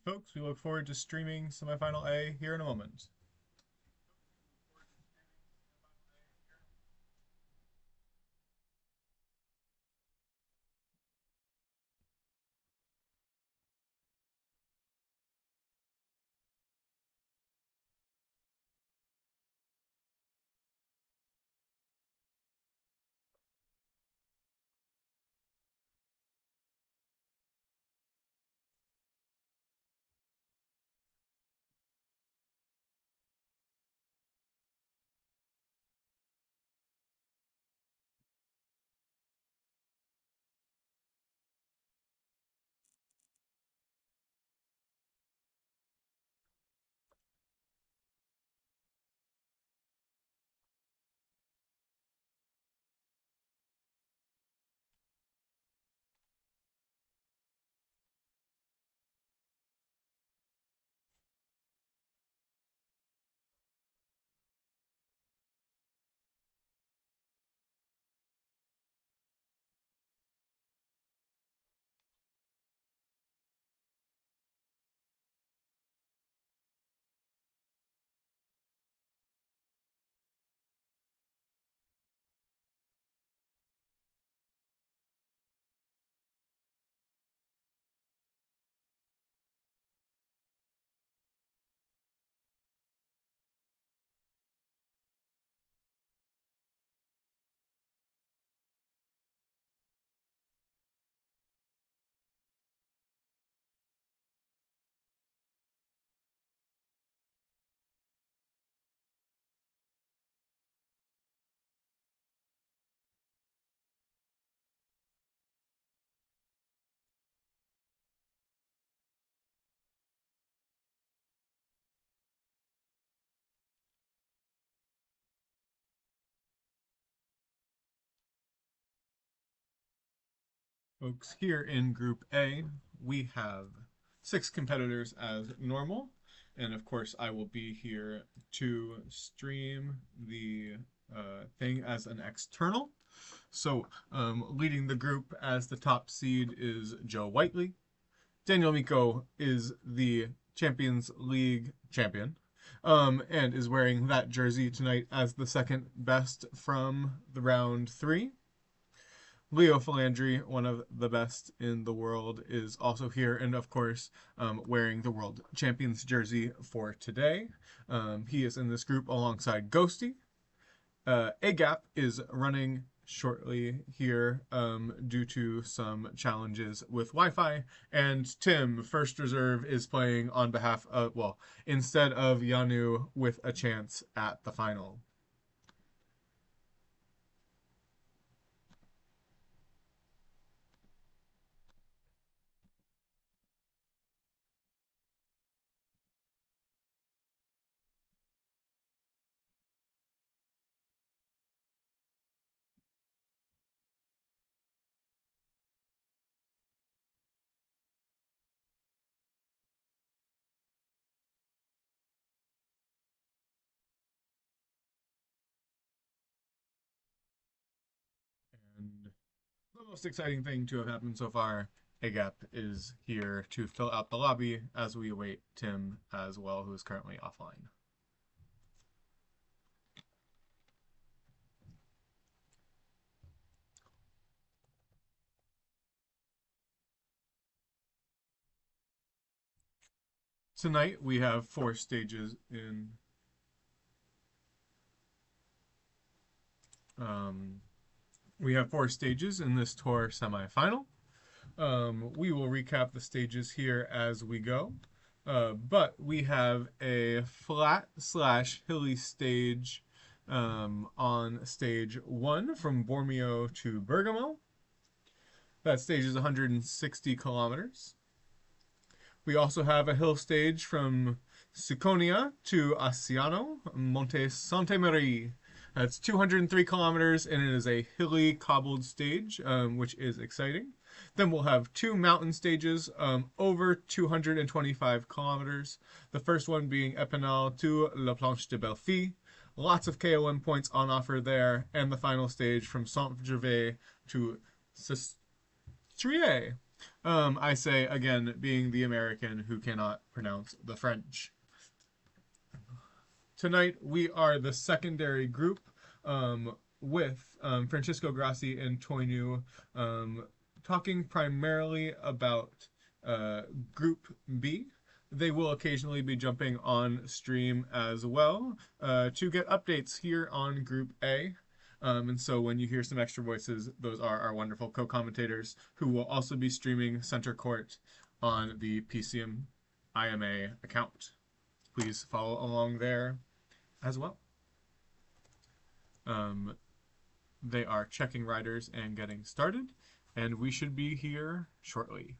Folks, we look forward to streaming Semifinal A here in a moment. Folks, here in Group A, we have 6 competitors as normal. And of course, I will be here to stream the thing as an external. So, leading the group as the top seed is Joe Whiteley. Daniel Miko is the Champions League champion, and is wearing that jersey tonight as the second best from the round 3. Leo Philandry, one of the best in the world, is also here, and of course, wearing the World Champions jersey for today. He is in this group alongside Ghosty. AGAP is running shortly here due to some challenges with Wi-Fi, and Tim, first reserve, is playing on behalf of, well, instead of Yanu with a chance at the final. And the most exciting thing to have happened so far, AGAP is here to fill out the lobby as we await Tim as well, who is currently offline. Tonight we have 4 stages in um, this tour semifinal. We will recap the stages here as we go. But we have a flat slash hilly stage on stage 1 from Bormio to Bergamo. That stage is 160 kilometers. We also have a hill stage from Ciconia to Asciano, Monte Santa Maria. That's 203 kilometers, and it is a hilly cobbled stage, which is exciting. Then we'll have 2 mountain stages over 225 kilometers. The first one being Epinal to La Planche de Belfi. Lots of KOM points on offer there. And the final stage from Saint-Gervais to Sestriere. I say again, being the American who cannot pronounce the French. Tonight we are the secondary group with Francisco Grassi and Toinu talking primarily about Group B. They will occasionally be jumping on stream as well to get updates here on Group A. And so when you hear some extra voices, those are our wonderful co-commentators who will also be streaming Center Court on the PCM IMA account. Please follow along there as well. Um, they are checking riders and getting started, and we should be here shortly.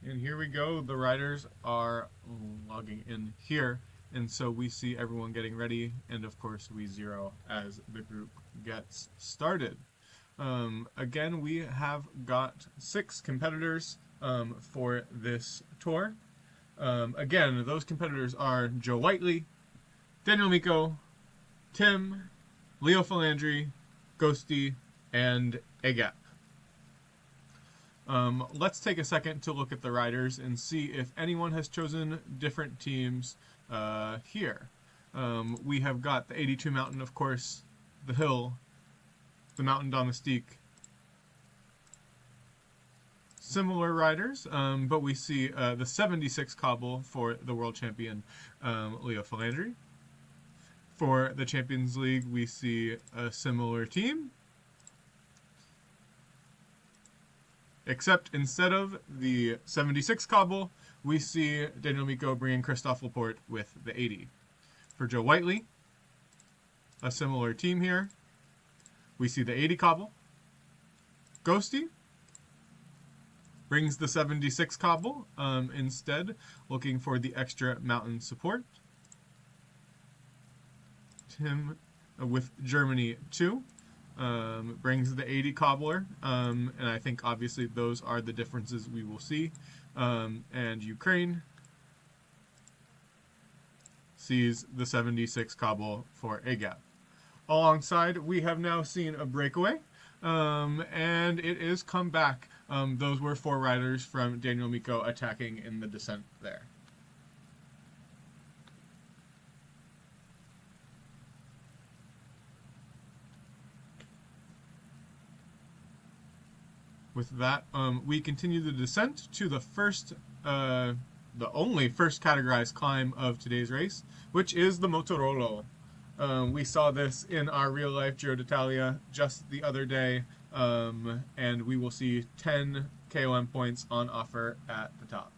And here we go. The riders are logging in here. And so we see everyone getting ready. And of course, we zero as the group gets started. Again, we have got 6 competitors for this tour. Again, those competitors are Joe Whiteley, Daniel Miko, Tim, Leo Philandry, Ghosty, and Agap. Let's take a second to look at the riders and see if anyone has chosen different teams here. We have got the 82 Mountain, of course, the Hill, the Mountain Domestique. Similar riders, but we see the 76 Cobble for the world champion Leo Philandry. For the Champions League, we see a similar team. Except instead of the 76 Cobble, we see Daniel Miko bringing Christophe Laporte with the 80. For Joe Whiteley, a similar team here. We see the 80 Cobble. Ghosty brings the 76 Cobble instead, looking for the extra mountain support. Tim with Germany 2. Brings the 80 Cobbler, and I think obviously those are the differences we will see. And Ukraine sees the 76 Cobble for Agap. Alongside, we have now seen a breakaway, and it is come back. Those were 4 riders from Daniel Miko attacking in the descent there. With that, we continue the descent to the only first categorized climb of today's race, which is the Motorolo. We saw this in our real-life Giro d'Italia just the other day, and we will see 10 KOM points on offer at the top.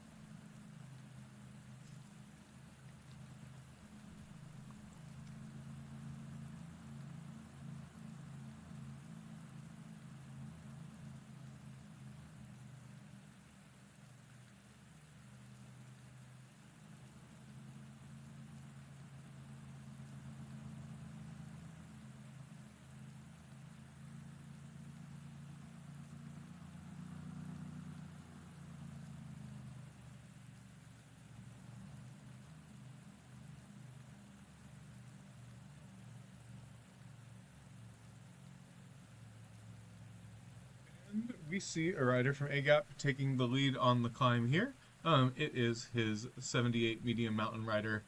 We see a rider from Agap taking the lead on the climb here. It is his 78 medium mountain rider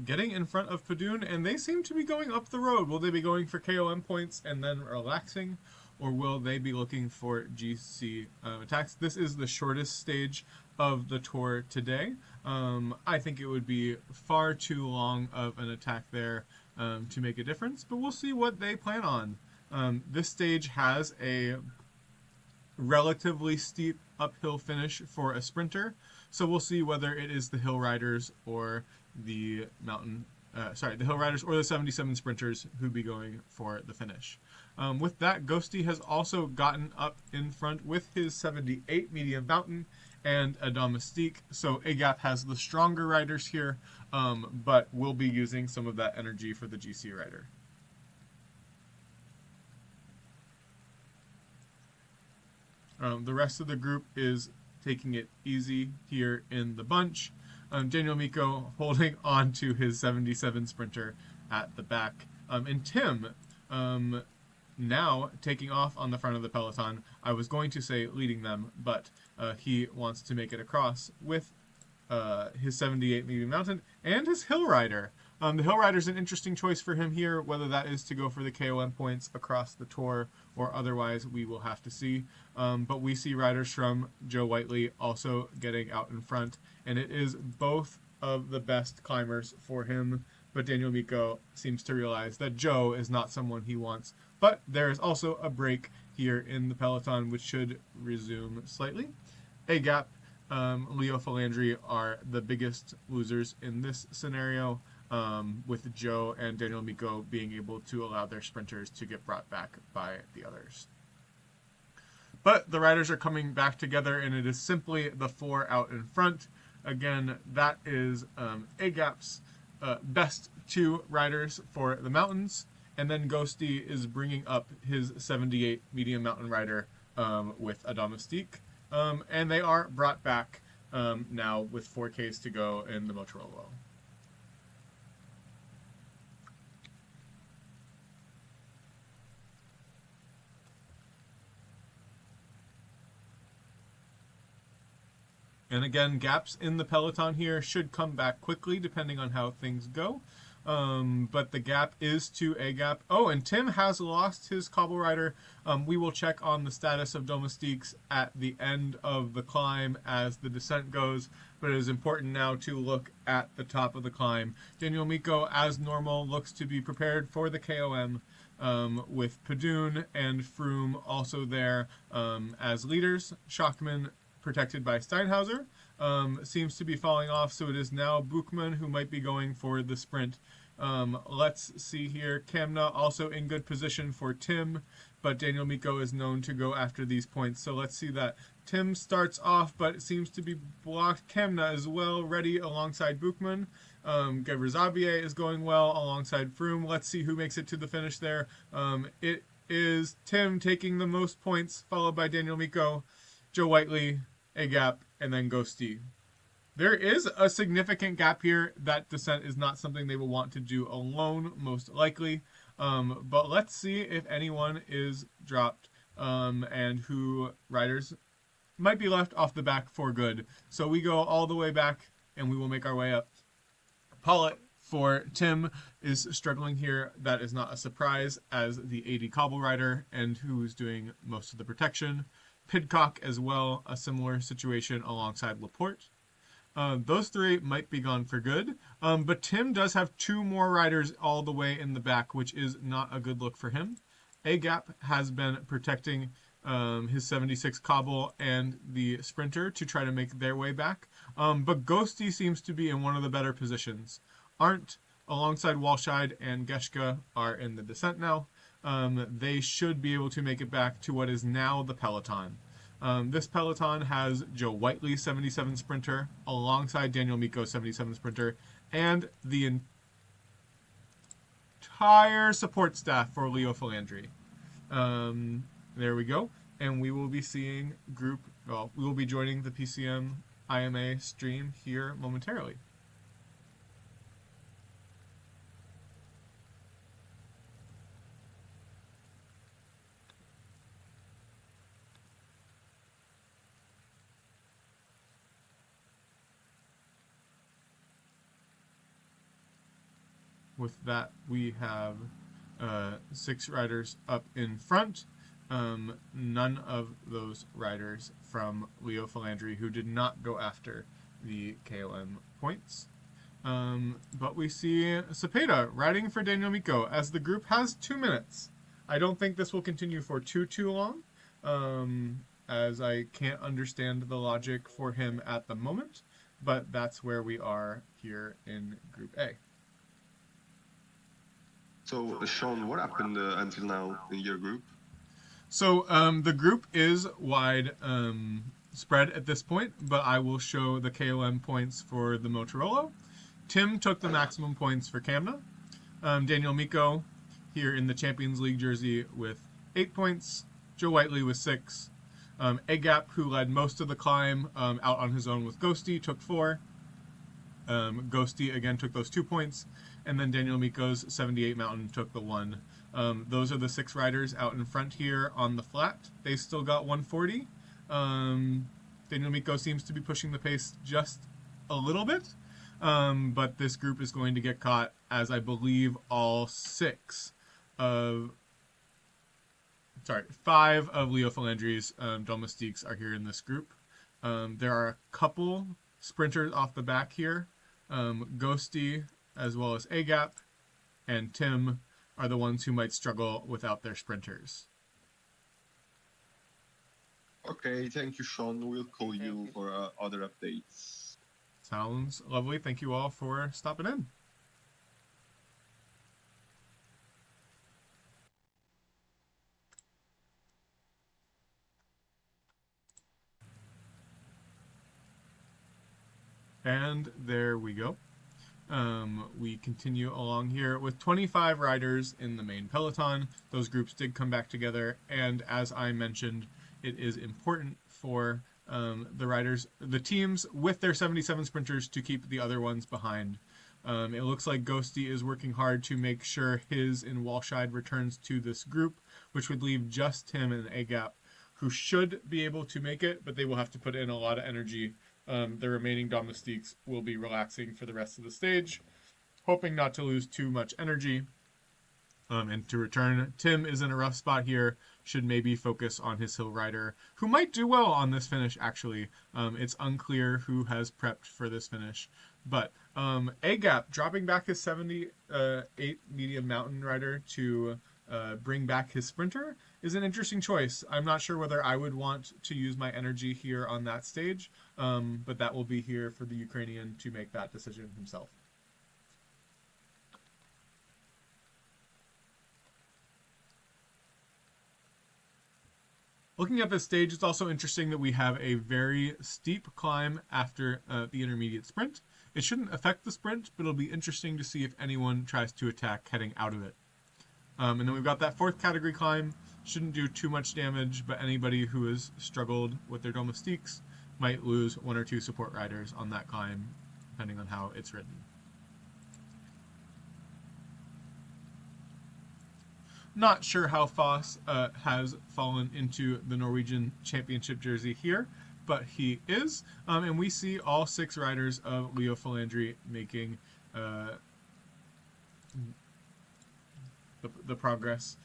getting in front of Padoon, and they seem to be going up the road. Will they be going for KOM points and then relaxing, or will they be looking for GC attacks? This is the shortest stage of the tour today. I think it would be far too long of an attack there to make a difference, but we'll see what they plan on. This stage has a relatively steep uphill finish for a sprinter, so we'll see whether it is the hill riders or the the hill riders or the 77 sprinters who be going for the finish. With that, Ghosty has also gotten up in front with his 78 medium mountain and a domestique, so Agap has the stronger riders here, but will be using some of that energy for the GC rider. The rest of the group is taking it easy here in the bunch. Daniel Miko holding on to his 77 sprinter at the back. And Tim now taking off on the front of the peloton. I was going to say leading them, but he wants to make it across with his 78 medium mountain and his hill rider. The hill rider is an interesting choice for him here, whether that is to go for the KOM points across the tour or otherwise we will have to see. But we see riders from Joe Whiteley also getting out in front, and it is both of the best climbers for him, but Daniel Miko seems to realize that Joe is not someone he wants. But there is also a break here in the peloton, which should resume slightly. Agap, Leo Philandri are the biggest losers in this scenario, with Joe and Daniel Miko being able to allow their sprinters to get brought back by the others. But the riders are coming back together, and it is simply the four out in front. Again, that is Agap's best two riders for the mountains, and then Ghosty is bringing up his 78 medium mountain rider with a domestique, and they are brought back now with 4Ks to go in the Motorola. And again, gaps in the peloton here should come back quickly depending on how things go. But the gap is to Agap. Oh, and Tim has lost his cobble rider. We will check on the status of domestiques at the end of the climb as the descent goes, but it is important now to look at the top of the climb. Daniel Miko, as normal, looks to be prepared for the KOM, with Padoon and Froome also there as leaders. Schachmann, protected by Steinhauser, seems to be falling off, so it is now Buchmann who might be going for the sprint. Let's see here. Kamna also in good position for Tim, but Daniel Miko is known to go after these points, so let's see that. Tim starts off, but it seems to be blocked. Kamna as well, ready alongside Buchmann. Gebre is going well alongside Froome. Let's see who makes it to the finish there. It is Tim taking the most points, followed by Daniel Miko, Joe Whiteley, Agap, and then Ghosty. There is a significant gap here. That descent is not something they will want to do alone, most likely. But let's see if anyone is dropped and who riders might be left off the back for good. So we go all the way back and we will make our way up. Pollitt for Tim is struggling here. That is not a surprise as the 80 cobble rider and who is doing most of the protection. Pidcock as well, a similar situation alongside Laporte. Those three might be gone for good, but Tim does have two more riders all the way in the back, which is not a good look for him. Agap has been protecting his 76 cobble and the sprinter to try to make their way back, but Ghosty seems to be in one of the better positions. Arndt, alongside Walscheid and Geschke, are in the descent now. They should be able to make it back to what is now the peloton. This peloton has Joe Whiteley, 77 sprinter, alongside Daniel Miko, 77 sprinter, and the entire support staff for Leo Philandri. There we go. And we will be seeing we will be joining the PCM IMA stream here momentarily. With that, we have 6 riders up in front. None of those riders from Leo Philandri who did not go after the KOM points. But we see Cepeda riding for Daniel Miko as the group has 2 minutes. I don't think this will continue for too long, as I can't understand the logic for him at the moment. But that's where we are here in Group A. So, Sean, what happened until now in your group? So the group is wide spread at this point, but I will show the KOM points for the Motorola. Tim took the maximum points for Camna. Daniel Miko here in the Champions League jersey with 8 points. Joe Whiteley with 6. Agap, who led most of the climb out on his own with Ghosty, took 4. Ghosty again took those 2 points. And then Daniel Miko's 78 Mountain took the 1. Those are the 6 riders out in front here on the flat. They still got 140. Daniel Miko seems to be pushing the pace just a little bit. But this group is going to get caught, as I believe all 5 of Leo Philandri's domestiques are here in this group. There are a couple sprinters off the back here. Ghosty, as well as Agap, and Tim are the ones who might struggle without their sprinters. Okay, thank you, Sean. We'll call you for other updates. Sounds lovely. Thank you all for stopping in. And there we go. We continue along here with 25 riders in the main peloton. Those groups did come back together, and as I mentioned, it is important for the teams with their 77 sprinters to keep the other ones behind. It looks like Ghosty is working hard to make sure his in Walshide returns to this group, which would leave just him and Agap, who should be able to make it, but they will have to put in a lot of energy. The remaining domestiques will be relaxing for the rest of the stage, hoping not to lose too much energy. And to return, Tim is in a rough spot here, should maybe focus on his hill rider, who might do well on this finish, actually. It's unclear who has prepped for this finish. But Agap dropping back his 78 medium mountain rider to bring back his sprinter is an interesting choice. I'm not sure whether I would want to use my energy here on that stage, but that will be here for the Ukrainian to make that decision himself. Looking at this stage, it's also interesting that we have a very steep climb after the intermediate sprint. It shouldn't affect the sprint, but it'll be interesting to see if anyone tries to attack heading out of it. And then we've got that 4th category climb. Shouldn't do too much damage, but anybody who has struggled with their domestiques might lose 1 or 2 support riders on that climb, depending on how it's ridden. Not sure how Foss has fallen into the Norwegian Championship jersey here, but he is. And we see all 6 riders of Leo Philandri making the progress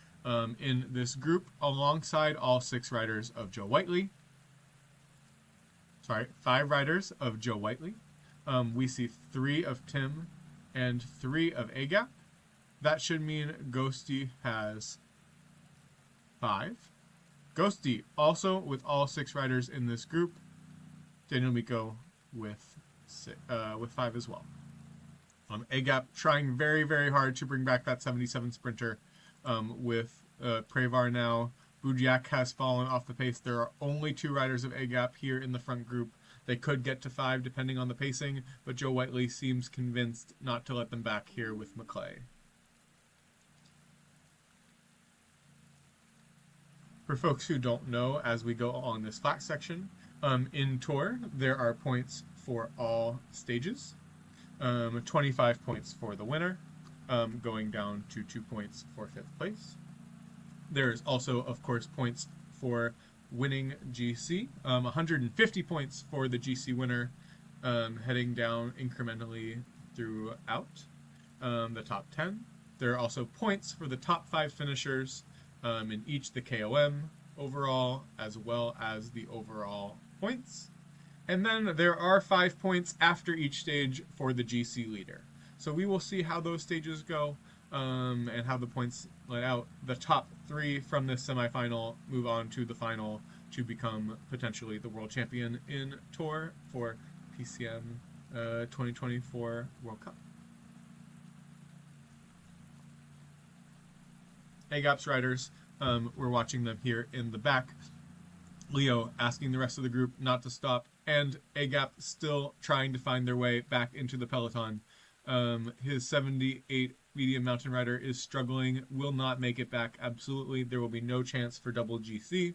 in this group, alongside all 6 riders of Joe Whiteley. Sorry, 5 riders of Joe Whiteley. We see 3 of Tim and 3 of Agap. That should mean Ghosty has 5. Ghosty also with all 6 riders in this group. Daniel Miko with 5 as well. Agap trying very, very hard to bring back that 77 sprinter with Prevar now. Bujiak has fallen off the pace. There are only 2 riders of Agap here in the front group. They could get to 5 depending on the pacing, but Joe Whiteley seems convinced not to let them back here with McClay. For folks who don't know, as we go along this flat section, in Tour, there are points for all stages. 25 points for the winner, going down to 2 points for 5th place. There's also, of course, points for winning GC. 150 points for the GC winner, heading down incrementally throughout the top 10. There are also points for the top 5 finishers in each the KOM overall, as well as the overall points. And then there are 5 points after each stage for the GC leader. So we will see how those stages go, and how the points let out. The top three from this semifinal move on to the final to become potentially the world champion in Tour for PCM 2024 World Cup. AGAP's riders, we're watching them here in the back. Leo asking the rest of the group not to stop, and AGAP still trying to find their way back into the peloton. His 78 medium mountain rider is struggling, will not make it back. Absolutely, there will be no chance for double GC,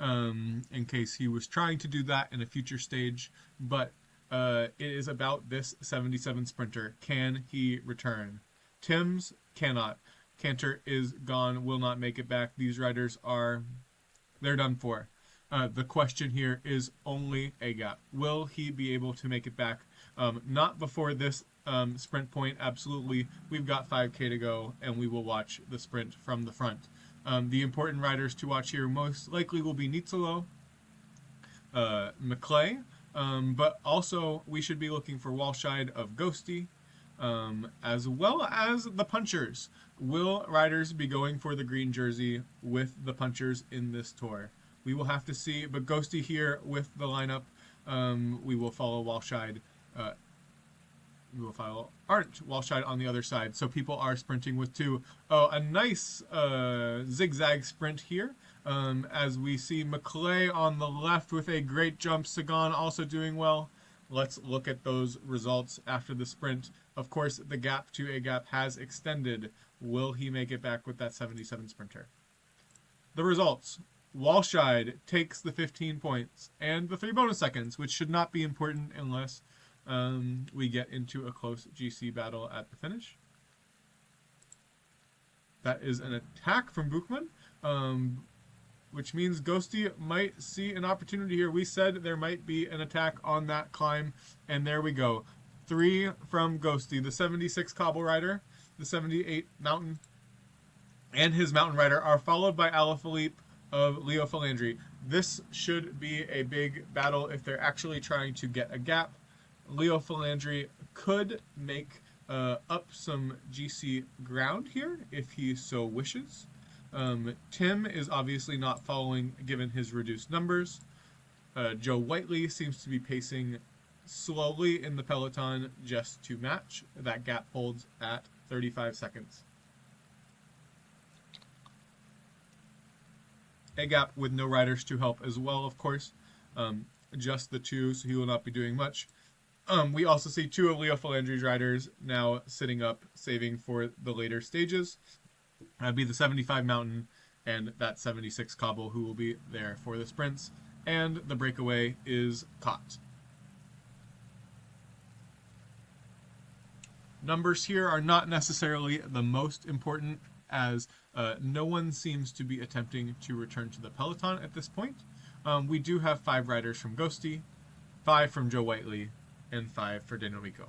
in case he was trying to do that in a future stage. But it is about this 77 sprinter. Can he return? Timms cannot. Cantor is gone, will not make it back. These riders they're done for. The question here is only AGAP. Will he be able to make it back? Not before this sprint point, absolutely. We've got 5K to go, and we will watch the sprint from the front. The important riders to watch here most likely will be Nizzolo, McClay, but also we should be looking for Walscheid of Ghosty, as well as the punchers. Will riders be going for the green jersey with the punchers in this tour? We will have to see, but Ghosty here with the lineup. We will follow Walscheid. We will follow Arndt Walscheid on the other side. So people are sprinting with two. Oh, a nice zigzag sprint here. As we see McClay on the left with a great jump. Sagan also doing well. Let's look at those results after the sprint. Of course, the gap to AGAP has extended. Will he make it back with that 77 sprinter? The results. Walscheid takes the 15 points and the 3 bonus seconds, which should not be important unless we get into a close GC battle at the finish. That is an attack from Buchmann, which means Ghosty might see an opportunity here. We said there might be an attack on that climb, and there we go. 3 from Ghosty, the 76 cobble rider, the 78 mountain, and his mountain rider are followed by Alaphilippe of Leo Falandri. This should be a big battle if they're actually trying to get a gap. Leo Falandri could make up some GC ground here if he so wishes. Tim is obviously not following given his reduced numbers. Joe Whiteley seems to be pacing slowly in the peloton just to match. That gap holds at 35 seconds. AGAP with no riders to help as well, of course. Just the two, so he will not be doing much. We also see 2 of Leo Falandri's riders now sitting up, saving for the later stages. That'd be the 75 mountain and that 76 cobble, who will be there for the sprints. And the breakaway is caught. Numbers here are not necessarily the most important, as no one seems to be attempting to return to the peloton at this point. We do have 5 riders from Ghosty, 5 from Joe Whiteley, and 5 for Denorico.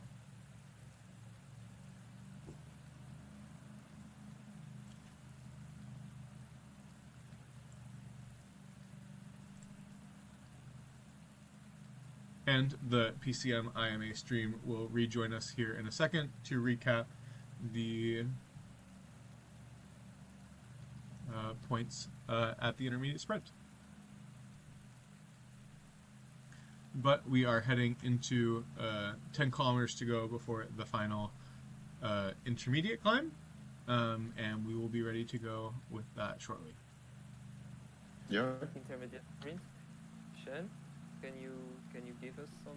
And the PCM IMA stream will rejoin us here in a second to recap the points at the intermediate sprint. But we are heading into 10 kilometers to go before the final intermediate climb, and we will be ready to go with that shortly. Yeah. Intermediate sprint. Sean, can you give us some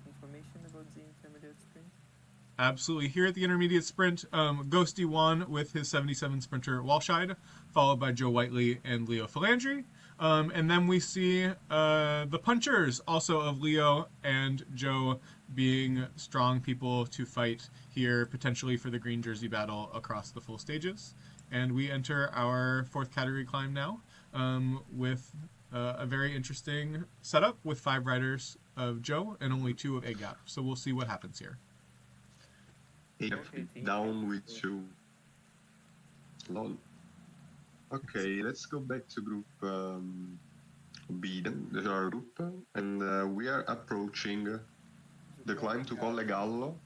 information about the intermediate sprint? Absolutely. Here at the intermediate sprint, Ghosty won with his 77 sprinter Walscheid, followed by Joe Whiteley and Leo Falandri. And then we see the punchers, also of Leo and Joe, being strong people to fight here, potentially for the green jersey battle across the full stages. And we enter our 4th category climb now, with a very interesting setup with 5 riders of Joe and only 2 of AGAP. So we'll see what happens here. Down with 2. Lol. Okay, let's go back to group Biden, the group, and we are approaching the climb to Colle Gallo.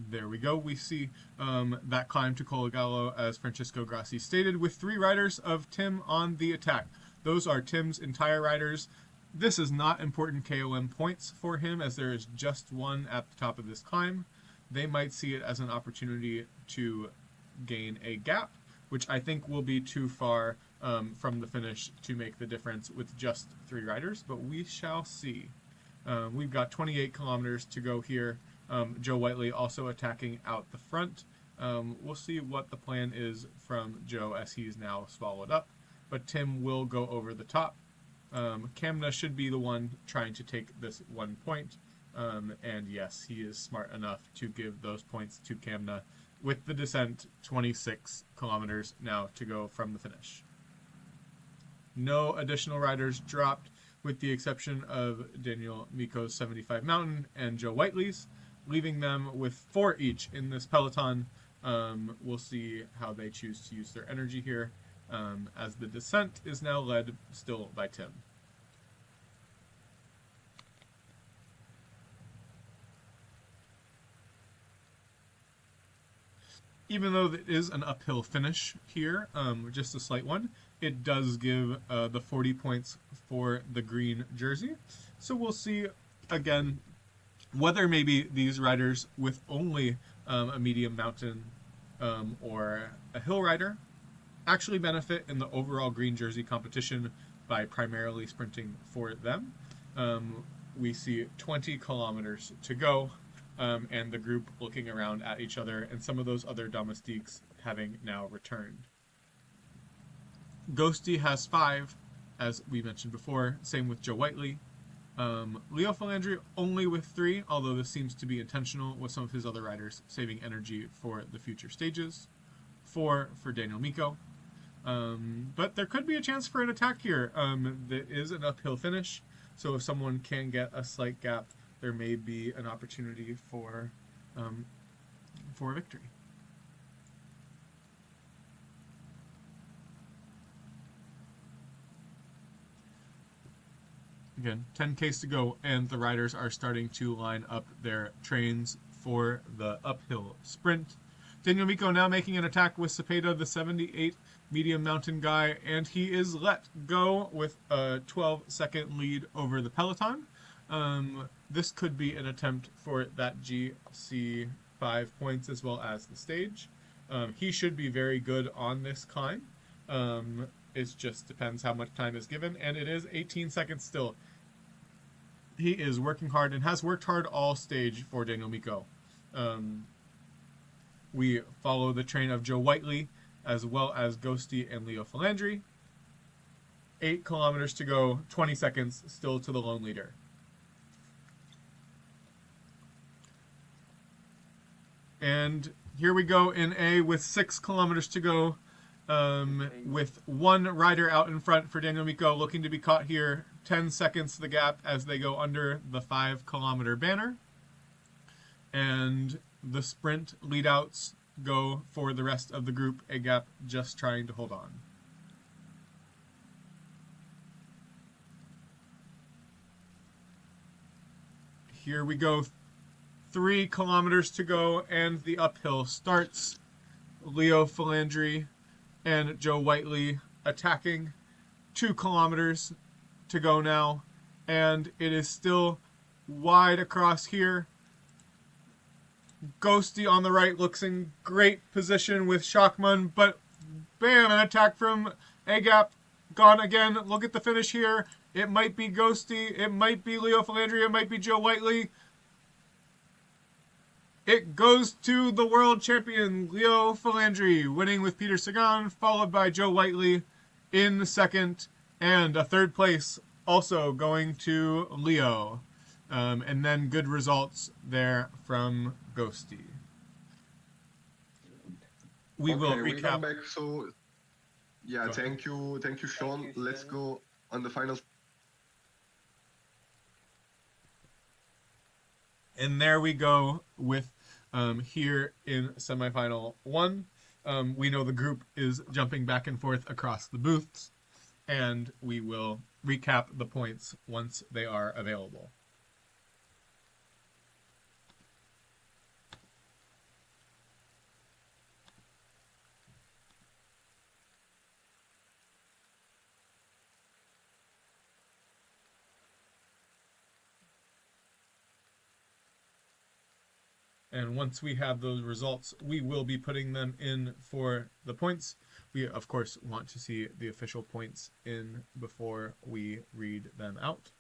There we go. We see that climb to Colle Gallo, as Francesco Grassi stated, with 3 riders of Tim on the attack. Those are Tim's entire riders. This is not important KOM points for him, as there is just one at the top of this climb. They might see it as an opportunity to gain a gap, which I think will be too far from the finish to make the difference with just 3 riders, but we shall see. We've got 28 kilometers to go here. Joe Whiteley also attacking out the front. We'll see what the plan is from Joe as he's now swallowed up, but Tim will go over the top. Kamna should be the one trying to take this 1 point, and yes, he is smart enough to give those points to Kamna with the descent 26 kilometers now to go from the finish. No additional riders dropped, with the exception of Daniel Miko's 75 Mountain and Joe Whiteley's, leaving them with 4 each in this peloton. We'll see how they choose to use their energy here, as the descent is now led still by Tim. Even though it is an uphill finish here, just a slight one, it does give the 40 points for the green jersey. So we'll see, again, whether maybe these riders with only a medium mountain or a hill rider actually benefit in the overall green jersey competition by primarily sprinting for them. We see 20 kilometers to go, and the group looking around at each other, and some of those other domestiques having now returned. Ghosty has 5, as we mentioned before, same with Joe Whiteley. Leo Falandri only with 3, although this seems to be intentional with some of his other riders saving energy for the future stages. 4 for Daniel Miko. But there could be a chance for an attack here. There is an uphill finish, so if someone can get a slight gap, there may be an opportunity for victory. Again, 10Ks to go, and the riders are starting to line up their trains for the uphill sprint. Daniel Miko now making an attack with Cepeda, the 78 medium mountain guy, and he is let go with a 12-second lead over the peloton. This could be an attempt for that GC 5 points as well as the stage. He should be very good on this climb. It just depends how much time is given, and it is 18 seconds still. He is working hard and has worked hard all stage for Daniel Miko. We follow the train of Joe Whiteley as well as Ghosty and Leo Falandri. 8 kilometers to go, 20 seconds still to the lone leader. And here we go in A with 6 kilometers to go, with 1 rider out in front for Daniel Miko, looking to be caught here. 10 seconds the gap as they go under the 5-kilometer banner. And the sprint leadouts go for the rest of the group, a gap just trying to hold on. Here we go, 3 kilometers to go, and the uphill starts. Leo Falandri and Joe Whiteley attacking. 2 kilometers to go now, and it is still wide across here. Ghosty on the right looks in great position with Shockman, but bam, an attack from Agap. Gone again. Look at the finish here. It might be Ghosty, it might be Leo Falandri, it might be Joe Whiteley. It goes to the world champion, Leo Falandri, winning with Peter Sagan, followed by Joe Whiteley in second, and a 3rd place also going to Leo. And then good results there from Ghosty. We will recap. We come back, so yeah, thank you, Sean. Let's go on the final. And there we go with here in semifinal 1. we know the group is jumping back and forth across the booths, and we will recap the points once they are available. And once we have those results, we will be putting them in for the points. We, of course, want to see the official points in before we read them out.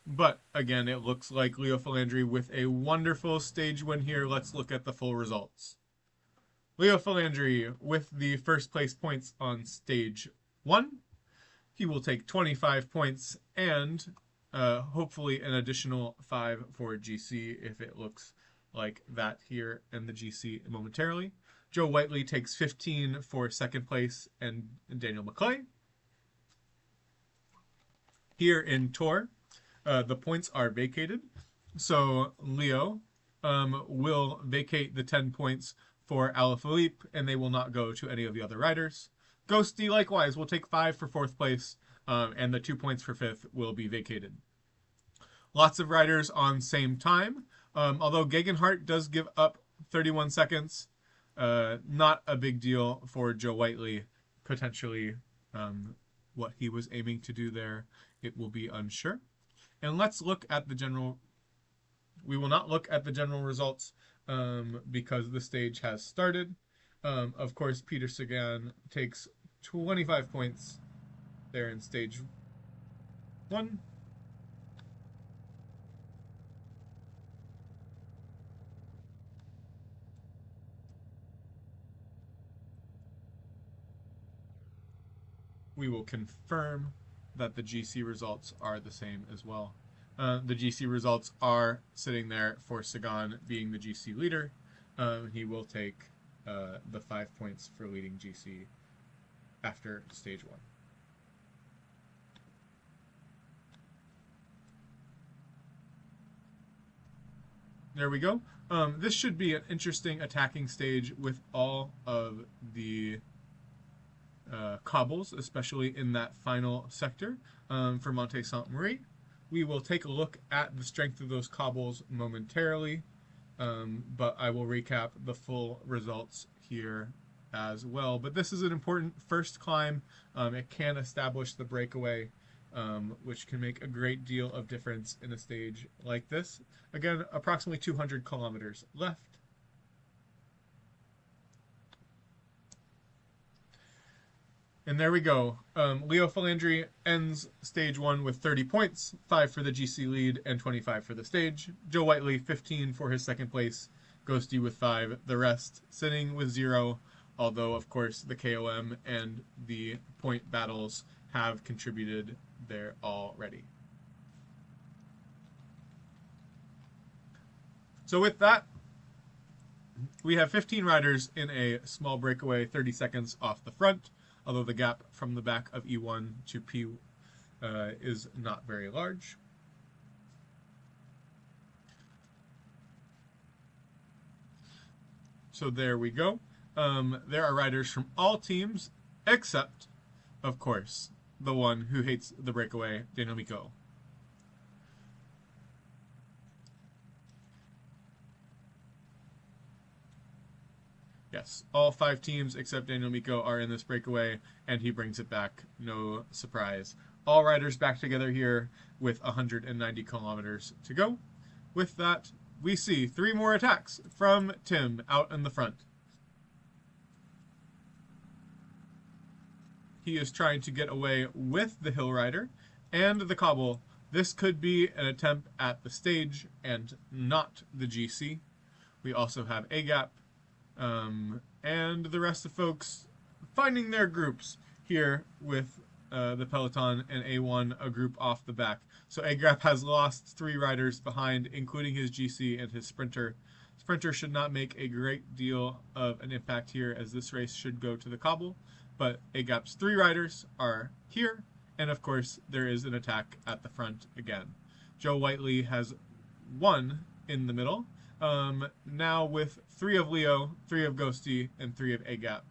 But again, it looks like Leo Philandri with a wonderful stage win here. Let's look at the full results. Leo Philandri with the first place points on stage 1. He will take 25 points and hopefully an additional 5 for GC if it looks like that here in the GC momentarily. Joe Whiteley takes 15 for second place and Daniel McClay. Here in Tour, the points are vacated. So Leo will vacate the 10 points for Alaphilippe, and they will not go to any of the other riders. Ghosty, likewise, will take 5 for fourth place, and the 2 points for fifth will be vacated. Lots of riders on same time, although Gegenhardt does give up 31 seconds. Not a big deal for Joe Whiteley. Potentially what he was aiming to do there, it will be unsure. And let's look at the general. We will not look at the general results because the stage has started. Of course, Peter Sagan takes 25 points there in stage 1. We will confirm that the GC results are the same as well. The GC results are sitting there for Sagan being the GC leader. He will take the 5 points for leading GC after stage 1. There we go. This should be an interesting attacking stage with all of the cobbles, especially in that final sector for Monte Sainte Marie. We will take a look at the strength of those cobbles momentarily, but I will recap the full results here as well. But this is an important first climb. It can establish the breakaway, which can make a great deal of difference in a stage like this. Again, approximately 200 kilometers left. And there we go. Leo Philandri ends stage 1 with 30 points, 5 for the GC lead and 25 for the stage. Joe Whiteley, 15 for his second place. Ghosty with 5. The rest sitting with 0, although, of course, the KOM and the point battles have contributed there already. So with that, we have 15 riders in a small breakaway, 30 seconds off the front, although the gap from the back of E1 to P is not very large. So there we go. There are riders from all teams, except, of course, the one who hates the breakaway, Daniel Miko. Yes, all 5 teams except Daniel Miko are in this breakaway, and he brings it back. No surprise. All riders back together here with 190 kilometers to go. With that, we see 3 more attacks from Tim out in the front. He is trying to get away with the hill rider and the cobble. This could be an attempt at the stage and not the GC. We also have A-Gap, and the rest of folks finding their groups here with the peloton and A1 a group off the back. So A-Gap has lost 3 riders behind, including his GC and his sprinter. Sprinter should not make a great deal of an impact here, as this race should go to the cobble, but A-Gap's 3 riders are here, and of course there is an attack at the front again. Joe Whiteley has 1 in the middle. Now with 3 of Leo, 3 of Ghosty, and 3 of Agap.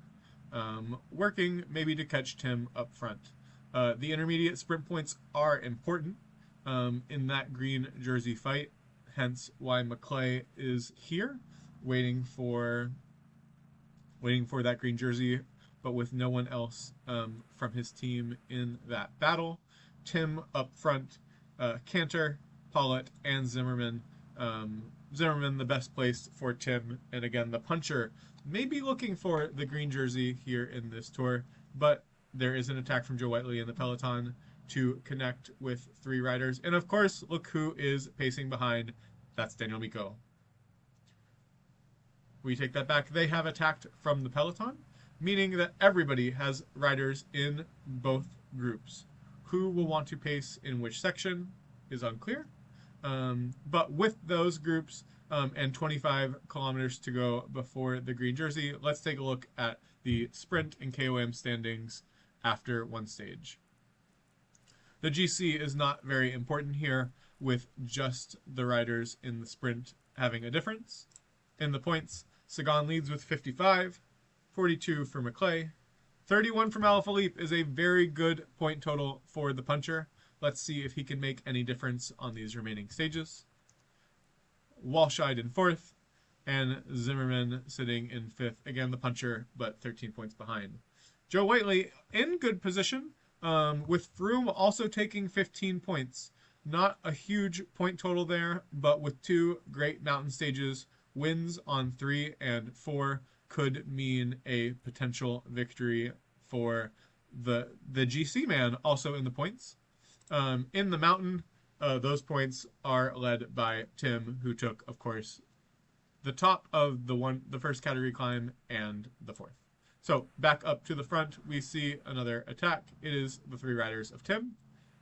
Working maybe to catch Tim up front. The intermediate sprint points are important in that green jersey fight, hence why McClay is here, waiting for that green jersey, but with no one else from his team in that battle. Tim up front, Cantor, Pollitt, and Zimmerman. Zimmerman the best placed for Tim, and again the puncher may be looking for the green jersey here in this tour, but there is an attack from Joe Whiteley in the peloton to connect with 3 riders, and of course look who is pacing behind. That's Daniel Miko. We take that back. They have attacked from the peloton, meaning that everybody has riders in both groups. Who will want to pace in which section is unclear. But with those groups and 25 kilometers to go before the green jersey, let's take a look at the sprint and KOM standings after one stage. The GC is not very important here, with just the riders in the sprint having a difference. In the points, Sagan leads with 55, 42 for McClay. 31 from Alaphilippe is a very good point total for the puncher. Let's see if he can make any difference on these remaining stages. Walscheid in 4th, and Zimmerman sitting in 5th. Again, the puncher, but 13 points behind. Joe Whiteley in good position, with Froome also taking 15 points. Not a huge point total there, but with 2 great mountain stages, wins on 3 and 4 could mean a potential victory for the GC man also in the points. In the mountain, those points are led by Tim, who took, of course, the top of the first category climb and the 4th. So back up to the front, we see another attack. It is the 3 riders of Tim,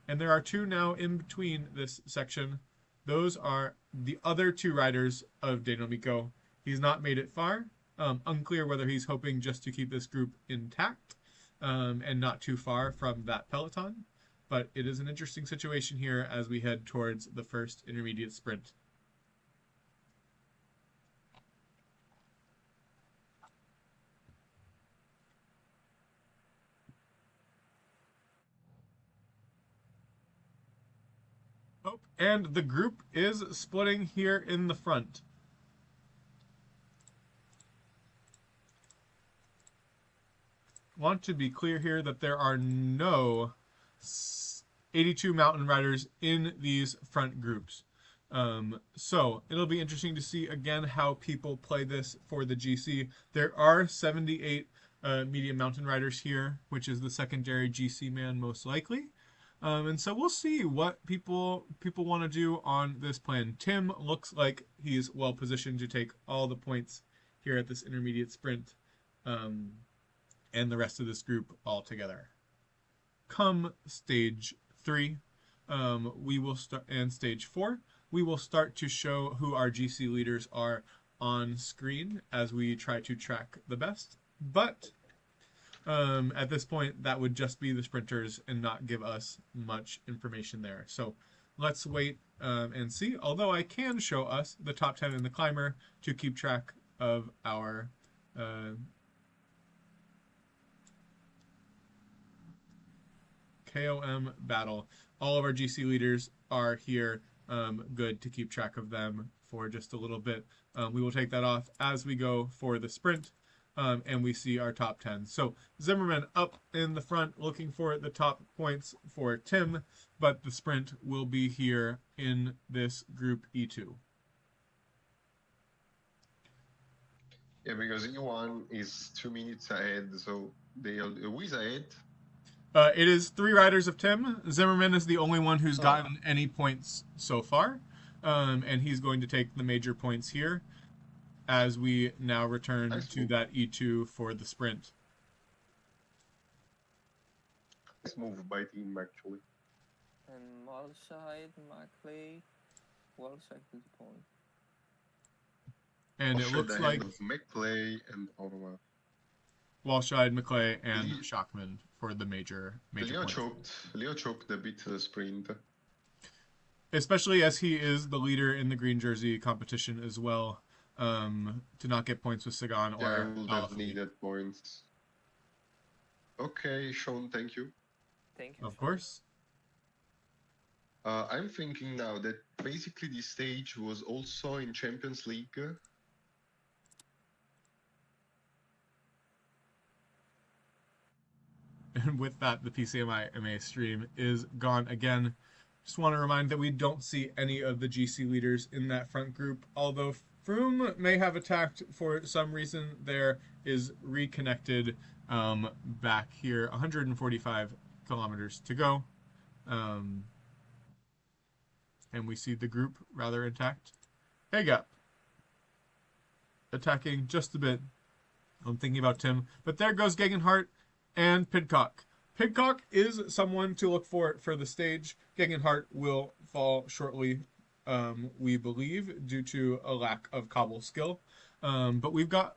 and there are 2 now in between this section. Those are the other 2 riders of Daniel Miko. He's not made it far. Unclear whether he's hoping just to keep this group intact and not too far from that peloton. But it is an interesting situation here as we head towards the first intermediate sprint. Oh, and the group is splitting here in the front. Want to be clear here that there are no 82 mountain riders in these front groups. So it'll be interesting to see again how people play this for the GC. There are 78 medium mountain riders here, which is the secondary GC man most likely. And so we'll see what people want to do on this plan. Tim looks like he's well positioned to take all the points here at this intermediate sprint, and the rest of this group all together. Come stage 3, we will start, and stage 4, we will start to show who our GC leaders are on screen as we try to track the best. But at this point, that would just be the sprinters and not give us much information there. So let's wait and see. Although I can show us the top 10 in the climber to keep track of our KOM battle. All of our GC leaders are here. Good to keep track of them for just a little bit. We will take that off as we go for the sprint. And we see our top 10. So Zimmerman up in the front looking for the top points for Tim, but the sprint will be here in this group E2. Yeah, because E1 is 2 minutes ahead, so who is ahead? It is 3 riders of Tim. Zimmerman is the only one who's gotten any points so far, and he's going to take the major points here as we now return to that E2 for the sprint. Nice move by team, actually. And Walscheid, McClay, Walscheid with the point. And it looks like McClay and Ottawa. Walscheid, McClay, and Schachman for the major Leo points. choked a bit the sprint. especially as he is the leader in the green jersey competition as well, to not get points with Sagan Yeah, I or will definitely Alaphilippe. need that points. Okay, Sean, thank you. Thank you, Of Sean. course. I'm thinking now that basically this stage was also in Champions League. And with that, the PCMI stream is gone again. Just want to remind that we don't see any of the GC leaders in that front group. Although Froome may have attacked for some reason, there is reconnected back here. 145 kilometers to go. Um, and we see the group rather intact. Hagap attacking just a bit. I'm thinking about Tim. But there goes Gegenhart and Pidcock. Pidcock is someone to look for the stage. Gegenhart will fall shortly, we believe, due to a lack of cobble skill. But we've got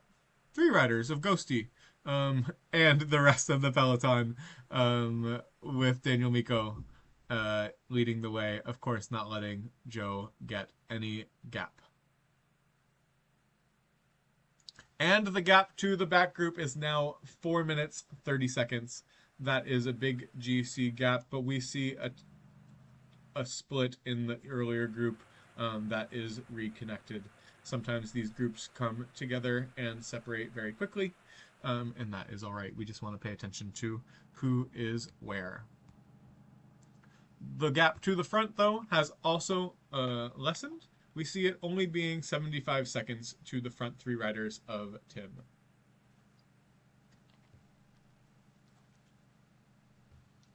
three riders of Ghosty, and the rest of the peloton, with Daniel Miko leading the way, of course, not letting Joe get any gap. And the gap to the back group is now 4 minutes 30 seconds. That is a big GC gap, but we see a split in the earlier group that is reconnected. Sometimes these groups come together and separate very quickly, and that is all right. We just want to pay attention to who is where. The gap to the front, though, has also lessened. We see it only being 75 seconds to the front three riders of Tim.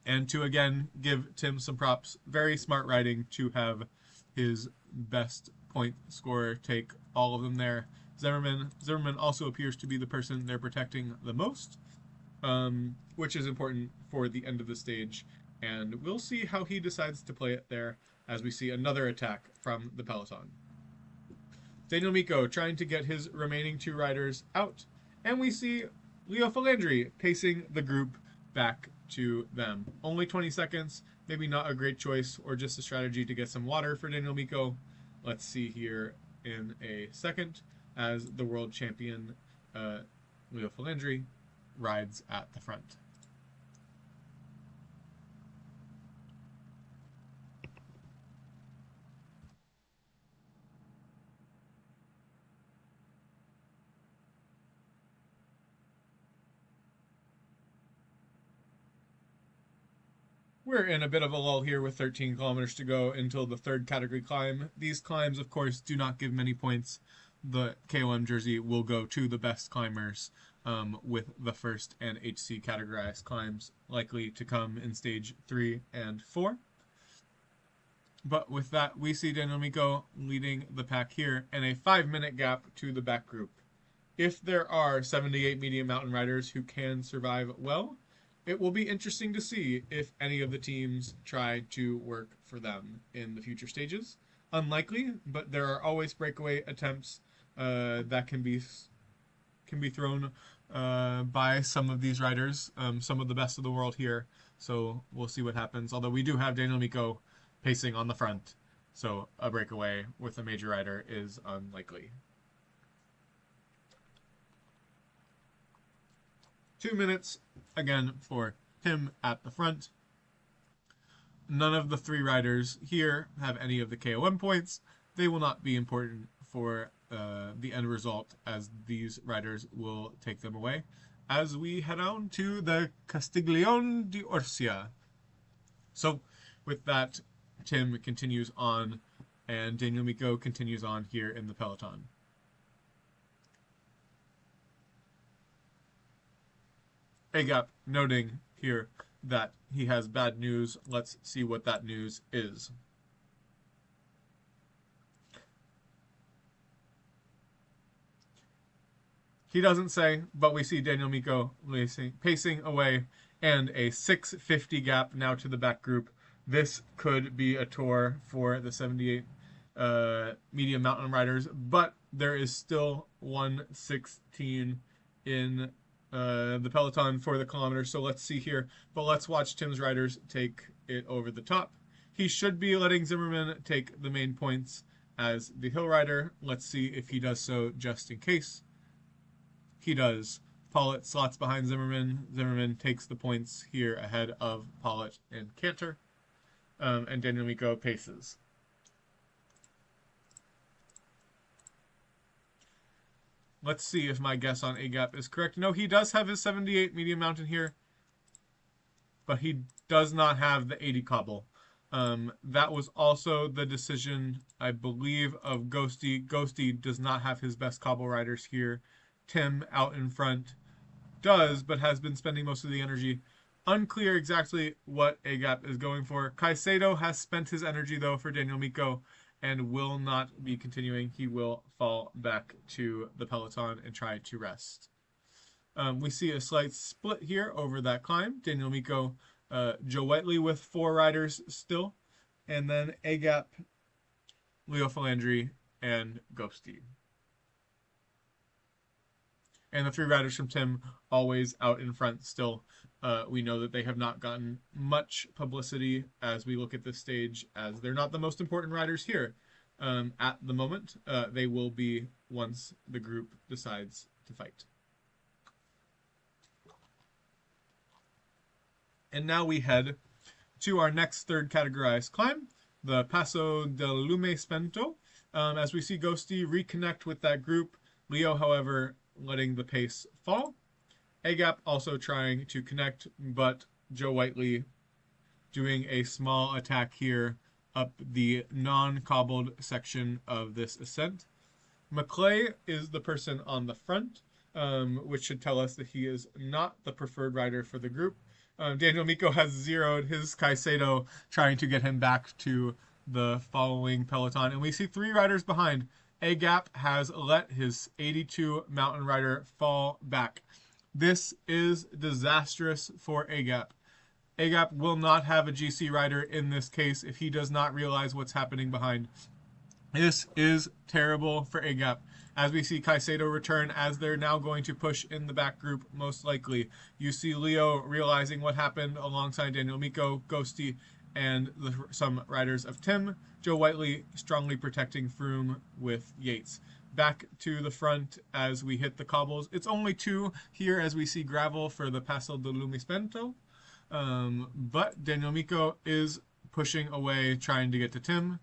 And to again give Tim some props, very smart riding to have his best point scorer take all of them there. Zimmerman also appears to be the person they're protecting the most, which is important for the end of the stage. And we'll see how he decides to play it there as we see another attack from the peloton. Daniel Miko trying to get his remaining two riders out, and we see Leo Falandri pacing the group back to them. Only 20 seconds, maybe not a great choice, or just a strategy to get some water for Daniel Miko. Let's see here in a second as the world champion Leo Falandri rides at the front. We're in a bit of a lull here with 13 kilometers to go until the third category climb. These climbs, of course, do not give many points. The KOM jersey will go to the best climbers, with the first and HC categorized climbs likely to come in stage 3 and 4. But with that, we see Daniel Miko leading the pack here and a 5-minute gap to the back group. If there are 78 medium mountain riders who can survive well, it will be interesting to see if any of the teams try to work for them in the future stages. Unlikely, but there are always breakaway attempts that can be thrown by some of these riders, some of the best of the world here. So we'll see what happens. Although we do have Daniel Miko pacing on the front, so a breakaway with a major rider is unlikely. 2 minutes, again, for Tim at the front. None of the three riders here have any of the KOM points. They will not be important for the end result, as these riders will take them away as we head on to the Castiglione di Orsia. So, with that, Tim continues on, and Daniel Miko continues on here in the peloton. Agap noting here that he has bad news. Let's see what that news is. He doesn't say, but we see Daniel Miko pacing away, and a 6:50 gap now to the back group. This could be a tour for the 78 medium mountain riders, but there is still 1:16 in the peloton for the kilometer. So let's see here. But let's watch Tim's riders take it over the top. He should be letting Zimmerman take the main points as the hill rider. Let's see if he does so just in case. He does. Pollitt slots behind Zimmerman. Zimmerman takes the points here ahead of Pollitt and Cantor. And Daniel Miko paces. Let's see if my guess on A-Gap is correct. No, he does have his 78 medium mountain here, but he does not have the 80 cobble. That was also the decision, I believe, of Ghosty. Ghosty does not have his best cobble riders here. Tim out in front does, but has been spending most of the energy. Unclear exactly what A-Gap is going for. Caicedo has spent his energy, though, for Daniel Miko and will not be continuing. He will fall back to the peloton and try to rest. We see a slight split here over that climb. Daniel Miko, Joe Whiteley with 4 riders still, and then A-Gap, Leo Philandri, and Ghosty. And the 3 riders from Tim always out in front still. We know that they have not gotten much publicity as we look at this stage, as they're not the most important riders here at the moment. They will be once the group decides to fight. And now we head to our next third categorized climb, the Passo del Lume Spento. As we see Ghosty reconnect with that group, Leo, however, letting the pace fall. A-Gap also trying to connect, but Joe Whiteley doing a small attack here up the non-cobbled section of this ascent. Maclay is the person on the front, which should tell us that he is not the preferred rider for the group. Daniel Miko has zeroed his Caicedo, trying to get him back to the following peloton. And we see 3 riders behind. A-Gap has let his 82 mountain rider fall back. This is disastrous for A-Gap. A-Gap will not have a GC rider in this case if he does not realize what's happening behind. This is terrible for A-Gap. As we see Caicedo return, as they're now going to push in the back group, most likely. You see Leo realizing what happened alongside Daniel Miko, Ghosty, and some riders of Tim. Joe Whiteley strongly protecting Froome with Yates. Back to the front as we hit the cobbles. It's only 2 here as we see gravel for the Passo del Lume Spento. But Daniel Miko is pushing away, trying to get to Tim.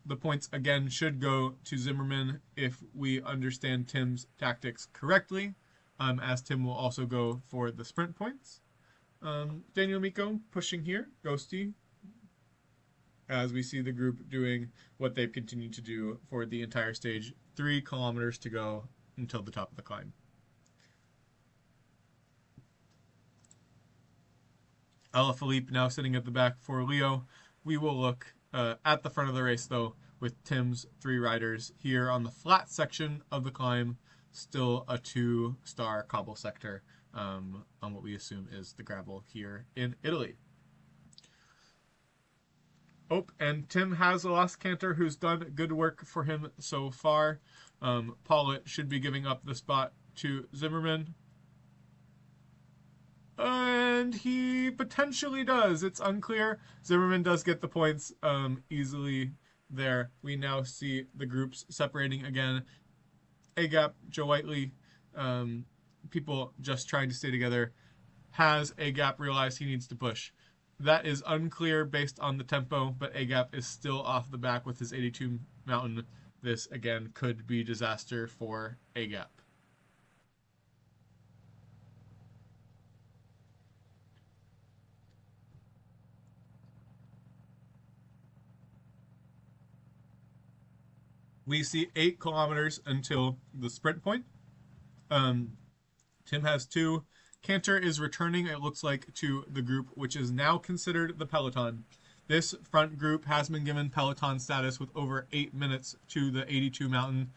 The points again should go to Zimmerman if we understand Tim's tactics correctly, as Tim will also go for the sprint points. Daniel Miko pushing here, Ghosty, as we see the group doing what they've continued to do for the entire stage. 3 kilometers to go until the top of the climb. Alaphilippe now sitting at the back for Leo. We will look at the front of the race, though, with Tim's 3 riders here on the flat section of the climb. Still a 2-star cobble sector on what we assume is the gravel here in Italy. Oh, and Tim has a lost canter who's done good work for him so far. Pollitt should be giving up the spot to Zimmerman. And he potentially does. It's unclear. Zimmerman does get the points easily there. We now see the groups separating again. A-Gap, Joe Whiteley, people just trying to stay together. Has A-Gap realized he needs to push? That is unclear based on the tempo, but A-Gap is still off the back with his 82 mountain. This, again, could be disaster for A-Gap. We see 8 kilometers until the sprint point. Tim has 2. Cantor is returning, it looks like, to the group, which is now considered the peloton. This front group has been given peloton status with over 8 minutes to the 82 mountain.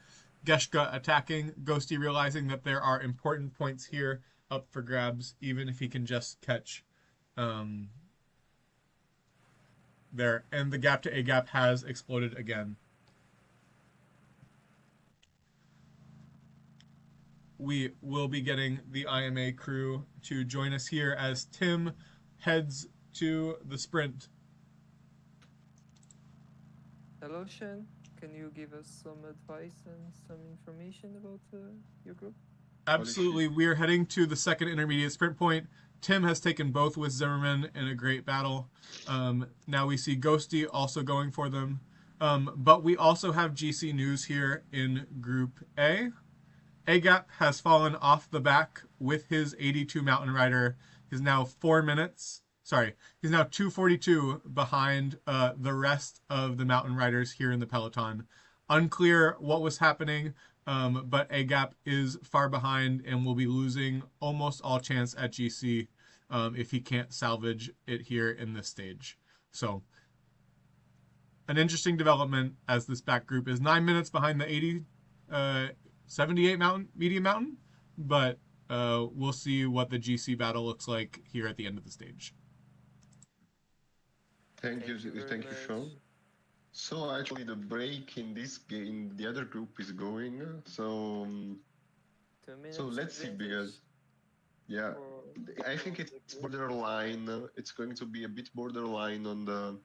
Geschke attacking, Ghosty realizing that there are important points here up for grabs, even if he can just catch there. And the gap to A-Gap has exploded again. We will be getting the IMA crew to join us here as Tim heads to the sprint. Hello, Shen. Can you give us some advice and some information about your group? Holy shit. Absolutely. We're heading to the second intermediate sprint point. Tim has taken both with Zimmerman in a great battle. Now we see Ghosty also going for them. But we also have GC News here in Group A. Agap has fallen off the back with his 82 Mountain Rider. He's now 4 minutes. Sorry, he's now 2:42 behind the rest of the Mountain Riders here in the peloton. Unclear what was happening, but Agap is far behind and will be losing almost all chance at GC if he can't salvage it here in this stage. So, an interesting development as this back group is 9 minutes behind the 78 mountain, medium mountain, but we'll see what the GC battle looks like here at the end of the stage. Thank you, very thank you, much. Sean. So actually, the break in this game, the other group is going. So 2 minutes. so let's see, because yeah, I think it's borderline. It's going to be a bit borderline on the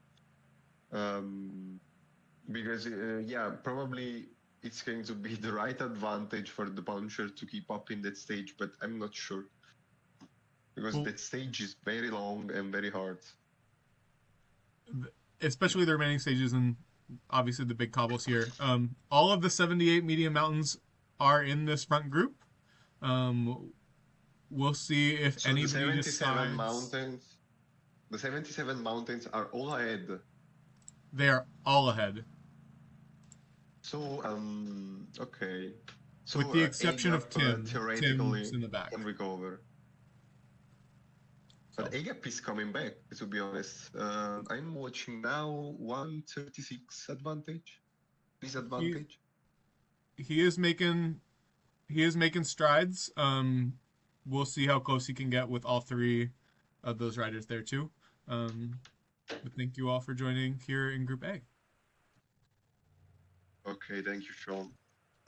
because yeah, probably it's going to be the right advantage for the puncher to keep up in that stage, but I'm not sure because Well, that stage is very long and very hard. especially the remaining stages and obviously the big cobbles here. All of the 78 medium mountains are in this front group. We'll see if So anybody decides. the 77 mountains are all ahead. They are all ahead. So okay. So with the exception of Agap, Tim. theoretically Tim's in the back. can recover. But So. Agap is coming back, to be honest. I'm watching now 136 advantage. Disadvantage. He is making strides. We'll see how close he can get with all three of those riders there too. But thank you all for joining here in Group A. Okay, thank you, Sean.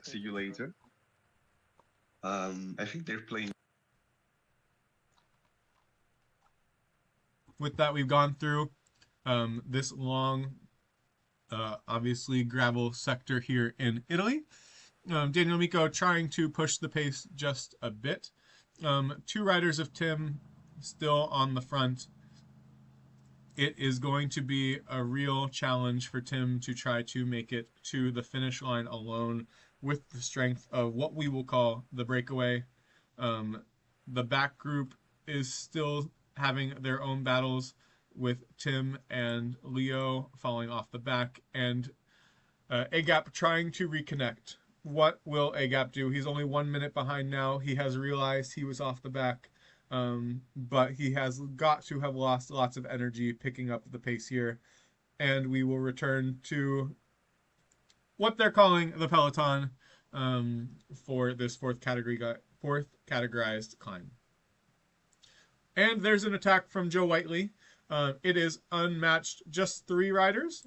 See you later. I think they're playing. With that, we've gone through this long, obviously gravel sector here in Italy. Daniel Miko trying to push the pace just a bit. Two riders of Tim still on the front. It is going to be a real challenge for Tim to try to make it to the finish line alone with the strength of what we will call the breakaway. The back group is still having their own battles with Tim and Leo falling off the back, and Agap trying to reconnect. What will Agap do? He's only 1 minute behind now. He has realized he was off the back, but he has got to have lost lots of energy picking up the pace here. And we will return to what they're calling the peloton for this fourth categorized climb. And there's an attack from Joe Whiteley. It is unmatched, just 3 riders,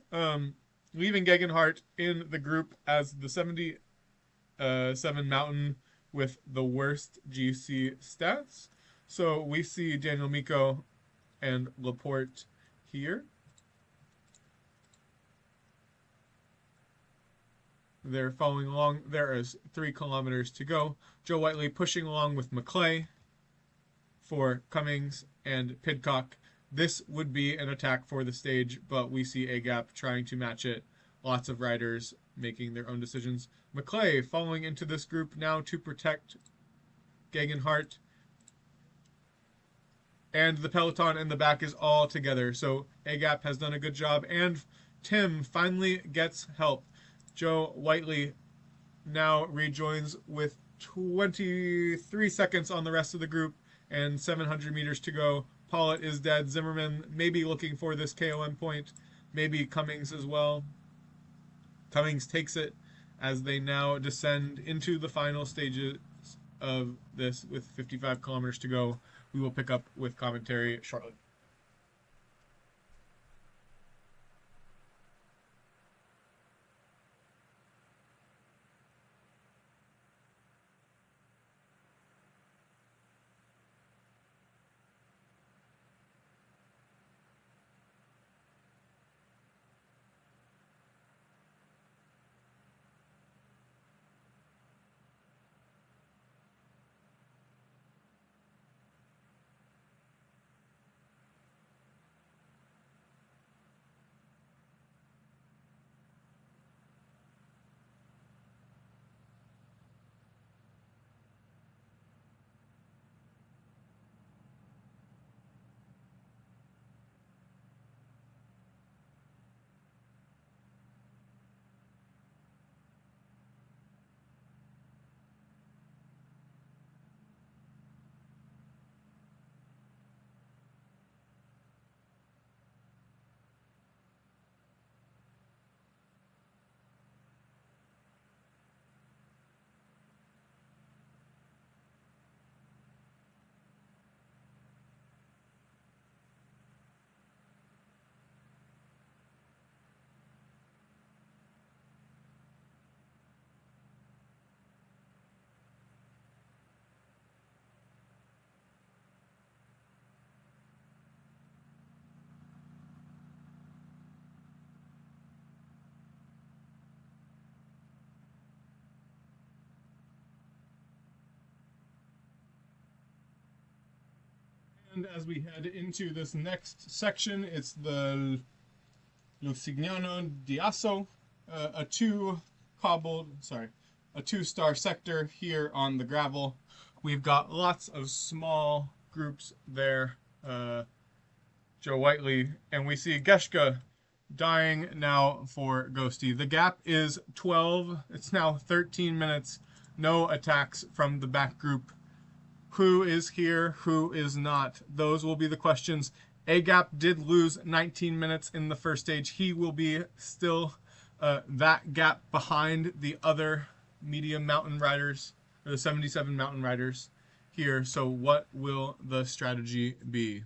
leaving Gegenhardt in the group as the 77 mountain with the worst GC stats. So we see Daniel Miko and Laporte here. They're following along. There is 3 kilometers to go. Joe Whiteley pushing along with McClay for Cummings and Pidcock. This would be an attack for the stage, but we see Agap trying to match it. Lots of riders making their own decisions. McClay following into this group now to protect Gegenhardt. And the peloton in the back is all together. So Agap has done a good job. And Tim finally gets help. Joe Whiteley now rejoins with 23 seconds on the rest of the group and 700 meters to go. Pollitt is dead. Zimmerman maybe looking for this KOM point. Maybe Cummings as well. Cummings takes it as they now descend into the final stages of this with 55 kilometers to go. We will pick up with commentary shortly. And as we head into this next section, it's the Lucignano d'Asso, a a two-star sector here on the gravel. We've got lots of small groups there. Joe Whiteley, and we see Geshka dying now for Ghosty. The gap is 12. It's now 13 minutes. No attacks from the back group. Who is here? Who is not? Those will be the questions. Agap did lose 19 minutes in the first stage. He will be still that gap behind the other medium mountain riders, or the 77 mountain riders here. So what will the strategy be?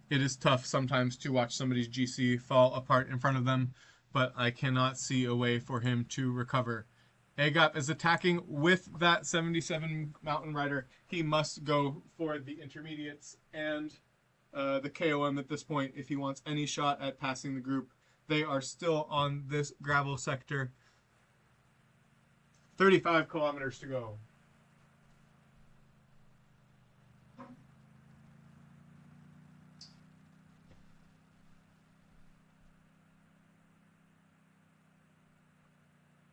It is tough sometimes to watch somebody's GC fall apart in front of them, but I cannot see a way for him to recover. Agap is attacking with that 77 mountain rider. He must go for the intermediates and the KOM at this point if he wants any shot at passing the group. They are still on this gravel sector. 35 kilometers to go.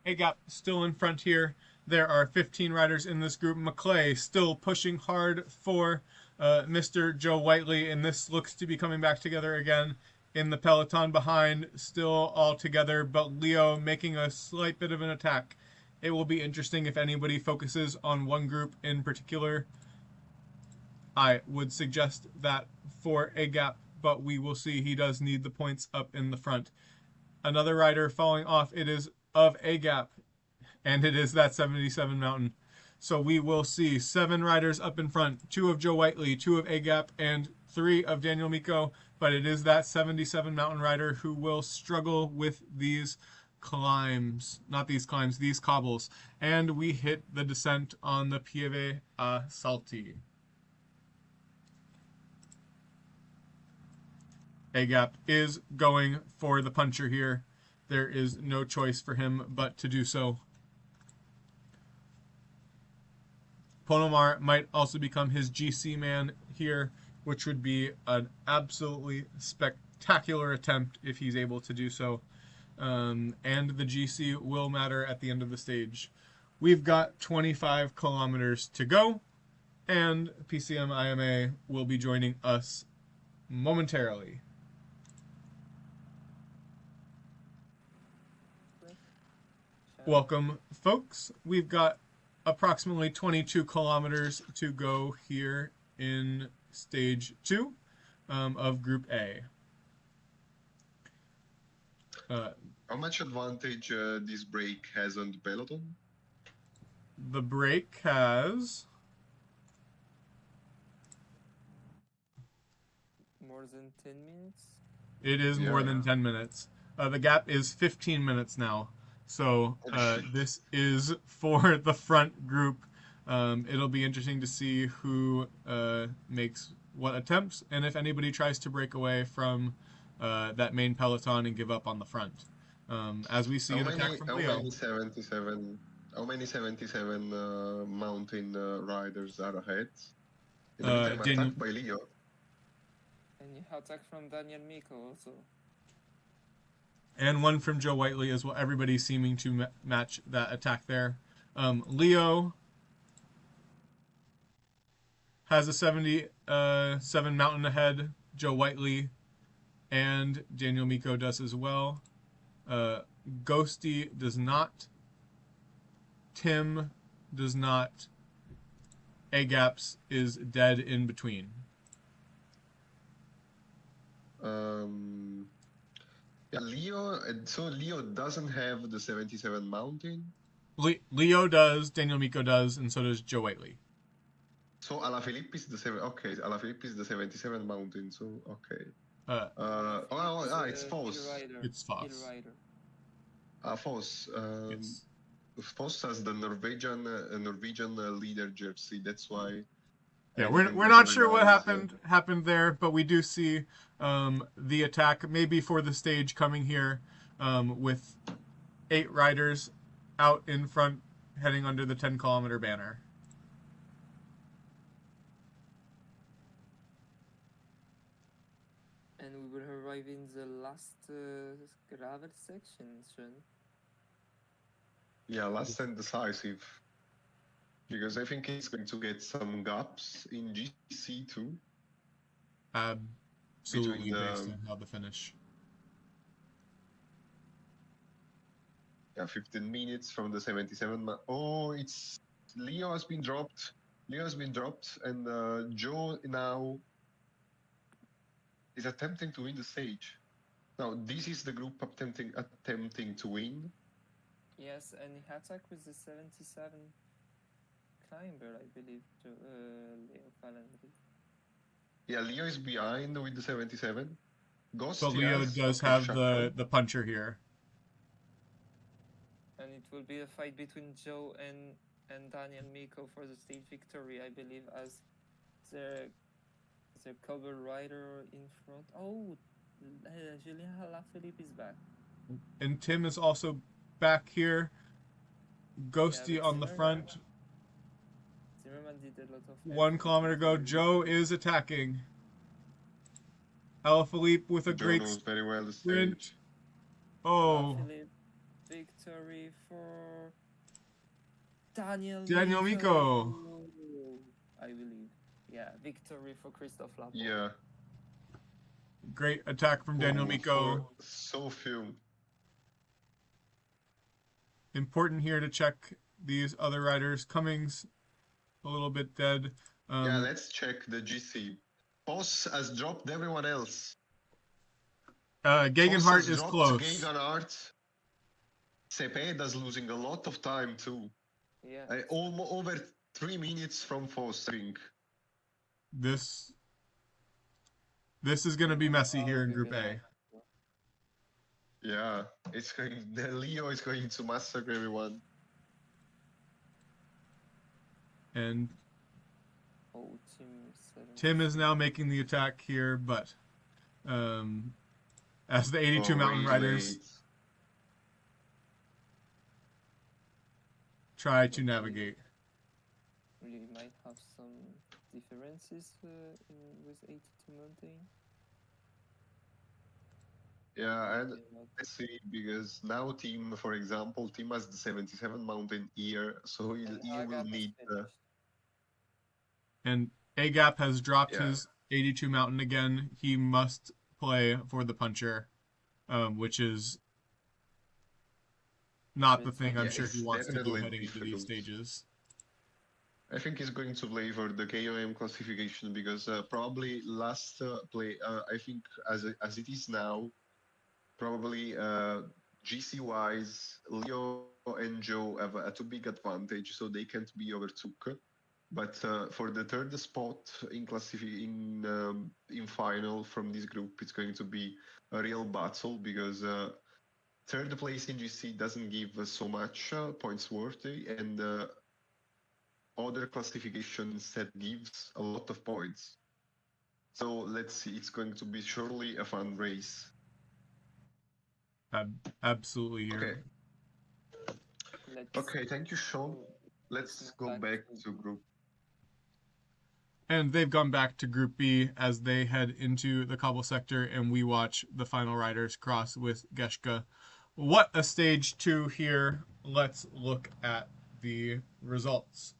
Agap still in front here. There are 15 riders in this group. McClay still pushing hard for Mr. Joe Whiteley, and this looks to be coming back together again. In the peloton behind, still all together, but Leo making a slight bit of an attack. It will be interesting if anybody focuses on one group in particular. I would suggest that for Agap, but we will see. He does need the points up in the front. Another rider falling off. It is of Agap, and it is that 77 mountain. So we will see 7 riders up in front, 2 of Joe Whiteley, 2 of Agap, and 3 of Daniel Miko, but it is that 77 mountain rider who will struggle with these climbs, not these climbs, these cobbles. And we hit the descent on the Pieve a Salti. Agap is going for the puncher here. There is no choice for him but to do so. Ponomar might also become his GC man here, which would be an absolutely spectacular attempt if he's able to do so. And the GC will matter at the end of the stage. We've got 25 kilometers to go, and PCM IMA will be joining us momentarily. Welcome, folks. We've got approximately 22 kilometers to go here in stage 2 of Group A. How much advantage this break has on the peloton? The break has More than 10 minutes? It is more than 10 minutes. The gap is 15 minutes now. So this is for the front group. It'll be interesting to see who makes what attempts, and if anybody tries to break away from that main peloton and give up on the front. As we see an attack from Leo. How many 77 mountain riders are ahead? In the meantime, attack by Leo. And you attack from Daniel Miko also. And one from Joe Whiteley as well. Everybody seeming to match that attack there. Leo has a 77 mountain ahead. Joe Whiteley and Daniel Miko does as well. Ghosty does not. Tim does not. Agaps is dead in between. Yeah, Leo. So Leo doesn't have the 77 mountain. Leo does, Daniel Miko does, and so does Joe Whiteley. So Alaphilippe is the Alaphilippe is the 77 mountain. So okay. It's false. It's false. False. Yes. Foss has the Norwegian leader jersey. That's why. Yeah, we're not sure what happened there, but we do see the attack maybe for the stage coming here with 8 riders out in front heading under the 10-kilometer banner. And we will arrive in the last gravel section, Sean. Yeah, last and decisive. Because I think he's going to get some gaps in GC too. Absolutely, based on how the finish. Yeah, 15 minutes from the 77. Oh, it's Leo has been dropped. Leo has been dropped, and Joe now is attempting to win the stage. Now, this is the group attempting to win. Yes, and he attacked with the 77 climber, I believe, to Leo Calendry. Yeah, Leo is behind with the 77. Ghost, But Leo yes. does Okay, have Shotgun. the puncher here. And it will be a fight between Joe and Daniel Miko for the stage victory, I believe, as the cover rider in front. Oh, Julien Alaphilippe is back. And Tim is also back here. Ghosty Yeah, on the front. Zimmerman did a lot of 1 kilometer go. Joe is attacking. Alaphilippe with a Joe great knows very well the sprint. stage. Oh. Alaphilippe, victory for Daniel Miko. I believe. Yeah, victory for Christophe Laporte. Yeah. Great attack from Daniel Miko. So few. Important here to check these other riders. Cummings, a little bit dead. Yeah, let's check the GC. Boss has dropped everyone else. Gegenhardt is close. Gegenhardt. Cepeda's losing a lot of time too. Yeah. Almost over 3 minutes from Fostring. This is going to be messy here in Group A. Yeah, Leo is going to massacre everyone. And Tim is now making the attack here, but as the 82 mountain riders try to navigate. We might have some differences with 82 mountain. Yeah, and let's see, because now Tim, for example, Tim has the 77 mountain here, so he will need... And Agap has dropped his 82 mountain again. He must play for the puncher, which is not the thing I'm sure he wants to do heading into these stages. I think he's going to play for the KOM classification because probably last play, I think as it is now, probably GC-wise, Leo and Joe have a too big advantage, so they can't be overtook. But for the third spot in final from this group, it's going to be a real battle because third place in GC doesn't give so much points worthy, and other classification instead gives a lot of points. So let's see, it's going to be surely a fun race. Absolutely here. Okay, thank you, Sean. Let's go back to group. And they've gone back to Group B as they head into the cobble sector, and we watch the final riders cross with Geshka. What a stage 2 here. Let's look at the results.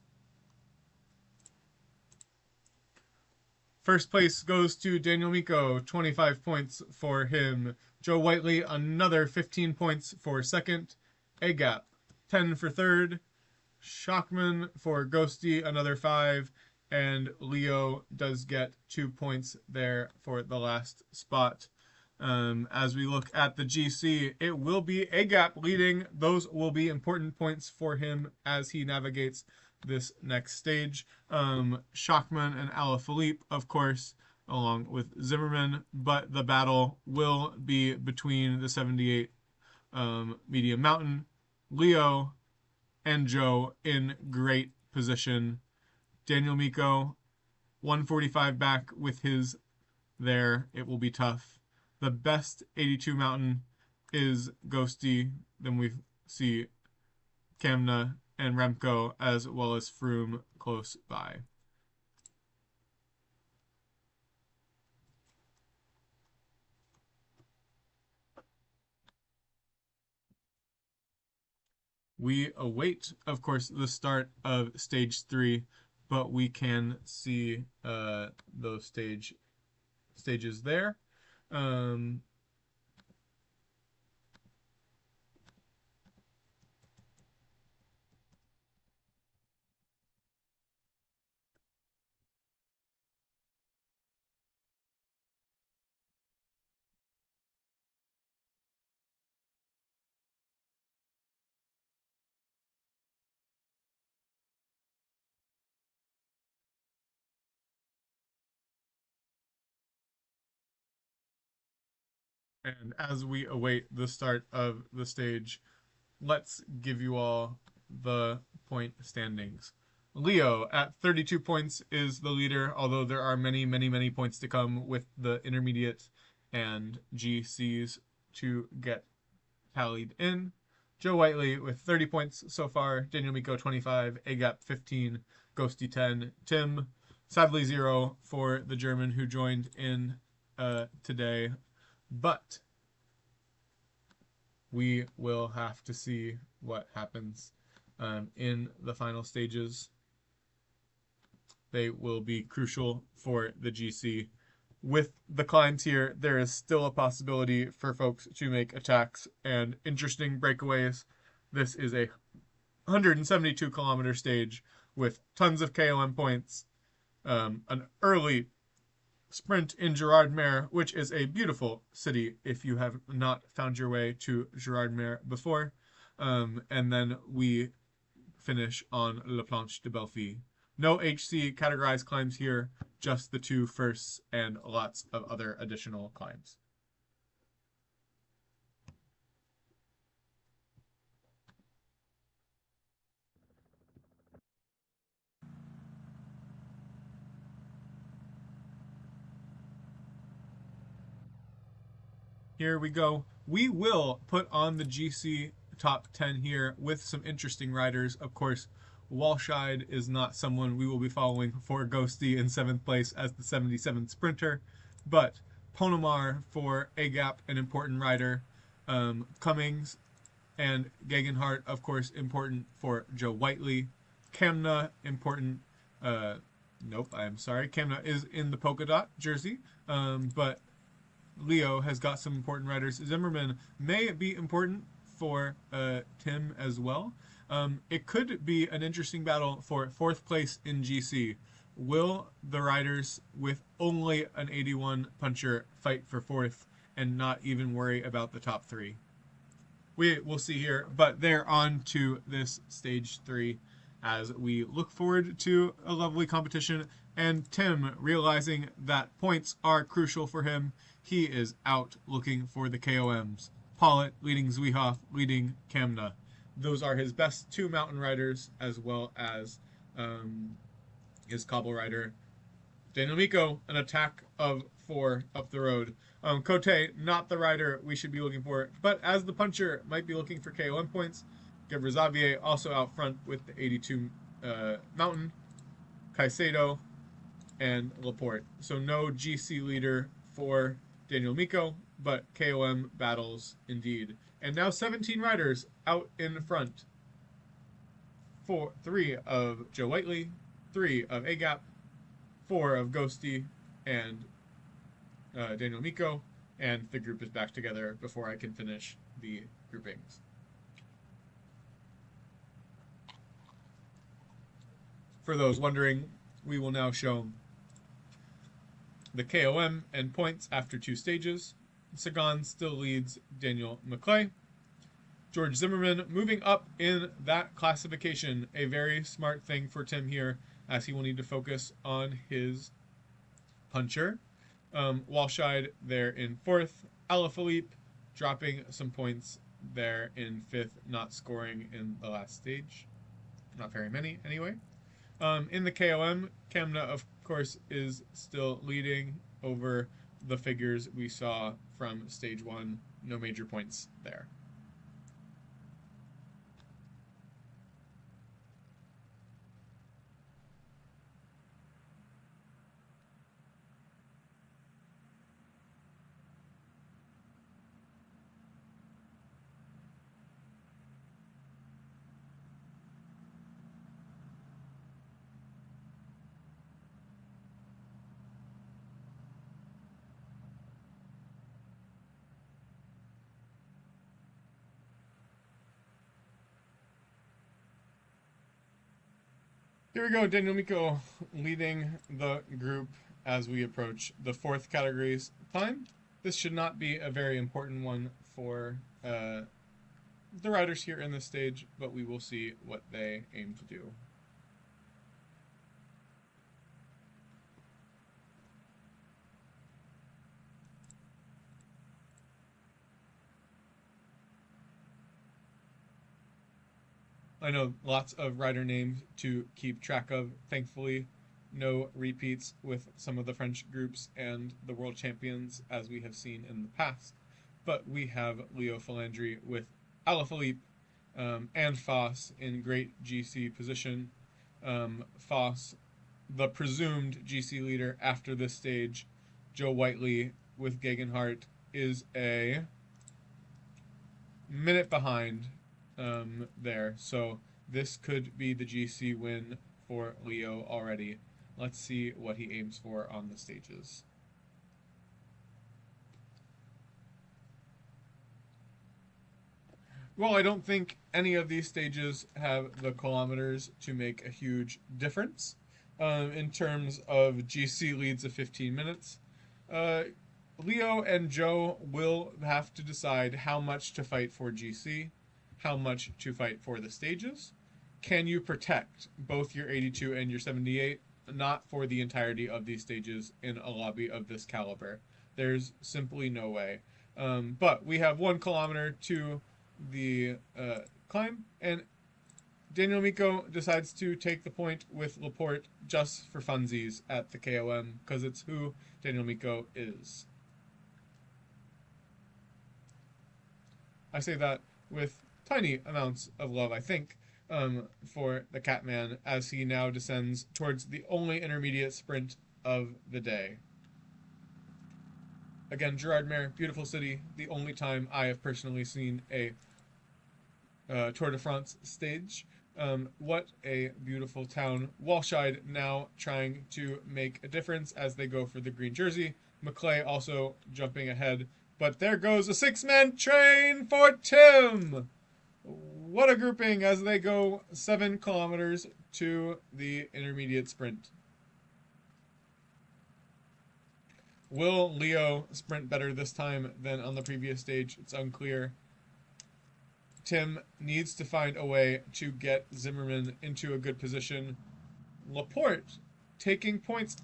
First place goes to Daniel Miko, 25 points for him. Joe Whiteley, another 15 points for second. Agap, 10 for third. Shockman for Ghosty, another 5. And Leo does get 2 points there for the last spot. As we look at the GC, it will be Agap leading. Those will be important points for him as he navigates this next stage. Shockman and Alaphilippe, of course, along with Zimmerman, but the battle will be between the 78 medium mountain, Leo, and Joe in great position. Daniel Miko, 145 back with his there. It will be tough. The best 82 mountain is Ghosty. Then we see Kamna and Remco, as well as Froome close by. We await, of course, the start of stage 3, but we can see those stages there. Um, and as we await the start of the stage, let's give you all the point standings. Leo at 32 points is the leader, although there are many, many, many points to come with the intermediate and GCs to get tallied in. Joe Whiteley with 30 points so far, Daniel Miko 25, Agap 15, Ghosty 10, Tim sadly 0 for the German who joined in today, but we will have to see what happens in the final stages. They will be crucial for the GC. With the climbs here, there is still a possibility for folks to make attacks and interesting breakaways. This is a 172-kilometer stage with tons of KOM points, an early sprint in Gerardmer, which is a beautiful city if you have not found your way to Gerardmer before. And then we finish on La Planche de Belfi. No HC categorized climbs here, just the 2 firsts and lots of other additional climbs. Here we go. We will put on the GC top 10 here with some interesting riders. Of course, Walscheid is not someone we will be following for Ghosty in 7th place as the 77th sprinter, but Ponomar for Agap, an important rider. Cummings and Gegenhardt, of course, important for Joe Whiteley. Kamna, important. Nope, I'm sorry. Kamna is in the polka dot jersey, but Leo has got some important riders. Zimmerman may be important for Tim as well. It could be an interesting battle for 4th place in GC. Will the riders with only an 81 puncher fight for 4th and not even worry about the top 3? We will see here, but they're on to this stage 3 as we look forward to a lovely competition. And Tim, realizing that points are crucial for him, he is out looking for the KOMs. Pollitt leading Zwiehoff, leading Kamna. Those are his best 2 mountain riders, as well as his cobble rider. Daniel Miko, an attack of 4 up the road. Cote, not the rider we should be looking for, but as the puncher, might be looking for KOM points. Gavre Xavier also out front with the 82 mountain. Caicedo and Laporte. So no GC leader for Daniel Miko, but KOM battles indeed. And now 17 riders out in front. 3 of Joe Whiteley, 3 of Agap, 4 of Ghosty, and Daniel Miko, and the group is back together before I can finish the groupings. For those wondering, we will now show the KOM and points after 2 stages. Sagan still leads Daniel McClay. George Zimmerman moving up in that classification, a very smart thing for Tim here, as he will need to focus on his puncher. Walscheid there in 4th. Alaphilippe dropping some points there in 5th, not scoring in the last stage. Not very many, anyway. In the KOM, Kamna, of course, is still leading over the figures we saw from stage 1. No major points there. Here we go, Daniel Miko leading the group as we approach the fourth category's time. This should not be a very important one for the riders here in this stage, but we will see what they aim to do. I know lots of rider names to keep track of. Thankfully, no repeats with some of the French groups and the world champions as we have seen in the past. But we have Leo Falandri with Alaphilippe and Foss in great GC position. Foss, the presumed GC leader after this stage, Joe Whiteley with Gegenhardt is a minute behind there. So this could be the GC win for Leo already. Let's see what he aims for on the stages. Well, I don't think any of these stages have the kilometers to make a huge difference in terms of GC leads of 15 minutes. Leo and Joe will have to decide how much to fight for GC, how much to fight for the stages. Can you protect both your 82 and your 78? Not for the entirety of these stages in a lobby of this caliber. There's simply no way. But we have 1 kilometer to the climb, and Daniel Miko decides to take the point with Laporte just for funsies at the KOM, because it's who Daniel Miko is. I say that with tiny amounts of love, I think, for the Catman as he now descends towards the only intermediate sprint of the day. Again, Girardmer, beautiful city, the only time I have personally seen a Tour de France stage. What a beautiful town. Walscheid now trying to make a difference as they go for the green jersey. Maclay also jumping ahead. But there goes a 6-man train for Tim! What a grouping as they go 7 kilometers to the intermediate sprint. Will Leo sprint better this time than on the previous stage? It's unclear. Tim needs to find a way to get Zimmerman into a good position. Laporte taking points.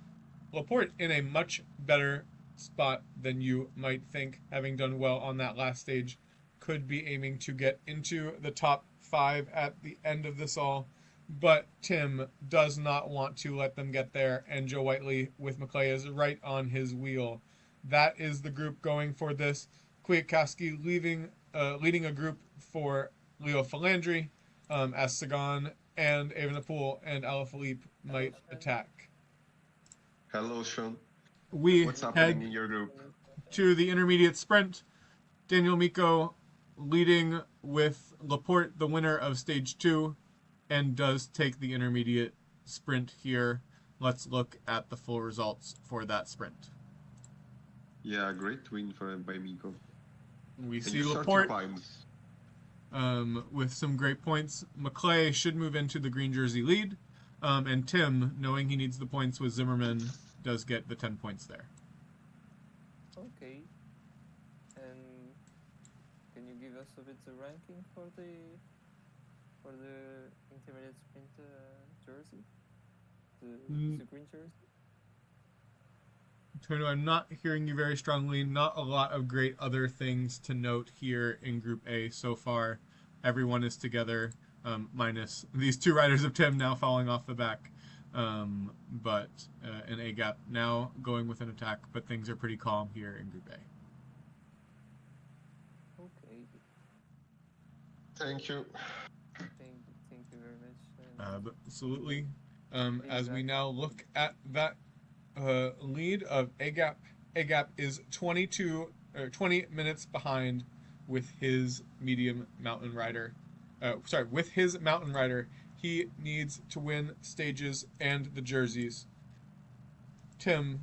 Laporte in a much better spot than you might think, having done well on that last stage, could be aiming to get into the top 5 at the end of this all. But Tim does not want to let them get there, and Joe Whiteley with Maclay is right on his wheel. That is the group going for this. Kwiatkowski leading a group for Leo Falandri as Sagan and Evenepoel and Alaphilippe might attack. Hello, Sean. We What's happening head in your group? to the intermediate sprint. Daniel Miko leading with Laporte, the winner of stage 2, and does take the intermediate sprint here. Let's look at the full results for that sprint. Yeah, great win by Miko. We And see you start Laporte your climbs. with some great points. Maclay should move into the green jersey lead. And Tim, knowing he needs the points with Zimmerman, does get the 10 points there. Okay. And can you give us a bit the ranking for the intermediate sprint jersey? The green jersey? Tono, I'm not hearing you very strongly. Not a lot of great other things to note here in Group A so far. Everyone is together, minus these 2 riders of Tim now falling off the back. But an A gap now going with an attack, but things are pretty calm here in Group A. Okay. Thank you. Thank you very much. Absolutely. As we now look at that lead of A gap is 20 minutes behind with his medium mountain rider. With his mountain rider. He needs to win stages and the jerseys. Tim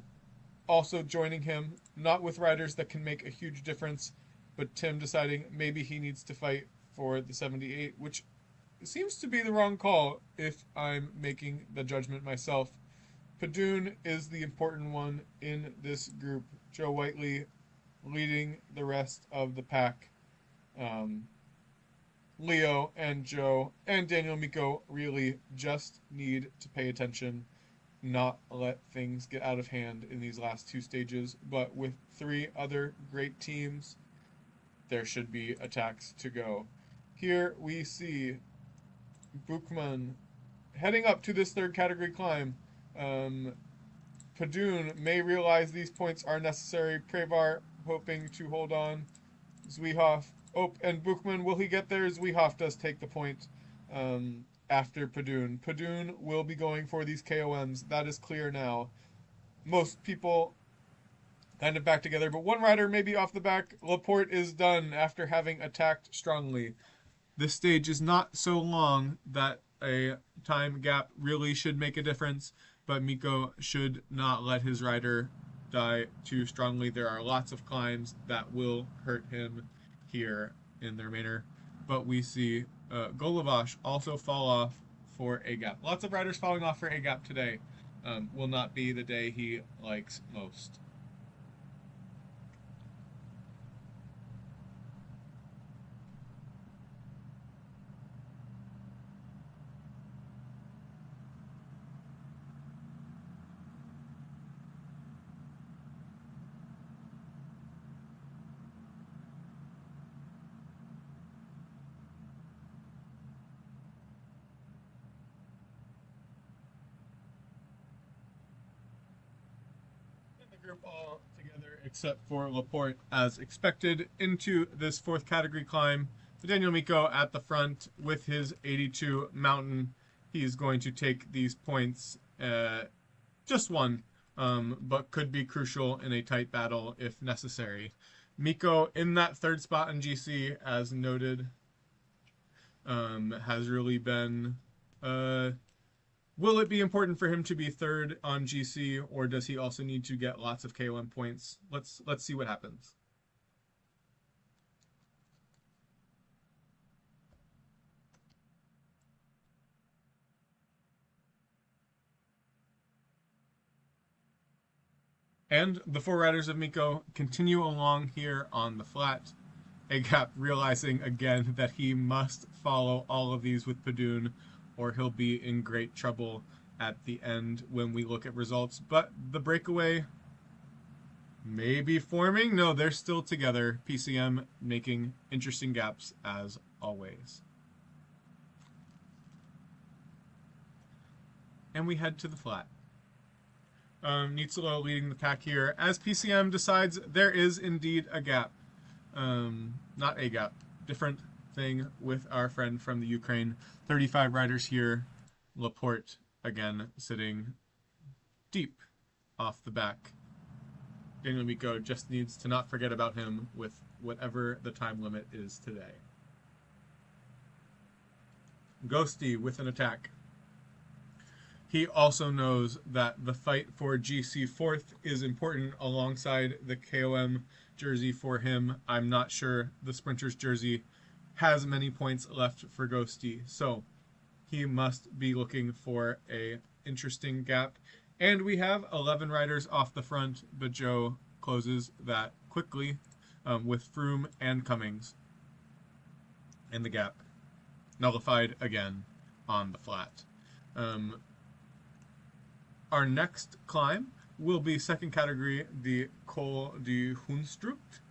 also joining him, not with riders that can make a huge difference, but Tim deciding maybe he needs to fight for the 78, which seems to be the wrong call if I'm making the judgment myself. Padoon is the important one in this group. Joe Whiteley leading the rest of the pack. Um, Leo and Joe and Daniel Miko really just need to pay attention, not let things get out of hand in these last two stages. But with three other great teams, there should be attacks to go. Here we see Bookman heading up to this third category climb. Um, Padoon may realize these points are necessary. Prevar hoping to hold on. Zwiehoff. Oh, and Bookman, will he get there? Zwiehoff does take the point after Padoon. Padoon will be going for these KOMs. That is clear now. Most people kind of back together, but one rider may be off the back. Laporte is done after having attacked strongly. This stage is not so long that a time gap really should make a difference, but Miko should not let his rider die too strongly. There are lots of climbs that will hurt him here in the remainder, but we see Golubosh also fall off for a gap. Lots of riders falling off for a gap today. Will not be the day he likes most. Group all together except for Laporte as expected into this fourth category climb. Daniel Miko at the front with his 82 mountain. He's going to take these points, just one, but could be crucial in a tight battle if necessary. Miko in that third spot in GC, as noted, has really been will it be important for him to be third on GC, or does he also need to get lots of KOM points? Let's see what happens. And the four riders of Miko continue along here on the flat. Agap realizing again that he must follow all of these with Padoon, or he'll be in great trouble at the end when we look at results. But the breakaway may be forming. No, they're still together. PCM making interesting gaps as always. And we head to the flat. Nitzelo leading the pack here as PCM decides there is indeed a gap. Not a gap, different thing with our friend from the Ukraine. 35 riders here. Laporte again sitting deep off the back. Daniel Miko just needs to not forget about him with whatever the time limit is today. Ghosty with an attack. He also knows that the fight for GC 4th is important alongside the KOM jersey for him. I'm not sure the Sprinters jersey has many points left for Ghosty, so he must be looking for a interesting gap. And we have 11 riders off the front, but Joe closes that quickly with Froome and Cummings. And the gap nullified again on the flat. Our next climb will be second category, the Col du Hunstruct.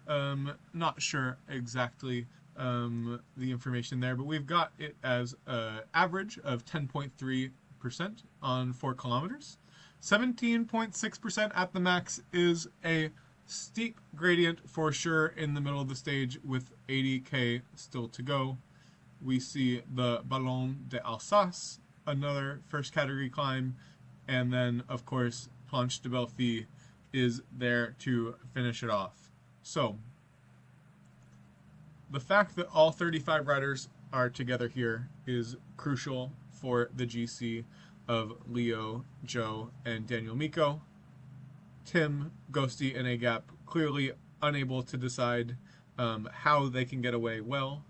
Not sure exactly the information there, but we've got it as an average of 10.3% on 4 kilometers. 17.6% at the max is a steep gradient for sure in the middle of the stage with 80k still to go. We see the Ballon d'Alsace, another first category climb, and then, of course, Planche de Belfi is there to finish it off. So, the fact that all 35 riders are together here is crucial for the GC of Leo, Joe, and Daniel Miko. Tim, Ghosty, and Agap clearly unable to decide how they can get away well.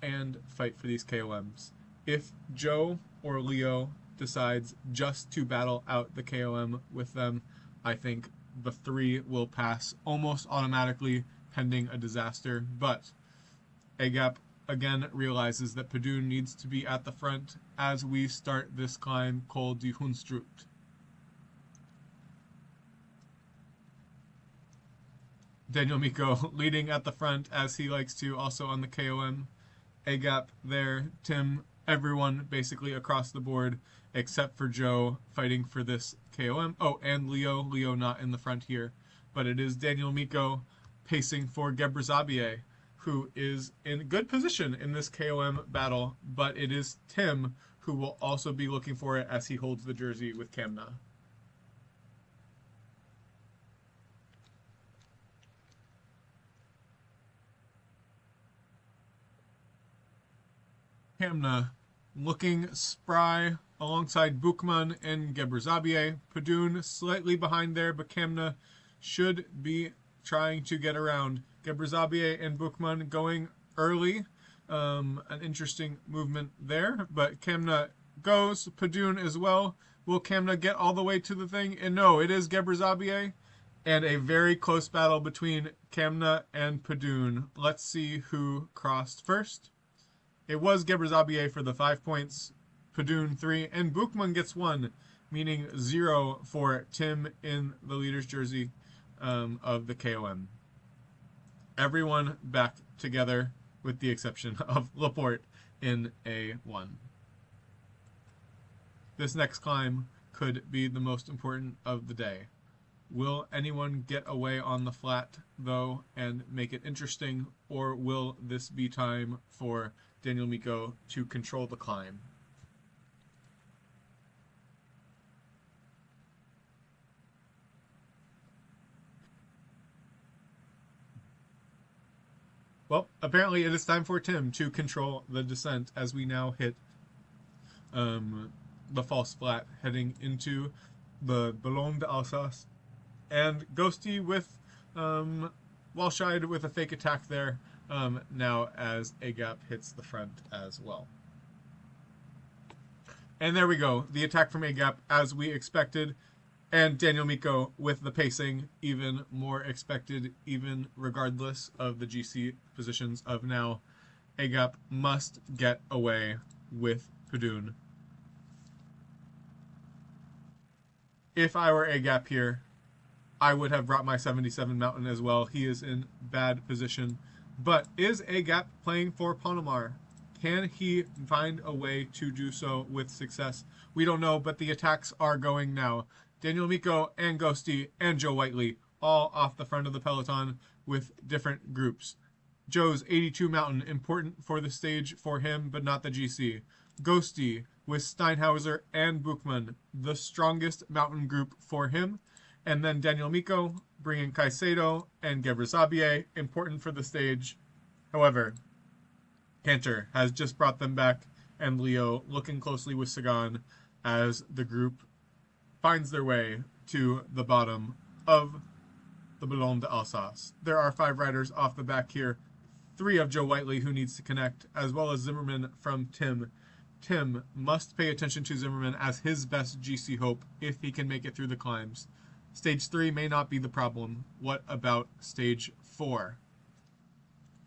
and fight for these KOMs. If Joe or Leo decides just to battle out the KOM with them, I think the three will pass almost automatically pending a disaster. But Agap again realizes that Padun needs to be at the front as we start this climb called the Hunstrupt. Daniel Miko leading at the front as he likes to, also on the KOM. Agap there, Tim, everyone basically across the board except for Joe fighting for this KOM. Oh, and Leo. Leo not in the front here. But it is Daniel Miko pacing for Gebrazabier, who is in good position in this KOM battle, but it is Tim who will also be looking for it as he holds the jersey with Kamna. Kamna looking spry alongside Bukman and Gebrazabier. Padun slightly behind there, but Kamna should be trying to get around. Gebrazabier and Bukman going early. An interesting movement there, but Kamna goes. Padun as well. Will Kamna get all the way to the thing? And no, it is Gebrazabier. And a very close battle between Kamna and Padun. Let's see who crossed first. It was Gebrazabier for the 5 points, Padun 3, and Bukman gets 1, meaning 0 for Tim in the leader's jersey of the KOM. Everyone back together with the exception of Laporte in A1. This next climb could be the most important of the day. Will anyone get away on the flat, though, and make it interesting, or will this be time for Daniel Miko to control the climb? Well, apparently it is time for Tim to control the descent as we now hit the false flat, heading into the Ballon d'Alsace. And Ghosty with Walshide with a fake attack there, now as Agap hits the front as well. And there we go, the attack from Agap as we expected, and Daniel Miko with the pacing even more expected, even regardless of the GC positions of now. Agap must get away with Padun. If I were Agap here, I would have brought my 77 Mountain as well. He is in bad position. But is Agap playing for Ponamar? Can he find a way to do so with success? We don't know, but the attacks are going now. Daniel Miko and Ghosty and Joe Whiteley all off the front of the peloton with different groups. Joe's 82 Mountain, important for the stage for him, but not the GC. Ghosty with Steinhauser and Buchmann, the strongest mountain group for him. And then Daniel Miko bringing Caicedo and Gebrazabier, important for the stage. However, Cantor has just brought them back, and Leo looking closely with Sagan as the group finds their way to the bottom of the Ballon d'Alsace. There are 5 riders off the back here, 3 of Joe Whiteley who needs to connect, as well as Zimmerman from Tim. Tim must pay attention to Zimmerman as his best GC hope if he can make it through the climbs. Stage 3 may not be the problem. What about stage 4?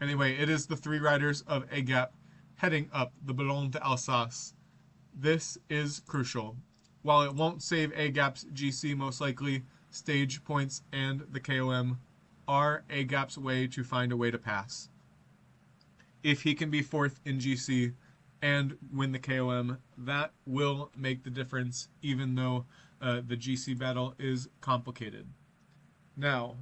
Anyway, it is the 3 riders of Agap heading up the Ballon d'Alsace. This is crucial. While it won't save Agap's GC most likely, stage points and the KOM are Agap's way to find a way to pass. If he can be 4th in GC and win the KOM, that will make the difference, even though the GC battle is complicated. Now,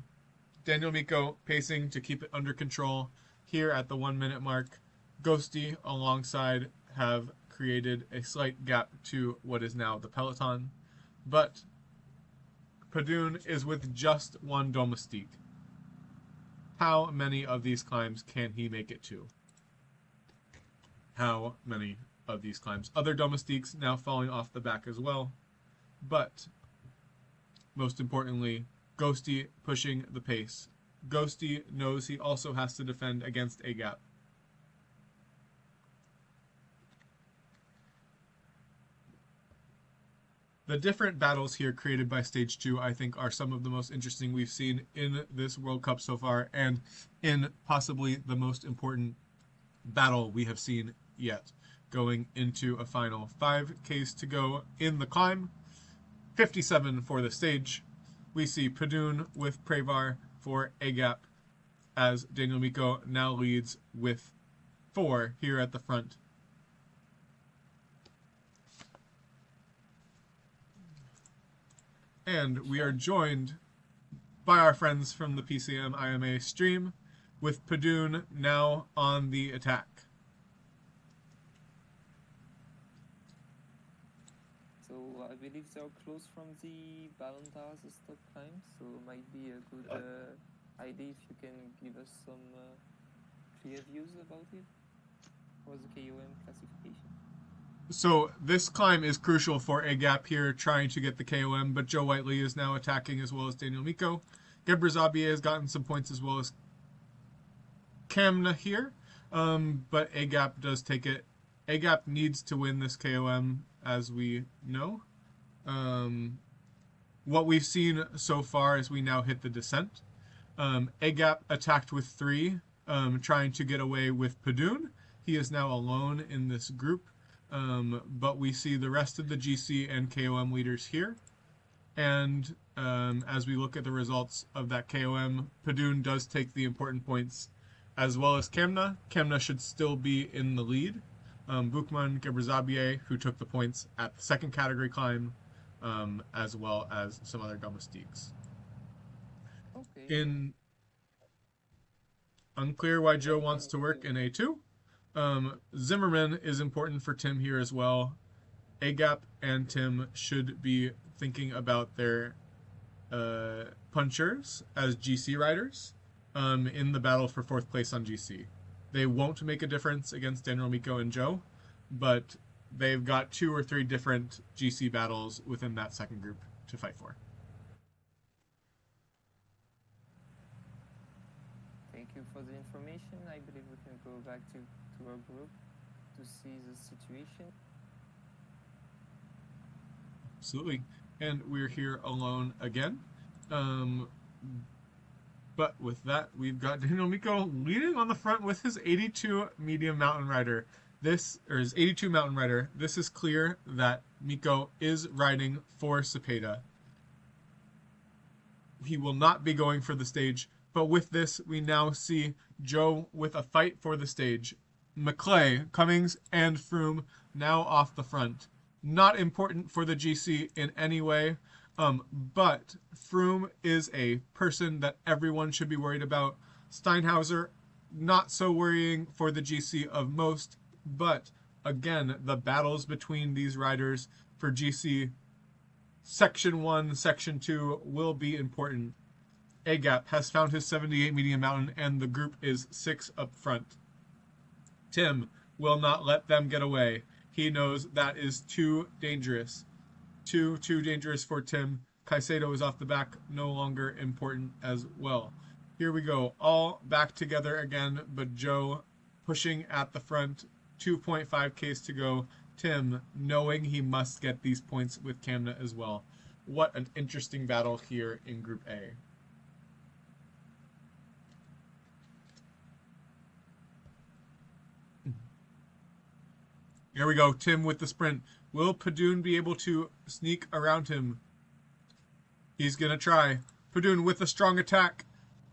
Daniel Miko pacing to keep it under control here at the 1 minute mark. Ghosty alongside have created a slight gap to what is now the peloton, but Padun is with just 1 domestique. How many of these climbs can he make it to? How many of these climbs? Other domestiques now falling off the back as well, but most importantly, Ghosty pushing the pace. Ghosty knows he also has to defend against Agap. The different battles here created by Stage 2, I think, are some of the most interesting we've seen in this World Cup so far, and in possibly the most important battle we have seen yet. Going into a final 5Ks to go in the climb, 57 for the stage. We see Padun with Prevar for A gap, as Daniel Miko now leads with 4 here at the front. And we are joined by our friends from the PCM IMA stream, with Padun now on the attack. So I believe they are close from the Ballandars stop climb, so it might be a good idea if you can give us some clear views about it for the KOM classification. So this climb is crucial for A gap here, trying to get the KOM, but Joe Whiteley is now attacking as well as Daniel Miko. Gebre has gotten some points as well as Kamna here, but A gap does take it. A gap needs to win this KOM, as we know. What we've seen so far is we now hit the descent. A gap attacked with 3, trying to get away with Padun. He is now alone in this group. But we see the rest of the GC and KOM leaders here. And as we look at the results of that KOM, Padun does take the important points, as well as Kamna. Kamna should still be in the lead. Bukman Gebre, who took the points at the second category climb, as well as some other domestiques. Okay. Unclear why Joe wants to work in A2. Zimmerman is important for Tim here as well. A gap and Tim should be thinking about their punchers as GC riders in the battle for 4th place on GC. They won't make a difference against Daniel Miko and Joe, but they've got 2 or 3 different GC battles within that second group to fight for. Thank you for the information. I believe we can go back to our group to see the situation. Absolutely. And we're here alone again. But with that, we've got Daniel Miko leading on the front with his 82 medium mountain rider. His 82 mountain rider. This is clear that Miko is riding for Cepeda. He will not be going for the stage, but with this, we now see Joe with a fight for the stage. McClay, Cummings, and Froome now off the front. Not important for the GC in any way, but Froome is a person that everyone should be worried about. Steinhauser, not so worrying for the GC of most, but again, the battles between these riders for GC Section 1, Section 2 will be important. A gap has found his 78 medium mountain, and the group is 6 up front. Tim will not let them get away. He knows that is too dangerous. Too dangerous for Tim. Caicedo is off the back, no longer important as well. Here we go, all back together again, but Joe pushing at the front, 2.5Ks to go. Tim knowing he must get these points with Kamna as well. What an interesting battle here in Group A. Here we go, Tim with the sprint. Will Padun be able to sneak around him? He's going to try. Padun with a strong attack,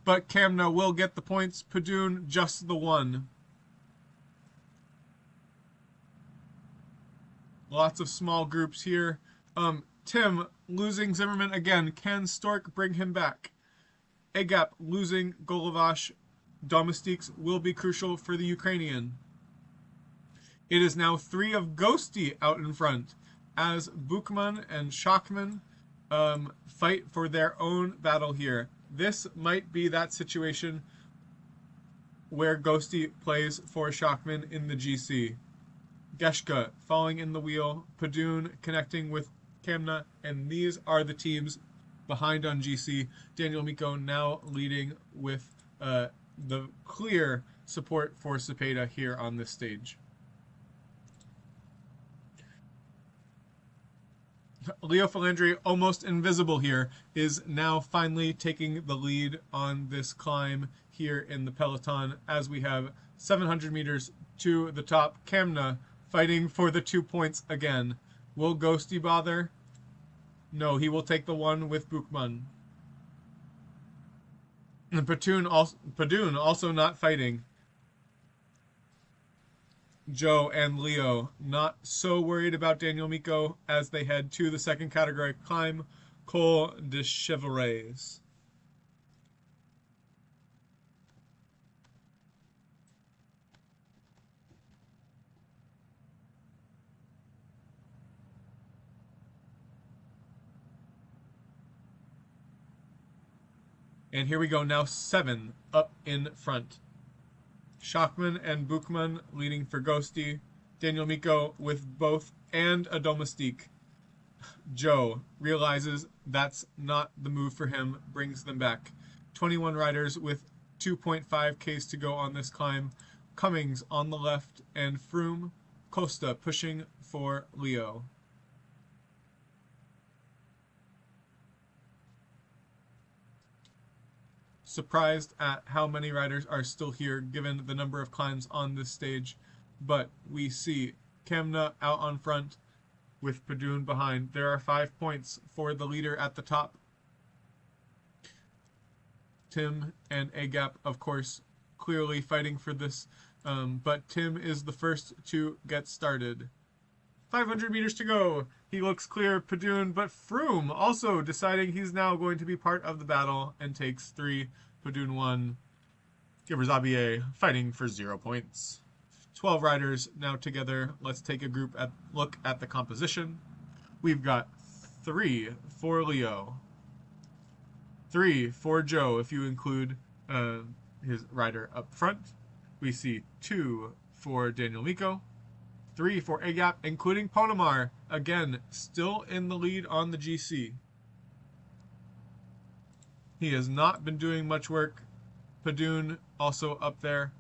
but Kamna will get the points. Padun just the 1. Lots of small groups here. Tim losing Zimmerman again. Can Stork bring him back? A gap losing Golovash. Domestiques will be crucial for the Ukrainian. It is now 3 of Ghosty out in front as Bukman and Schachman fight for their own battle here. This might be that situation where Ghosty plays for Schachman in the GC. Geshka falling in the wheel, Padun connecting with Kamna, and these are the teams behind on GC. Daniel Miko now leading with the clear support for Cepeda here on this stage. Leo Philandri, almost invisible here, is now finally taking the lead on this climb here in the peloton as we have 700 meters to the top. Kamna fighting for the 2 points again. Will Ghosty bother? No, he will take the one with Bukman. And Padoon also not fighting. Joe and Leo not so worried about Daniel Miko as they head to the second category climb, Col de Chevreys. And here we go now, 7 up in front. Schachman and Bukman leading for Ghosty. Daniel Miko with both and a domestique. Joe realizes that's not the move for him, brings them back. 21 riders with 2.5 Ks to go on this climb. Cummings on the left and Froome, Costa pushing for Leo. Surprised at how many riders are still here given the number of climbs on this stage, but we see Kamna out on front with Padoon behind. There are 5 points for the leader at the top. Tim and Agap, of course, clearly fighting for this, but Tim is the first to get started. 500 meters to go. He looks clear, Padoon, but Froome also deciding he's now going to be part of the battle and takes 3. Padoon 1. Gebrselassie fighting for 0 points. 12 riders now together. Let's take a look at the composition. We've got 3 for Leo, 3 for Joe if you include his rider up front. We see 2 for Daniel Miko, 3 for Agap, including Ponemar, again, still in the lead on the GC. He has not been doing much work. Padoon also up there.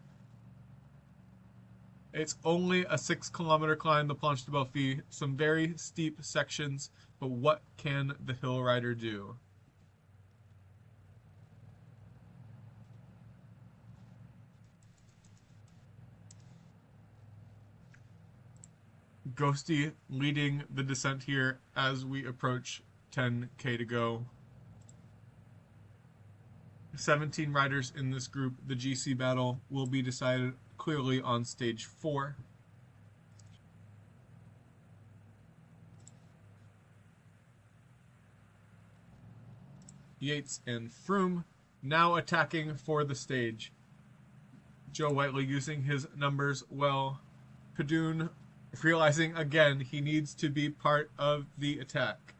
It's only a 6-kilometer climb, the Planche de Belfi. Some very steep sections, but what can the hill rider do? Ghosty leading the descent here as we approach 10K to go. 17 riders in this group. The GC battle will be decided clearly on stage 4. Yates and Froome now attacking for the stage. Joe Whiteley using his numbers well. Padoon realizing again he needs to be part of the attack.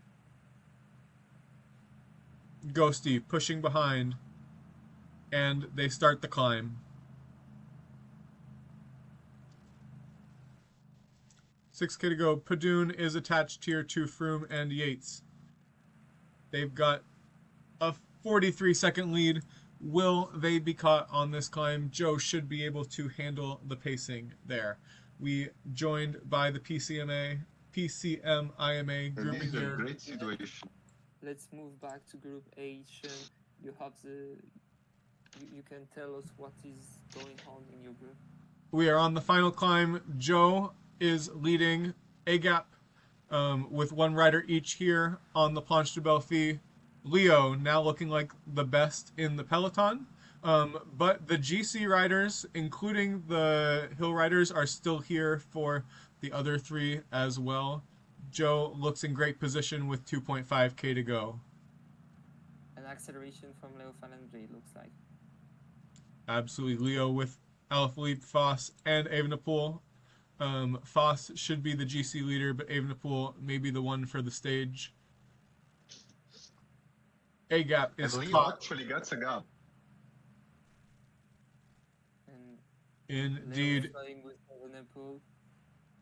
Ghosty pushing behind, and they start the climb. 6K to go. Padoon is attached here to Froome and Yates. They've got a 43-second lead. Will they be caught on this climb? Joe should be able to handle the pacing there. We joined by the PCM IMA group This is a here. great situation. Let's move back to Group H. You have you can tell us what is going on in your group. We are on the final climb. Joe is leading Agap with 1 rider each here on the Planche de Belfi. Leo now looking like the best in the peloton. But the GC riders, including the hill riders, are still here for the other 3 as well. Joe looks in great position with 2.5K to go. An acceleration from Leo Philandri, looks like. Absolutely. Leo with Alaphilippe, Foss, and Evenepoel. Foss should be the GC leader, but Evenepoel may be the one for the stage. Agap is And Leo caught. actually gets a gap. And Indeed. Leo flying with Evenepoel.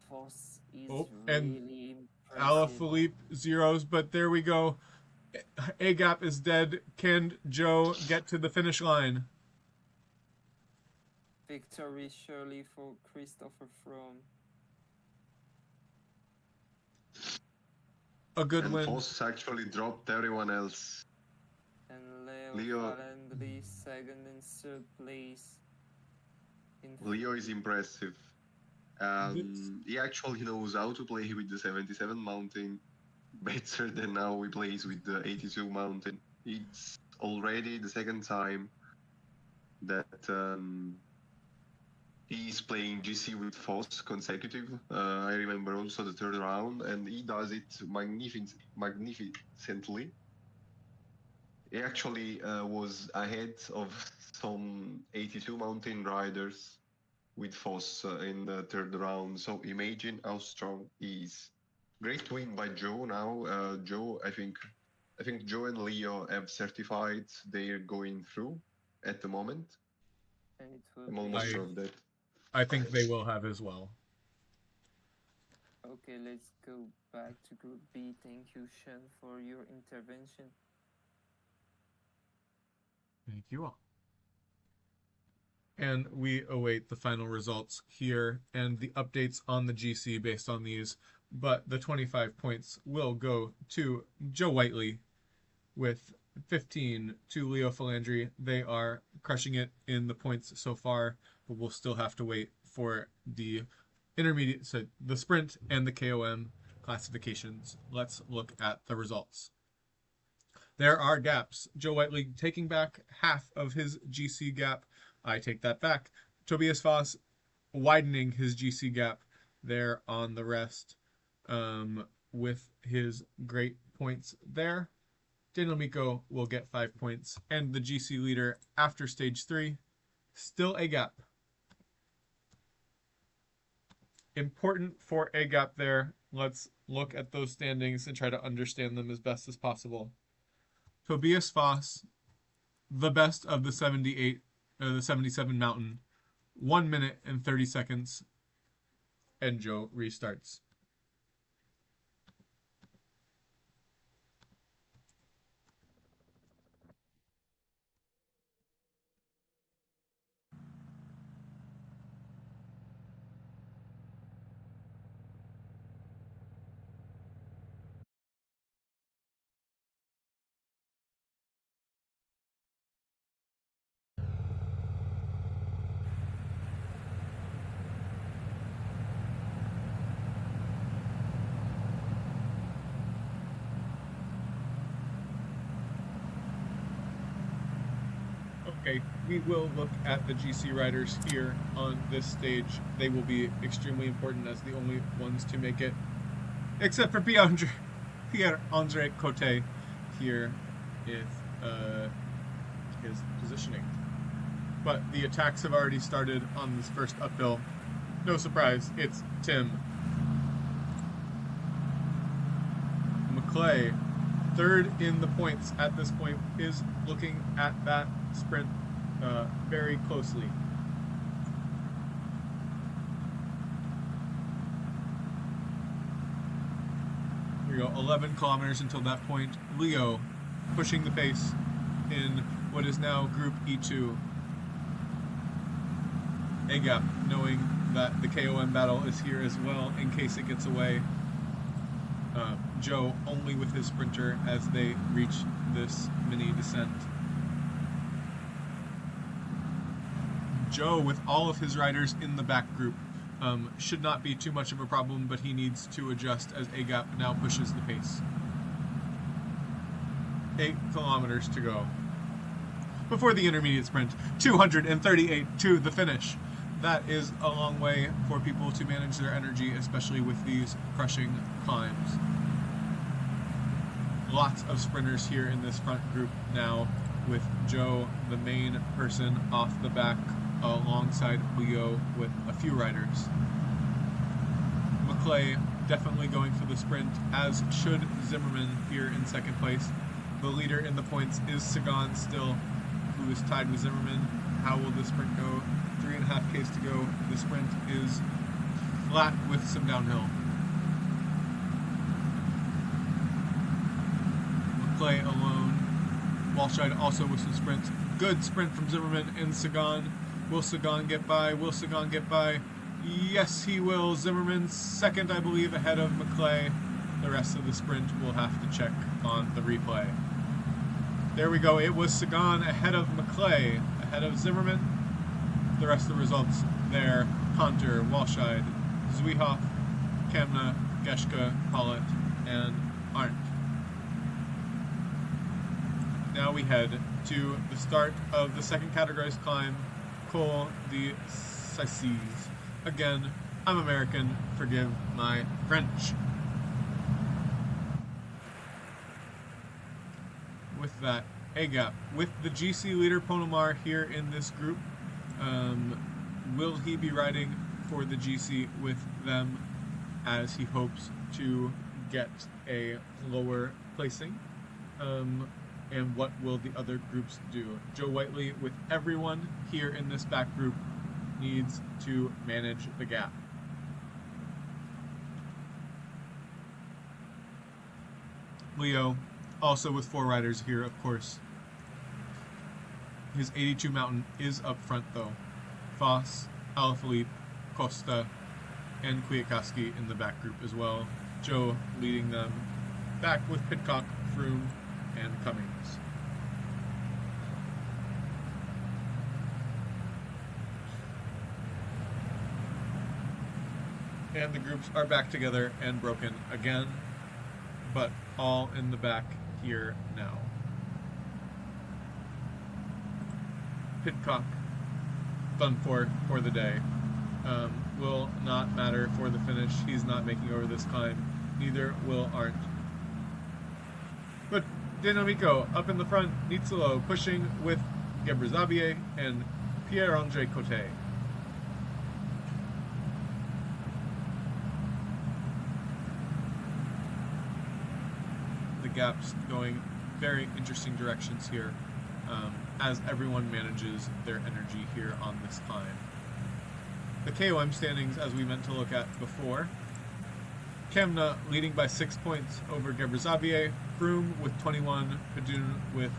Foss is and really impressive. Alaphilippe zeros, but there we go. Agap is dead. Can Joe get to the finish line? Victory surely for Christopher Froome. a good And win. Foss actually dropped everyone else. And Leo, Leo- Falendly second and third place. Leo is impressive. He actually knows how to play with the 77 mountain better than how he plays with the 82 mountain. It's already the second time that he's playing GC with Foss consecutive. I remember also the third round, and he does it magnificently. He actually was ahead of some 82 mountain riders with Foss in the third round. So imagine how strong he is. Great win by Joe now. Joe, I think Joe and Leo have certified they're going through at the moment. And it will I'm be. almost sure of that. I think they will have as well. Okay, let's go back to Group B. Thank you, Sean, for your intervention. Thank you all. And we await the final results here and the updates on the GC based on these. But the 25 points will go to Joe Whiteley with 15 to Leo Philandri. They are crushing it in the points so far, but we'll still have to wait for the intermediate, so the sprint and the KOM classifications. Let's look at the results. There are gaps. Joe Whiteley taking back half of his GC gap. I take that back. Tobias Foss widening his GC gap there on the rest with his great points there. Daniel Miko will get 5 points. And the GC leader after stage 3, still a gap. Important for a gap there. Let's look at those standings and try to understand them as best as possible. Tobias Foss, the best of the 77 mountain, 1 minute and 30 seconds, and Joe restarts. Okay, we will look at the GC riders here on this stage. They will be extremely important as the only ones to make it, except for Pierre-Andre Cote here with his positioning. But the attacks have already started on this first uphill. No surprise, it's Tim. McClay, third in the points at this point, is looking at that sprint very closely. Here we go, 11 kilometers until that point. Leo pushing the pace in what is now Group E2. A gap, knowing that the KOM battle is here as well in case it gets away. Joe only with his sprinter as they reach this mini descent. Joe with all of his riders in the back group should not be too much of a problem, but he needs to adjust as A-Gap now pushes the pace. 8 kilometers to go. Before the intermediate sprint, 238 to the finish. That is a long way for people to manage their energy, especially with these crushing climbs. Lots of sprinters here in this front group now, with Joe, the main person, off the back alongside Leo with a few riders. McClay definitely going for the sprint, as should Zimmerman here in second place. The leader in the points is Sagan still, who is tied with Zimmerman. How will the sprint go? 3.5 Ks to go. The sprint is flat with some downhill. McClay alone. Walscheid also with some sprints. Good sprint from Zimmerman and Sagan. Will Sagan get by? Will Sagan get by? Yes, he will. Zimmerman second, I believe, ahead of McClay. The rest of the sprint we'll have to check on the replay. There we go. It was Sagan ahead of McClay, ahead of Zimmerman. The rest of the results there: Conter, Walscheid, Zwiehoff, Kamna, Geschke, Pollitt, and Arndt. Now we head to the start of the second categorized climb, Col de Saisies. Again, I'm American, forgive my French. With that, A-gap. With the GC leader Ponomar here in this group, will he be riding for the GC with them as he hopes to get a lower placing? And what will the other groups do? Joe Whiteley, with everyone here in this back group, needs to manage the gap. Leo, also with 4 riders here, of course. His 82 Mountain is up front, though. Foss, Alaphilippe, Costa, and Kwiatkowski in the back group as well. Joe leading them back with Pidcock, Froome, and Cummings. And the groups are back together and broken again, but all in the back here now. Pidcock done for the day. Will not matter for the finish. He's not making over this climb. Neither will Arndt. But Daniel Miko up in the front, Nizzolo pushing with Gebre and Pierre-Andre Cote. The gaps going very interesting directions here, as everyone manages their energy here on this climb. The KOM standings, as we meant to look at before. Kamna leading by 6 points over Gebre, Froome with 21, Padun with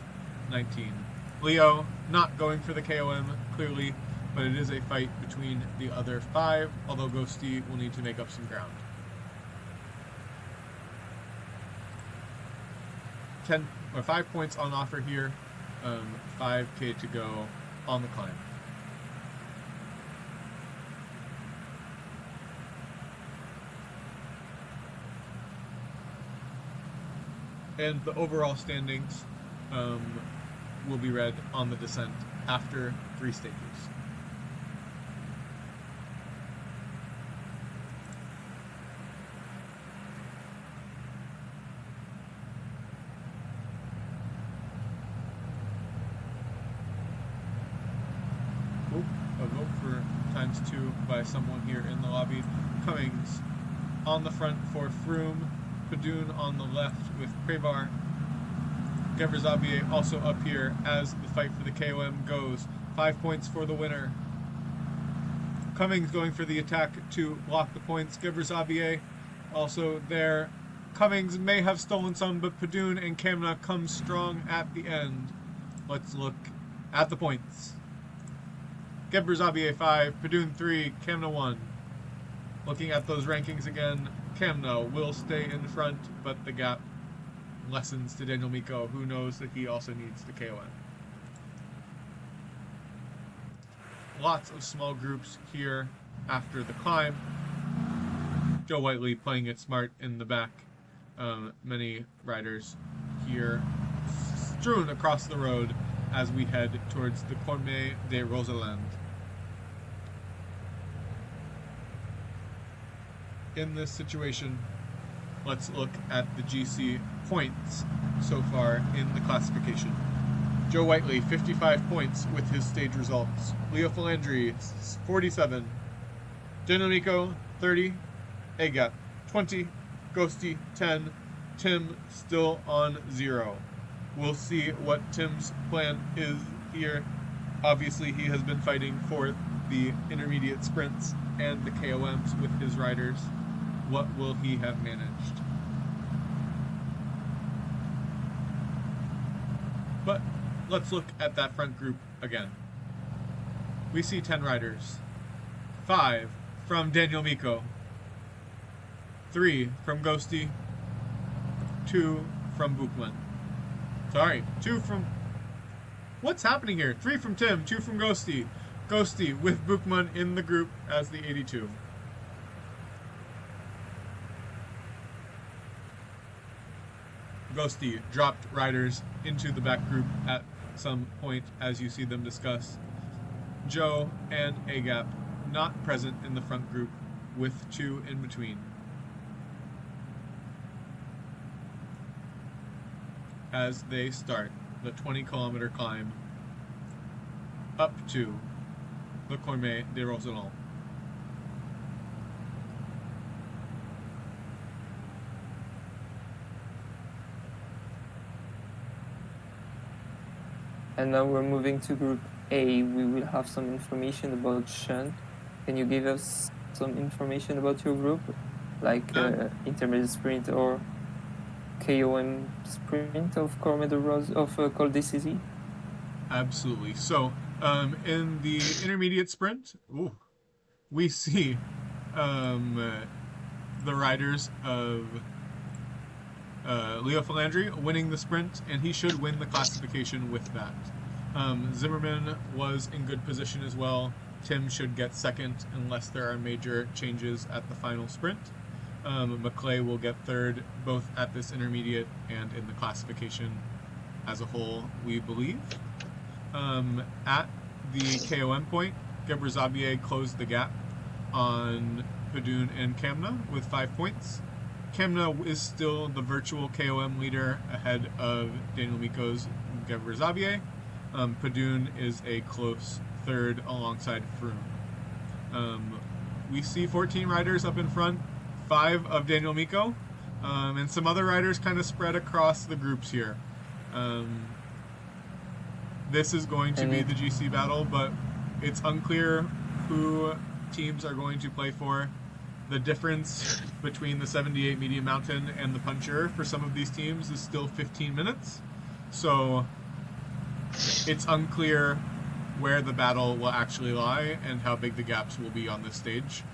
19. Leo not going for the KOM, clearly, but it is a fight between the other 5, although Ghosty will need to make up some ground. 5 points on offer here, 5k to go on the climb. And the overall standings will be read on the descent after 3 stages. A vote for ×2 by someone here in the lobby. Cummings on the front for Froome. Padun on the left with Prevar. Gebre also up here as the fight for the KOM goes. 5 points for the winner. Cummings going for the attack to lock the points. Gebre also there. Cummings may have stolen some, but Padun and Kamna come strong at the end. Let's look at the points. Gebre 5, Padun 3, Kamna 1. Looking at those rankings again, Kamna will stay in front, but the gap lessens to Daniel Miko, who knows that he also needs the KOM. Lots of small groups here after the climb. Joe Whiteley playing it smart in the back. Many riders here strewn across the road as we head towards the Cormet de Roseland. In this situation, let's look at the GC points so far in the classification. Joe Whiteley, 55 points with his stage results. Leo Philandri, 47. Daniel Miko, 30. A-gap, 20. Ghosty, 10. Tim still on 0. We'll see what Tim's plan is here. Obviously, he has been fighting for the intermediate sprints and the KOMs with his riders. What will he have managed? But let's look at that front group again. We see 10 riders. 5 from Daniel Miko. 3 from Ghosty. 2 from Bookman. Sorry, 2 from... What's happening here? 3 from Tim, 2 from Ghosty. Ghosty with Bookman in the group as the 82. Ghosty dropped riders into the back group at some point as you see them discuss. Joe and Agap not present in the front group with 2 in between. As they start the 20-kilometer climb up to the Cormet de Roselon. And now we're moving to Group A. We will have some information about Sean. Can you give us some information about your group? Like intermediate sprint or KOM sprint of Col d'Issy? Absolutely. So, in the intermediate sprint, we see the riders of Leo Philandry winning the sprint, and he should win the classification with that. Zimmerman was in good position as well. Tim should get second unless there are major changes at the final sprint. McClay will get third, both at this intermediate and in the classification as a whole, we believe. At the KOM point, Gebre closed the gap on Padoon and Kamna with 5 points. Kamna is still the virtual KOM leader ahead of Daniel Miko's Gebre. Padoon is a close third alongside Froome. We see 14 riders up in front, 5 of Daniel Miko, and some other riders kind of spread across the groups here. This is going to be the GC battle, but it's unclear who teams are going to play for. The difference between the 78 Medium Mountain and the Puncher for some of these teams is still 15 minutes. So it's unclear where the battle will actually lie and how big the gaps will be on this stage.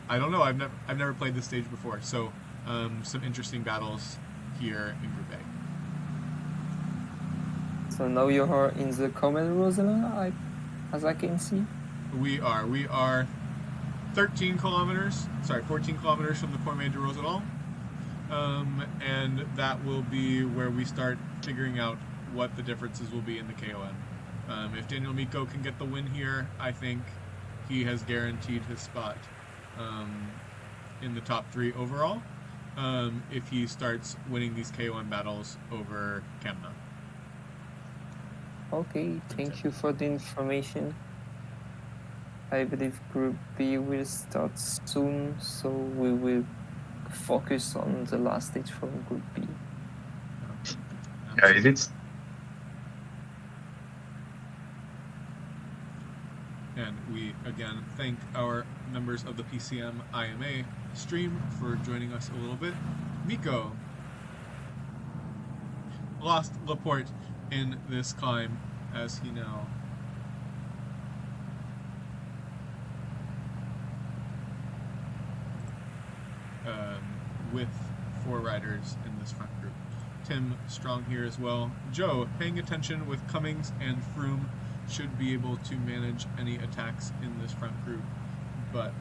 I don't know. I've never played this stage before, so some interesting battles here in Group A. So now you are in the Common Rosalind, as I can see. We are 14 kilometers from the Cormet de Roselon, and that will be where we start figuring out what the differences will be in the KOM. If Daniel Miko can get the win here, I think he has guaranteed his spot in the top 3 overall, if he starts winning these KOM battles over Kamna. Okay, thank you for the information. I believe Group B will start soon, so we will focus on the last stage from Group B. Yeah, it is. And we again thank our members of the PCM IMA stream for joining us a little bit. Miko lost Laporte in this climb as he now with 4 riders in this front group. Tim strong here as well. Joe paying attention with Cummings and Froome should be able to manage any attacks in this front group, but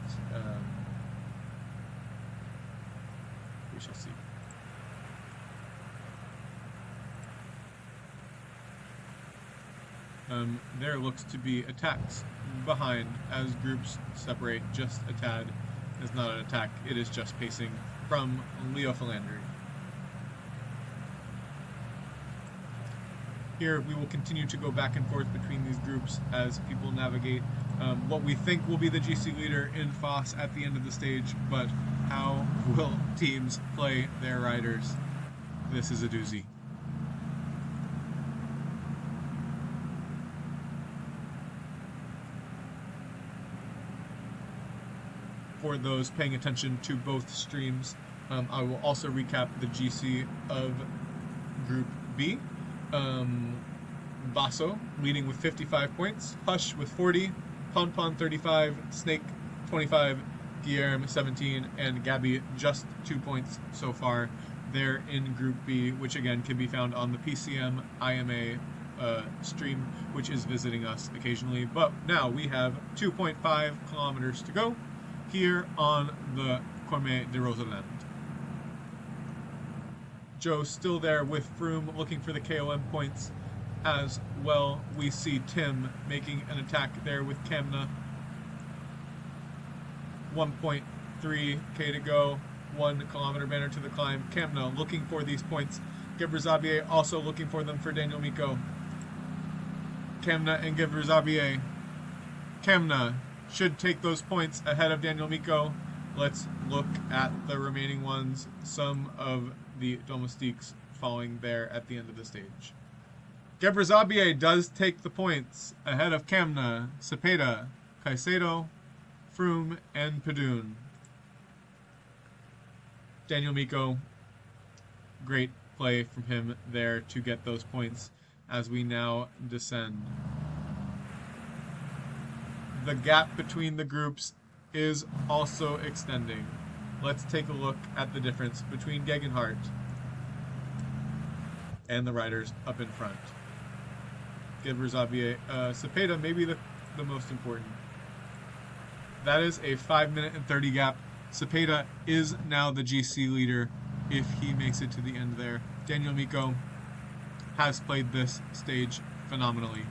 we shall see. There looks to be attacks behind as groups separate just a tad. It's not an attack, it is just pacing from Leo Philandry. Here we will continue to go back and forth between these groups as people navigate what we think will be the GC leader in Foss at the end of the stage, but how will teams play their riders? This is a doozy. For those paying attention to both streams, I will also recap the GC of Group B. Basso leading with 55 points, Hush with 40, Pon 35, Snake 25, Guillermo 17, and Gabby just 2 points so far. there in Group B, which again can be found on the PCM IMA stream, which is visiting us occasionally. But now we have 2.5 kilometers to go here on the Cormet de Roseland. Joe still there with Froome looking for the KOM points as well. We see Tim making an attack there with Kamna. 1.3k to go, 1 kilometer banner to the climb. Kamna looking for these points. Gebrselassie also looking for them for Daniel Miko. Kamna and Gebrselassie. Kamna should take those points ahead of Daniel Miko. Let's look at the remaining ones. Some of the domestiques falling there at the end of the stage. Gebrselassie does take the points ahead of Kamna, Cepeda, Caicedo, Froome, and Padun. Daniel Miko, great play from him there to get those points as we now descend. The gap between the groups is also extending. Let's take a look at the difference between Gegenhardt and the riders up in front. Gebrselassie, Cepeda may be the most important. That is a 5-minute and 30 gap. Cepeda is now the GC leader if he makes it to the end there. Daniel Miko has played this stage phenomenally.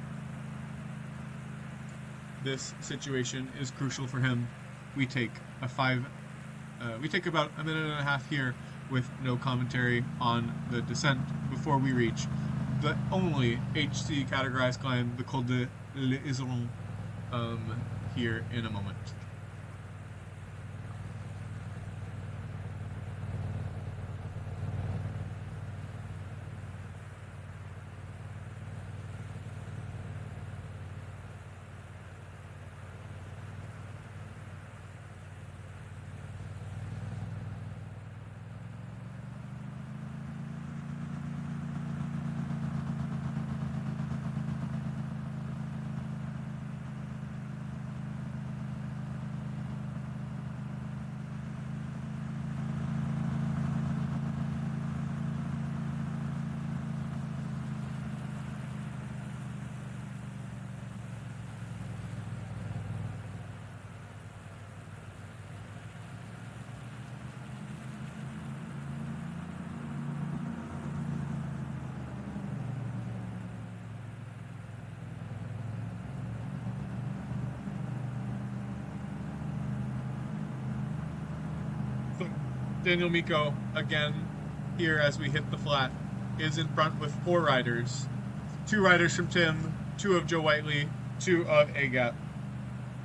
This situation is crucial for him. We take about a minute and a half here with no commentary on the descent before we reach the only HC categorized climb, the Col de l'Iseron, here in a moment. Daniel Miko, again, here as we hit the flat, is in front with 4 riders. 2 riders from Tim, 2 of Joe Whiteley, 2 of Agap.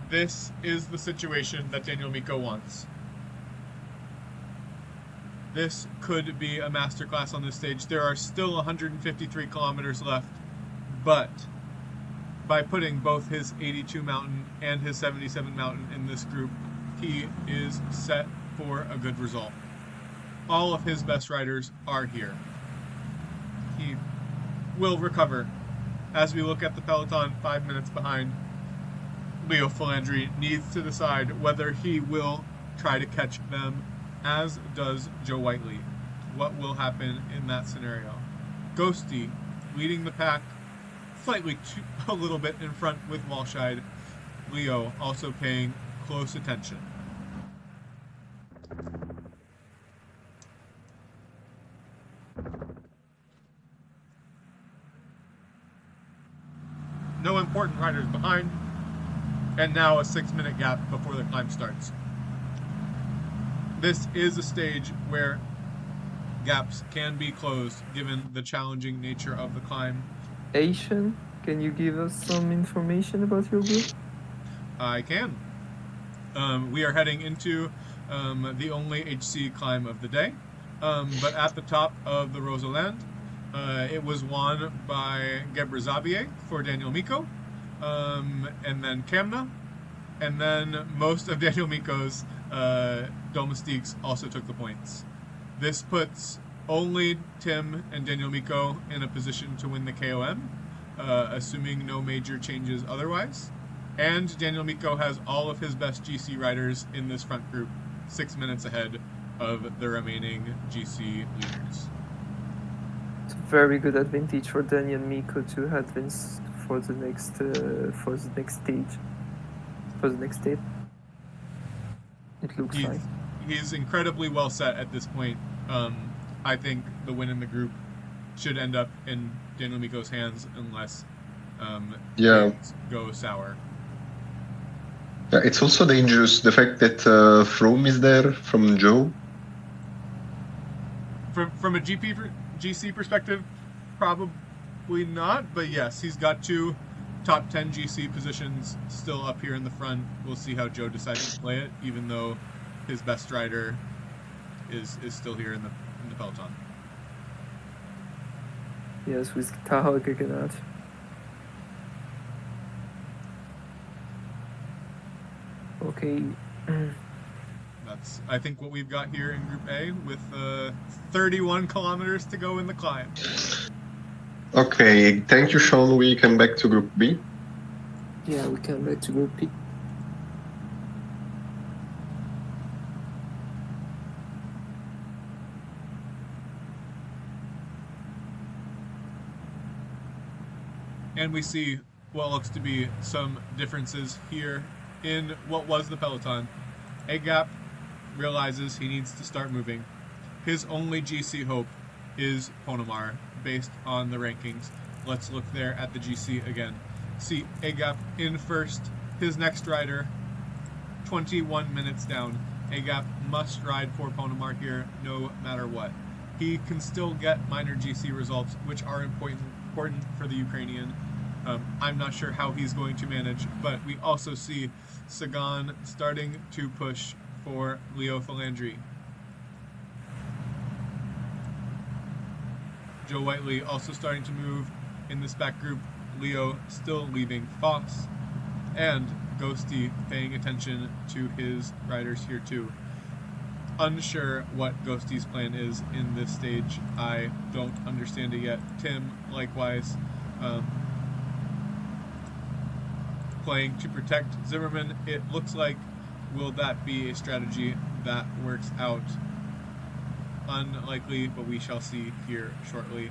This is the situation that Daniel Miko wants. This could be a masterclass on this stage. There are still 153 kilometers left, but by putting both his 82 mountain and his 77 mountain in this group, he is set for a good result. All of his best riders are here. He will recover. As we look at the peloton 5 minutes behind, Leo Philandri needs to decide whether he will try to catch them, as does Joe Whiteley. What will happen in that scenario? Ghosty leading the pack, slightly a little bit in front with Walscheid. Leo also paying close attention. No important riders behind, and now a 6-minute gap before the climb starts. This is a stage where gaps can be closed given the challenging nature of the climb. Asian, can you give us some information about your group? I can. We are heading into the only HC climb of the day, but at the top of the Roseland, it was won by Gebrselassie for Daniel Miko, and then Kamna, and then most of Daniel Miko's domestiques also took the points. This puts only Tim and Daniel Miko in a position to win the KOM, assuming no major changes otherwise. And Daniel Miko has all of his best GC riders in this front group, 6 minutes ahead of the remaining GC leaders. It's a very good advantage for Danny and Miko to advance for the next stage, for the next step. It looks like. He's incredibly well set at this point. I think the win in the group should end up in Daniel Miko's hands unless Yeah. things go sour. Yeah, it's also dangerous the fact that From is there from Joe. From a GC perspective, probably not. But yes, he's got two top 10 GC positions still up here in the front. We'll see how Joe decides to play it, even though his best rider is still here in the peloton. Yes, with Taha Gegenhardt. Okay. That's, I think, what we've got here in Group A with 31 kilometers to go in the climb. Okay, thank you, Sean. We come back to Group B. Yeah, we come back to Group B. And we see what looks to be some differences here in what was the peloton. Agap realizes he needs to start moving. His only GC hope is Ponomar, based on the rankings. Let's look there at the GC again. See Agap in first. His next rider, 21 minutes down. Agap must ride for Ponomar here, no matter what. He can still get minor GC results, which are important for the Ukrainian. I'm not sure how he's going to manage, but we also see Sagan starting to push for Leo Falandri. Joe Whiteley also starting to move in this back group. Leo still leaving Foss, and Ghosty paying attention to his riders here too. Unsure what Ghosty's plan is in this stage. I don't understand it yet. Tim, likewise, playing to protect Zimmerman. It looks like, will that be a strategy that works out? Unlikely, but we shall see here shortly.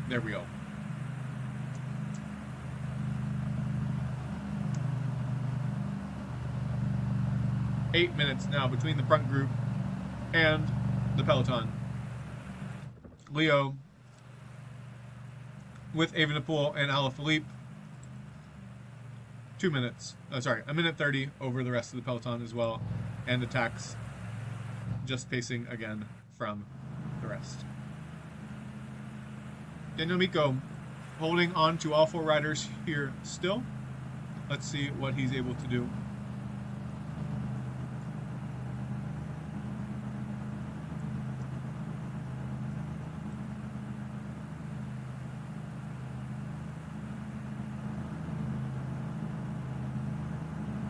There we go. Eight minutes now between the front group and the peloton. Leo with Evenepoel and Alaphilippe. 2 minutes. A minute 30 over the rest of the peloton as well, and attacks just pacing again from the rest. Daniel Miko holding on to all four riders here still. Let's see what he's able to do.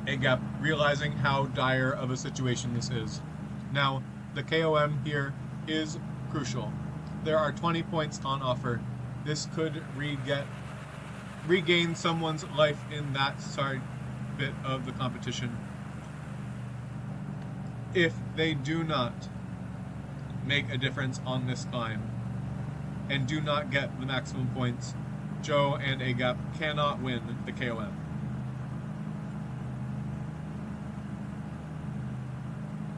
Agap realizing how dire of a situation this is. Now, the KOM here is crucial. There are 20 points on offer. This could regain someone's life in that bit of the competition. If they do not make a difference on this climb and do not get the maximum points, Joe and Agap cannot win the KOM.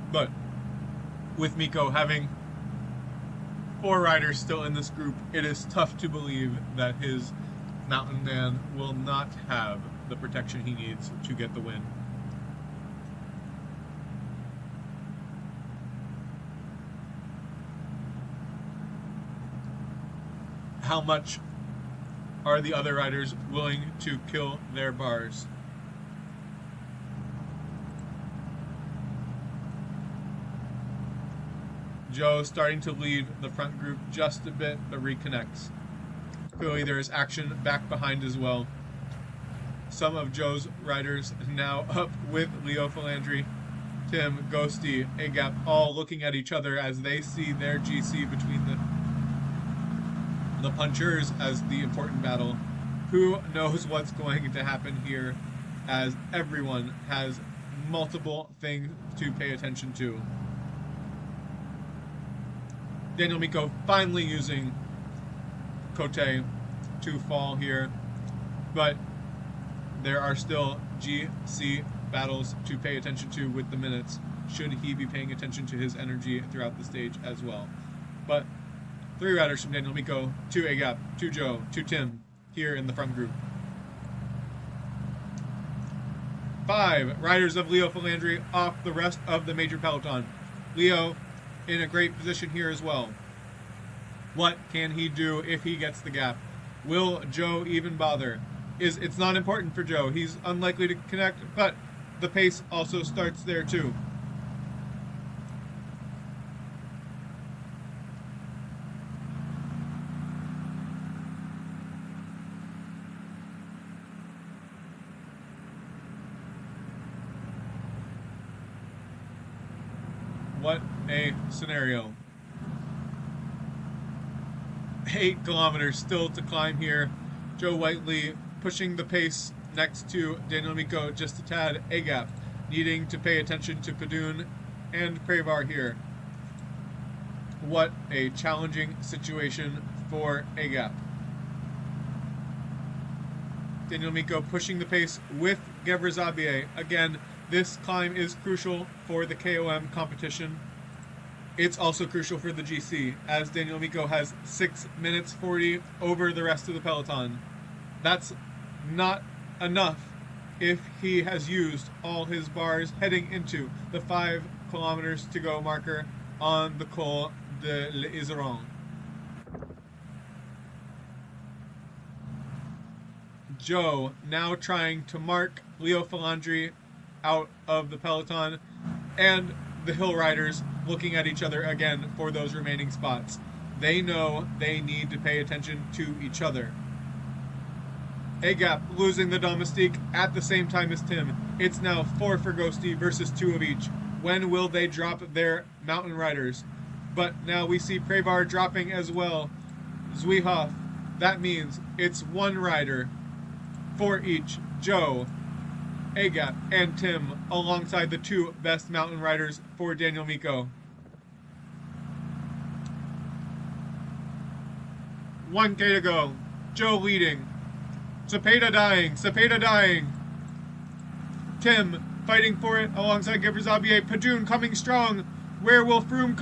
But with Miko having four riders still in this group, it is tough to believe that his mountain man will not have the protection he needs to get the win. How much are the other riders willing to kill their bars? Joe starting to leave the front group just a bit, but reconnects. Clearly there is action back behind as well. Some of Joe's riders now up with Leo Falandri, Tim, Ghosty, Agap, all looking at each other as they see their GC between the punchers as the important battle. Who knows what's going to happen here, as everyone has multiple things to pay attention to. Daniel Miko finally using Kote to fall here, but there are still GC battles to pay attention to with the minutes, should he be paying attention to his energy throughout the stage as well. But 3 riders from Daniel Miko to Agap, to Joe, to Tim here in the front group. 5 riders of Leo Philandry off the rest of the major peloton. Leo in a great position here as well. What can he do if he gets the gap? Will Joe even bother? It's not important for Joe. He's unlikely to connect, but the pace also starts there too. What a scenario. 8 kilometers still to climb here. Joe Whiteley pushing the pace next to Daniel Miko just a tad. Agap needing to pay attention to Padun and Prevar here. What a challenging situation for Agap. Daniel Miko pushing the pace with Gevrezabier. Again, this climb is crucial for the KOM competition. It's also crucial for the GC, as Daniel Miko has 6 minutes 40 over the rest of the peloton. That's not enough if he has used all his bars heading into the 5 kilometers to go marker on the Col de l'Iseron. Joe now trying to mark Leo Philandry out of the peloton, and the hill riders looking at each other again for those remaining spots. They know they need to pay attention to each other. Agap losing the domestique at the same time as Tim. It's now 4 for Ghosty versus 2 of each. When will they drop their mountain riders? But now we see Prevar dropping as well. Zwihoff. That means it's 1 rider for each. Joe, Agap, and Tim alongside the 2 best mountain riders for Daniel Miko. 1K to go. Joe leading. Cepeda dying. Tim fighting for it alongside Gevrezabier. Padun coming strong. Where will Froome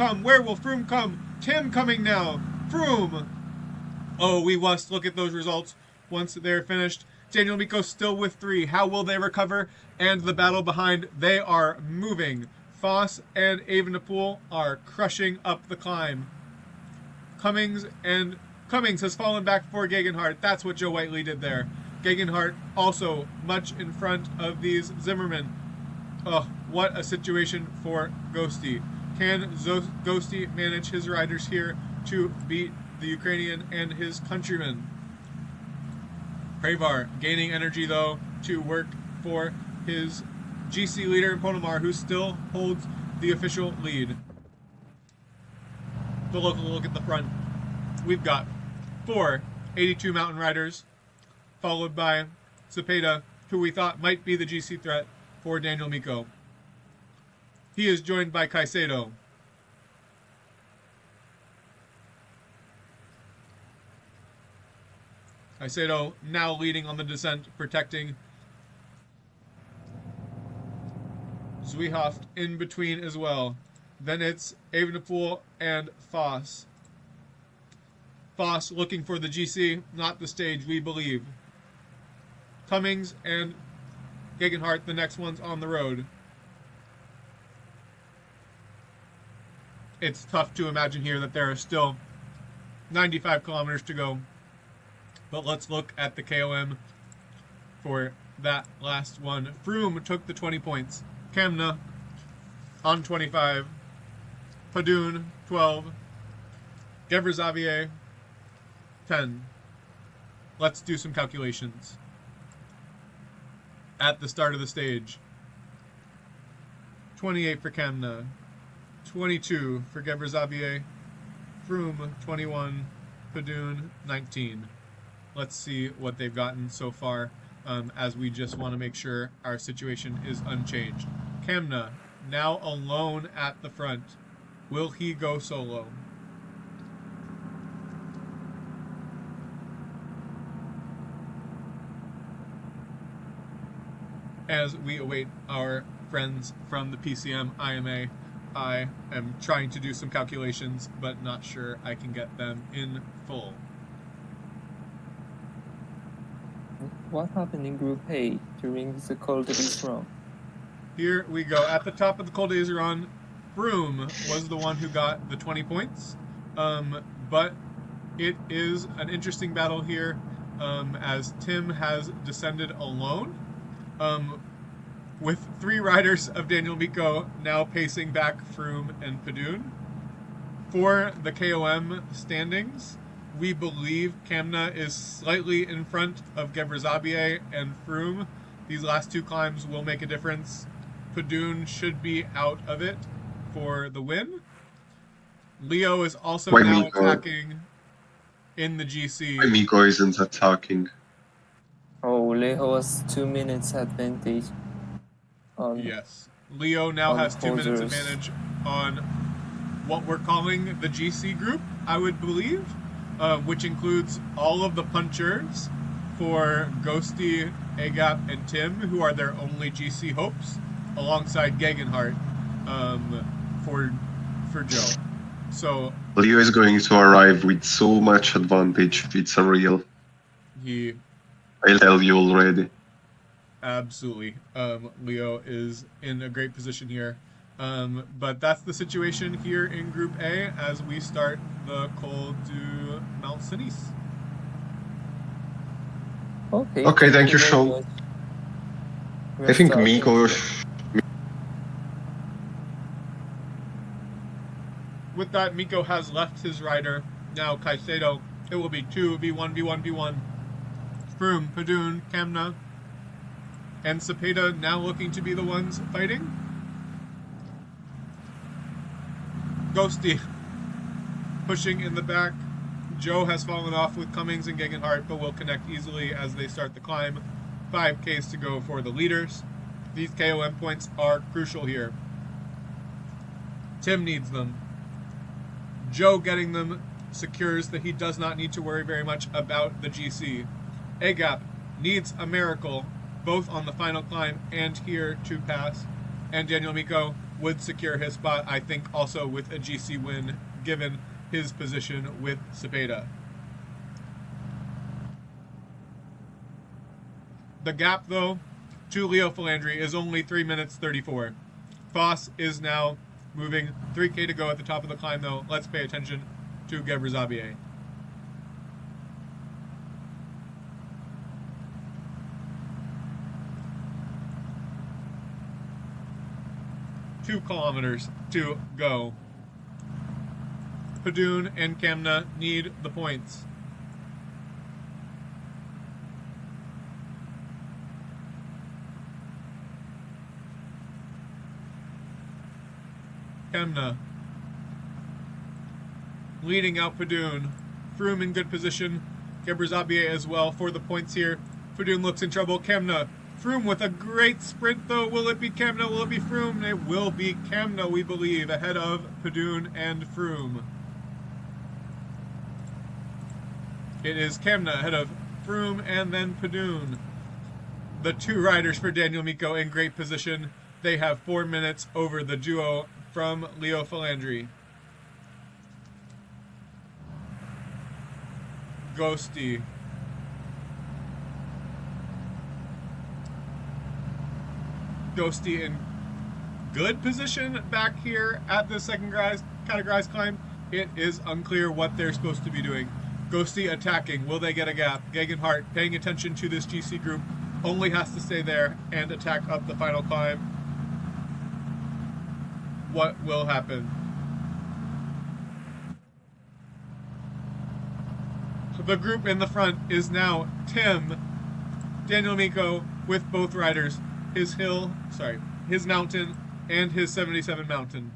come? Tim coming now. Froome. Oh, we must look at those results once they're finished. Daniel Miko still with 3. How will they recover? And the battle behind, they are moving. Foss and Evenepoel are crushing up the climb. Cummings has fallen back for Gegenhardt. That's what Joe Whiteley did there. Gegenhardt also much in front of these Zimmerman. Oh, what a situation for Ghosty. Can Ghosty manage his riders here to beat the Ukrainian and his countrymen? Prevar gaining energy though to work for his GC leader Ponomar, who still holds the official lead. The local look at the front. We've got 4 82 mountain riders, followed by Cepeda, who we thought might be the GC threat for Daniel Miko. He is joined by Caicedo. Caicedo now leading on the descent, protecting Zwihoff in between as well. Then it's Evenepoel and Foss. Foss looking for the GC, not the stage, we believe. Cummings and Gegenhardt, the next ones on the road. It's tough to imagine here that there are still 95 kilometers to go. But let's look at the KOM for that last one. Froome took the 20 points. Kamna on 25. Padun, 12. Gevrezabier, 10. Let's do some calculations. At the start of the stage, 28 for Kamna, 22 for Gevrezabier, Froome, 21, Padun, 19. Let's see what they've gotten so far, as we just want to make sure our situation is unchanged. Kamna, now alone at the front. Will he go solo? as we await our friends from the PCM IMA. I am trying to do some calculations, but not sure I can get them in full. What happened in Group A during the cold race run? Here we go. At the top of the Col d'Azeron, Froome was the one who got the 20 points. But it is an interesting battle here, as Tim has descended alone, with 3 riders of Daniel Miko now pacing back Froome and Padun. For the KOM standings, we believe Kamna is slightly in front of Gebrselassie and Froome. These last 2 climbs will make a difference. Padun should be out of it for the win. Leo is also Why now Miko? attacking in the GC. Why Miko isn't attacking? Oh, Leo has 2 minutes advantage on Yes. Leo now on has 2 minutes holders. advantage on what we're calling the GC group, I would believe, which includes all of the punchers for Ghosty, Agap, and Tim, who are their only GC hopes, alongside Gegenhardt for Joe. So Leo is going to arrive with so much advantage. It's unreal. I'll tell you already. Absolutely. Leo is in a great position here. But that's the situation here in Group A as we start the Col du Mont Cenis. Okay, Thank you, very Sean. much. I think Starting Miko. here. With that, Miko has left his rider. Now Caicedo. It will be 2v1, v1, v1. Froome, Padun, Kamna, and Cepeda now looking to be the ones fighting. Ghosty pushing in the back. Joe has fallen off with Cummings and Gegenhardt, but will connect easily as they start the climb. 5Ks to go for the leaders. These KOM points are crucial here. Tim needs them. Joe getting them secures that he does not need to worry very much about the GC. Agap needs a miracle, both on the final climb and here to pass. And Daniel Miko would secure his spot, I think, also with a GC win, given his position with Cepeda. The gap, though, to Leo Philandri is only 3 minutes 34. Foss is now moving. 3K to go at the top of the climb, though. Let's pay attention to Gebrselassie. 2 kilometers to go. Padun and Kamna need the points. Kamna leading out Padun. Froome in good position. Gebrselassie as well for the points here. Padun looks in trouble. Kamna. Froome with a great sprint, though. Will it be Kamna? Will it be Froome? It will be Kamna, we believe, ahead of Padun and Froome. It is Kamna ahead of Froome and then Padun. The 2 riders for Daniel Miko in great position. They have 4 minutes over the duo from Leo Philandri. Ghosty. Ghosty in good position back here at the second categorized climb. It is unclear what they're supposed to be doing. Ghosty attacking. Will they get a gap? Gegenhardt paying attention to this GC group. Only has to stay there and attack up the final climb. What will happen? The group in the front is now Tim, Daniel Miko with both riders. His mountain and his 77 mountain.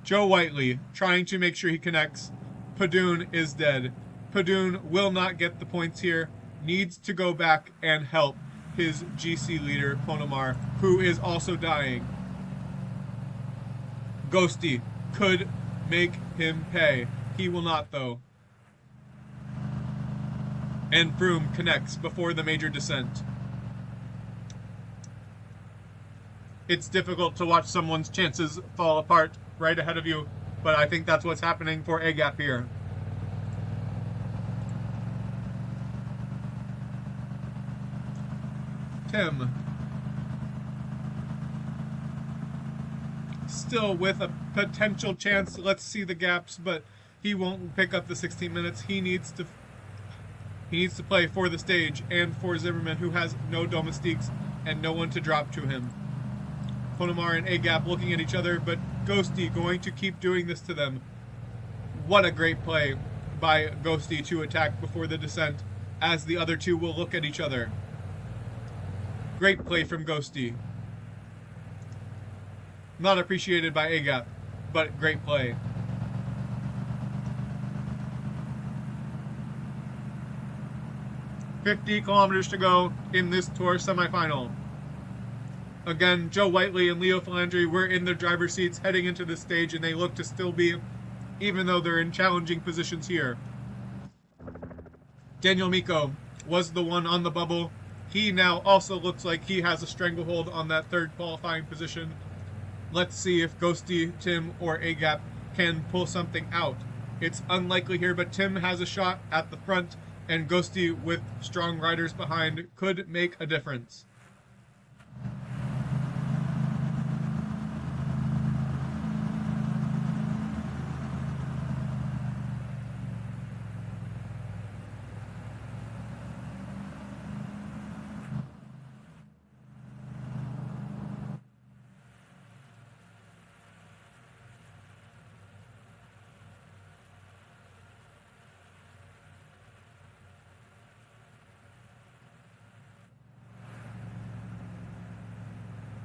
Joe Whiteley trying to make sure he connects. Padun is dead. Padun will not get the points here. Needs to go back and help his GC leader, Ponomar, who is also dying. Ghosty could make him pay. He will not, though. And Froome connects before the major descent. it's difficult to watch someone's chances fall apart right ahead of you, but I think that's what's happening for A Gap here. Tim still with a potential chance. Let's see the gaps, but he won't pick up the 16 minutes. He needs to play for the stage and for Zimmerman, who has no domestiques and no one to drop to him. Ponamar and A Gap looking at each other, but Ghosty going to keep doing this to them. What a great play by Ghosty to attack before the descent, as the other two will look at each other. Great play from Ghosty. Not appreciated by A Gap, but great play. "50 kilometers to go in this tour semifinal." Again, Joe Whiteley and Leo Philandri were in their driver's seats heading into the stage, and they look to still be, even though they're in challenging positions here. Daniel Miko was the one on the bubble. He now also looks like he has a stranglehold on that third qualifying position. Let's see if Ghosty, Tim, or A Gap can pull something out. It's unlikely here, but Tim has a shot at the front, and Ghosty, with strong riders behind, could make a difference.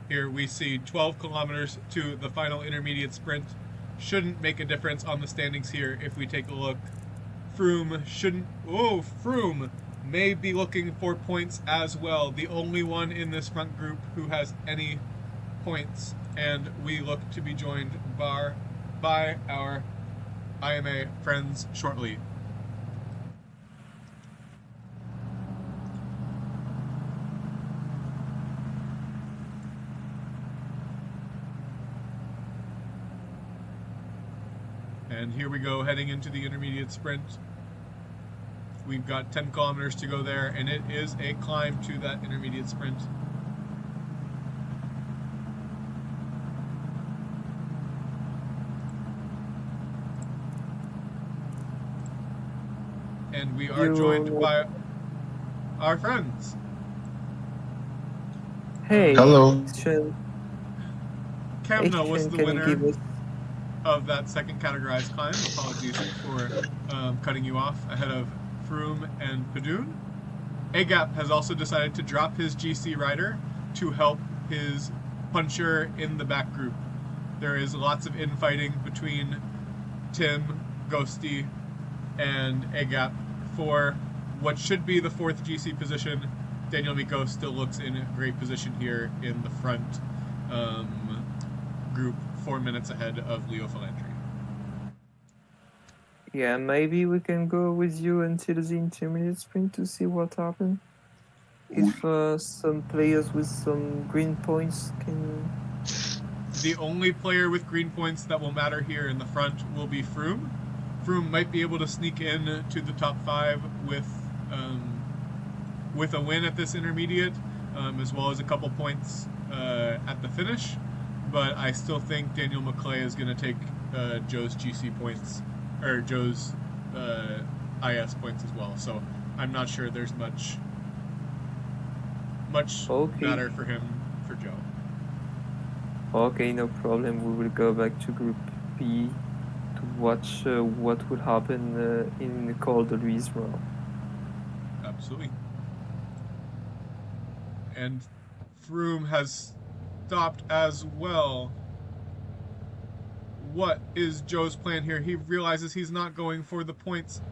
Here we see 12 kilometers to the final intermediate sprint. Shouldn't make a difference on the standings here if we take a look. Froome may be looking for points as well. The only one in this front group who has any points. And we look to be joined by our IMA friends shortly. And here we go, heading into the intermediate sprint. We've got 10 kilometers to go there, and it is a climb to that intermediate sprint. And we are joined by our friends. Hey, Hello. Kamna was the winner of that second categorized climb. Apologies for cutting you off ahead of Froome and Padun. A-Gap has also decided to drop his GC rider to help his puncher in the back group. There is lots of infighting between Tim, Ghosty, and A-Gap for what should be the fourth GC position. Daniel Miko still looks in a great position here in the front group, 4 minutes ahead of Leo Philandri. Yeah, maybe we can go with you until the intermediate sprint to see what happens. If some players with some green points can... The only player with green points that will matter here in the front will be Froome. Froome might be able to sneak in to the top 5 with a win at this intermediate, as well as a couple points at the finish. But I still think Daniel McClay is going to take Joe's GC points, or Joe's IS points as well. So I'm not sure there's much matter for him, for Joe. Okay, no problem. We will go back to Group B to watch what will happen in the Col de Louise round. Absolutely. And Froome has stopped as well. What is Joe's plan here? He realizes he's not going for the points.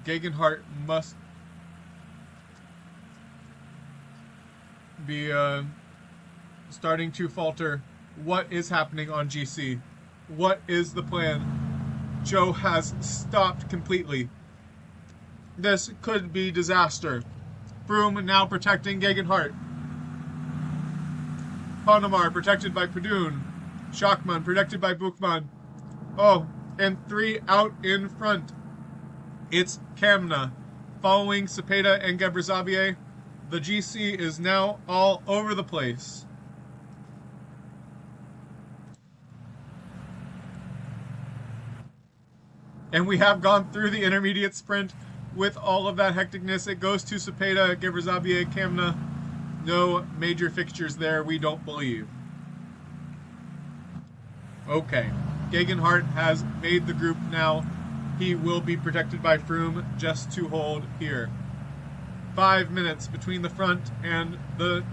Gegenhardt must be starting to falter. What is happening on GC? What is the plan? Joe has stopped completely. This could be disaster. Froome now protecting Gegenhardt. Ponemar protected by Padun. Schachmann protected by Buchmann. Oh, and 3 out in front. It's Kamna following Cepeda and Gebrselassie. The GC is now all over the place. And we have gone through the intermediate sprint with all of that hecticness. It goes to Cepeda, Gebrselassie, Kamna. No major fixtures there, we don't believe. Okay, Gegenhardt has made the group now. He will be protected by Froome just to hold here. 5 minutes between the front and the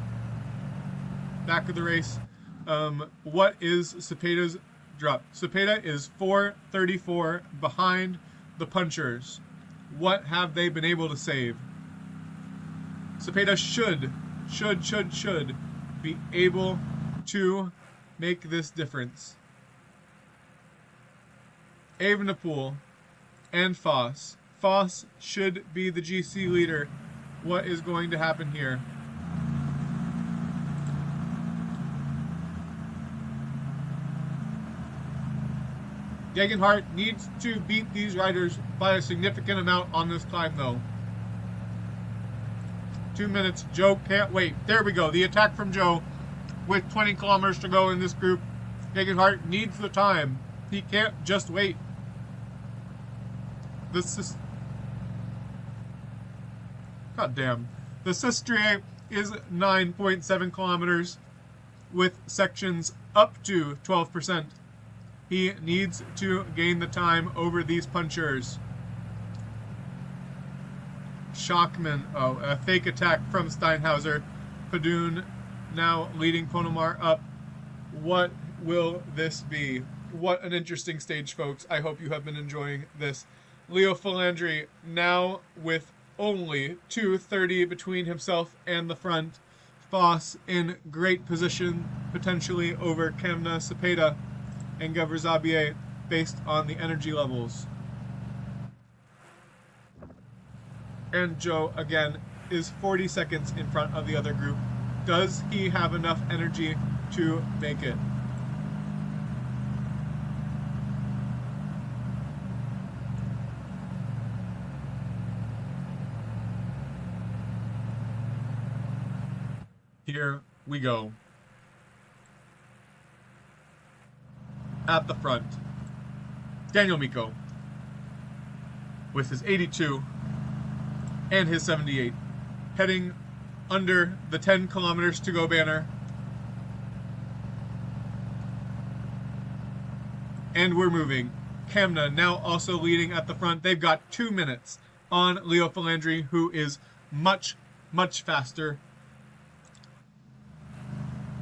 back of the race. What is Cepeda's drop? Cepeda is 4:34 behind the punchers. What have they been able to save? Cepeda should be able to make this difference. Evenepoel and Foss. Foss should be the GC leader. What is going to happen here? Gegenhardt needs to beat these riders by a significant amount on this climb, though. 2 minutes. Joe can't wait. There we go. The attack from Joe with 20 kilometers to go in this group. Gegenhardt needs the time. He can't just wait. God damn. The Sestriere is 9.7 kilometers with sections up to 12%. He needs to gain the time over these punchers. Schachmann, a fake attack from Steinhauser. Padun now leading Ponemar up. What will this be? What an interesting stage, folks. I hope you have been enjoying this. Leo Falandri now with only 2:30 between himself and the front. Foss in great position, potentially over Kamna, Cepeda, and Gebrselassie based on the energy levels. And Joe, again, is 40 seconds in front of the other group. Does he have enough energy to make it? Here we go. At the front, Daniel Miko with his 82 and his 78, heading under the 10 kilometers to go banner. And we're moving. Kamna now also leading at the front. They've got 2 minutes on Leo Falandri, who is much faster.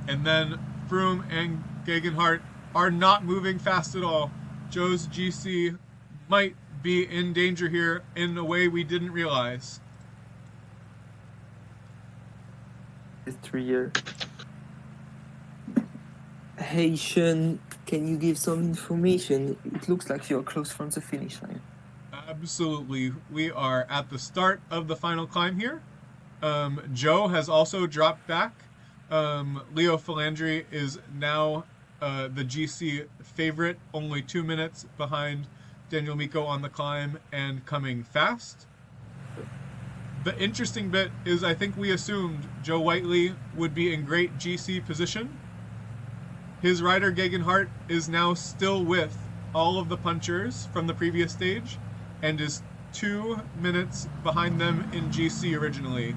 And then Froome and Gegenhardt are not moving fast at all. Joe's GC might be in danger here in a way we didn't realize. It's 3 year. Hey Sean, can you give some information? It looks like you're close from the finish line. Absolutely. We are at the start of the final climb here. Joe has also dropped back. Leo Falandri is now the GC favorite, only 2 minutes behind Daniel Miko on the climb and coming fast. The interesting bit is I think we assumed Joe Whiteley would be in great GC position. His rider Gegenhardt is now still with all of the punchers from the previous stage and is 2 minutes behind them in GC originally.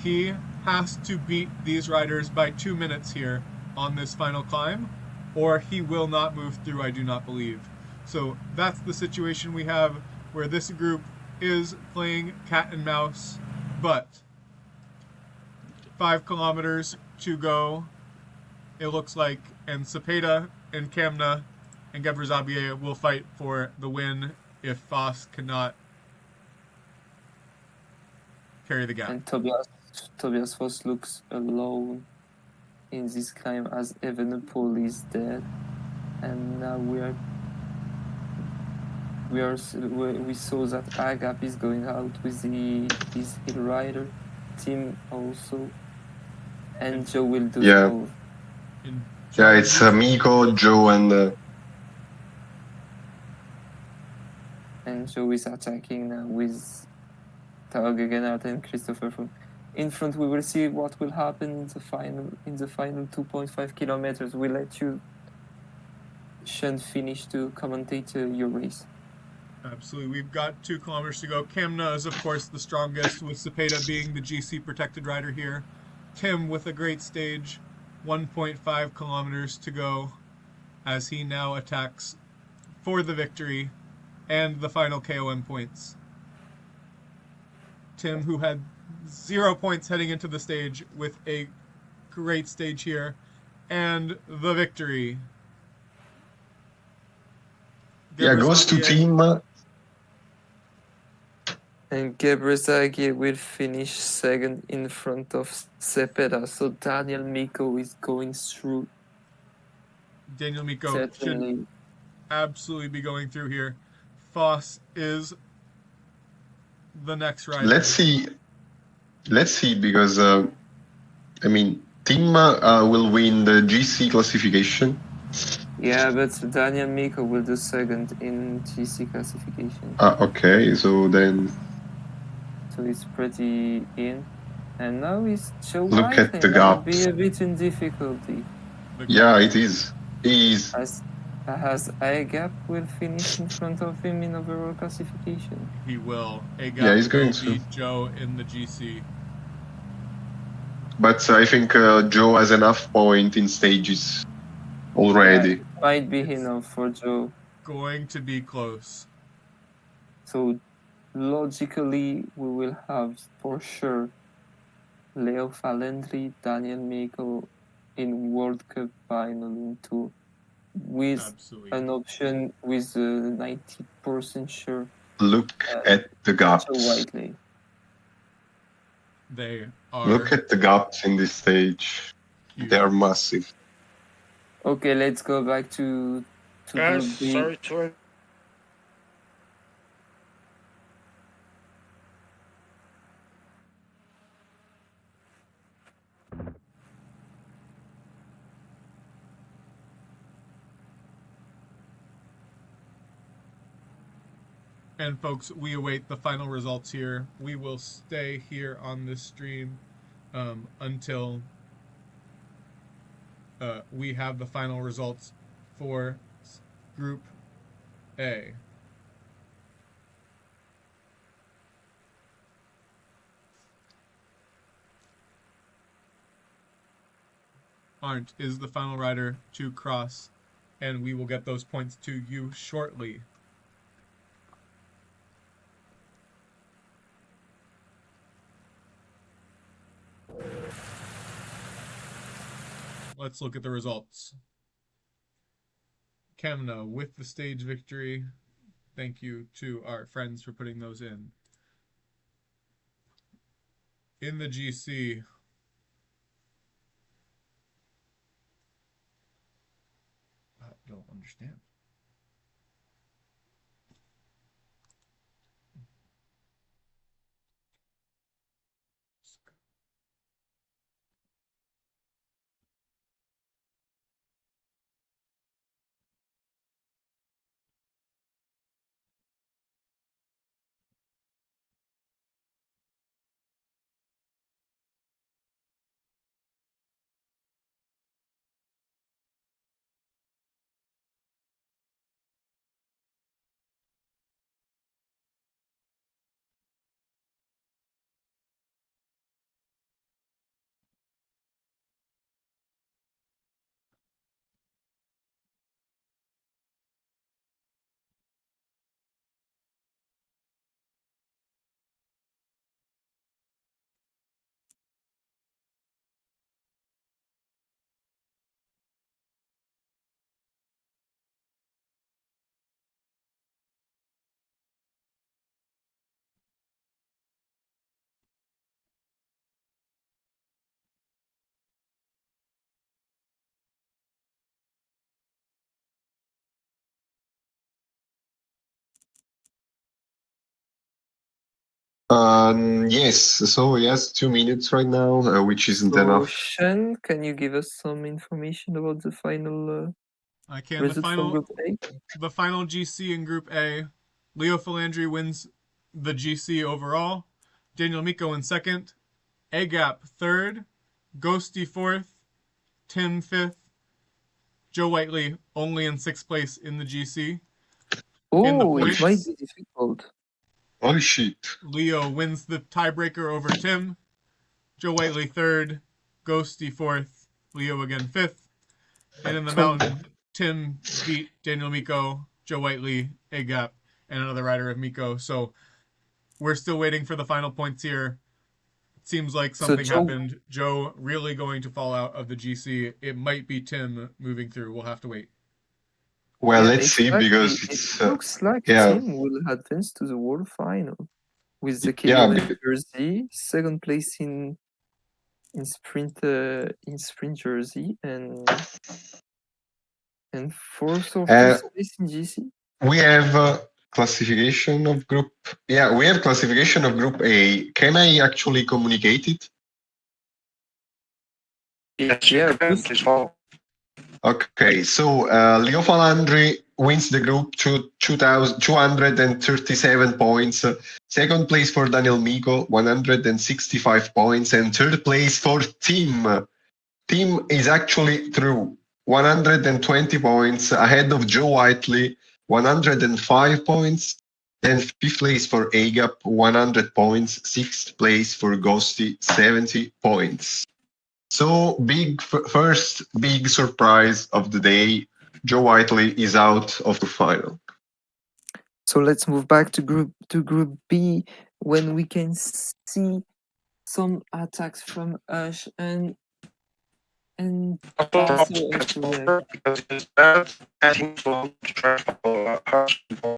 He has to beat these riders by 2 minutes here on this final climb, or he will not move through, I do not believe. So that's the situation we have, where this group is playing cat and mouse, but 5 kilometers to go, it looks like, and Cepeda and Kamna and Gebrselassie will fight for the win if Foss cannot carry the gap. And Tobias Foss looks alone in this climb as Evenepoel is dead, and now we saw that Agap is going out with his hill rider. team also, and Joe will do Yeah. both. And Yeah, Joe, it's he's Miko, Joe, And Joe is attacking now with Tage Gennard and Christopher Froome. In front, we will see what will happen in the final. In the final 2.5 kilometers, we'll let you, Sean, finish to commentate your race. absolutely. We've got 2 kilometers to go. Kamna is, of course, the strongest, with Cepeda being the GC protected rider here. Tim with a great stage, 1.5 kilometers to go, as he now attacks for the victory and the final KOM points. Tim, who had 0 points heading into the stage, with a great stage here and the victory. yeah, goes to Gebrselassie, team. And Gebrselassie will finish second in front of Cepeda. So Daniel Miko is going through. Daniel Miko should Certainly. absolutely be going through here. Foss is the next rider. Let's see. Let's see, because I mean, team will win the GC classification. Yeah, but Daniel Miko will do second in GC classification. Okay, so then So it's pretty in. And now it's Joe look at Whiteley the might be gaps. a bit in difficulty. The Yeah, gap it is. He's As Gap will finish in front of him in overall classification. he will. yeah, Agap he's going will to. beat Joe in the GC. But I think Joe has enough point in stages Yeah, already. it might be It's enough for Joe. going to be close. So logically, we will have for sure Leo Falendri, Daniel Miko in World Cup final in two, with Absolutely. an option with 90% sure Look at the Joe gaps. Whiteley. They are Look at the gaps in this stage. huge. They are massive. Okay, let's go back to Guys, Group B. sorry to And folks, we await the final results here. We will stay here on this stream until we have the final results for Group A. Arndt is the final rider to cross, and we will get those points to you shortly. Let's look at the results. Kemna with the stage victory. Thank you to our friends for putting those in. In the GC, I don't understand. Yes, so he has 2 minutes right now, which isn't So, enough. Shen, can you give us some information about the final I can. result from Group A? The final GC in Group A, Leo Philandri wins the GC overall. Daniel Miko in second. Agap third. Ghosty fourth. Tim fifth. Joe Whiteley only in sixth place in the GC. In the Oh, it might points, be difficult. Holy shit. Leo wins the tiebreaker over Tim. Joe Whiteley third. Ghosty fourth. Leo again fifth. And in the So, mountain, Tim beat Daniel Miko, Joe Whiteley, Agap, and another rider of Miko. So we're still waiting for the final points here. It seems like so something Joe, happened. Joe really going to fall out of the GC. It might be Tim moving through. We'll have to wait. Well, yeah, let's see because exactly. It it's looks like yeah, Tim will advance to the world final with the yeah, KOM jersey, second place in sprint jersey, and fourth or uh, fifth place in GC. we have classification of group. Yeah, we have classification of group A. Can I actually communicate it? Yes, Yeah, you can. please. Please follow. Okay, so Leo Falandri wins the group to 237 points. Second place for Daniel Miko, 165 points. And third place for Tim. Tim is actually through, 120 points ahead of Joe Whiteley, 105 points. Then fifth place for Agap, 100 points. Sixth place for Ghosty, 70 points. So first big surprise of the day, Joe Whiteley is out of the final. So let's move back to Group B when we can see some attacks from Ush and Also, also Ush to react. because it's bad, and he will try to follow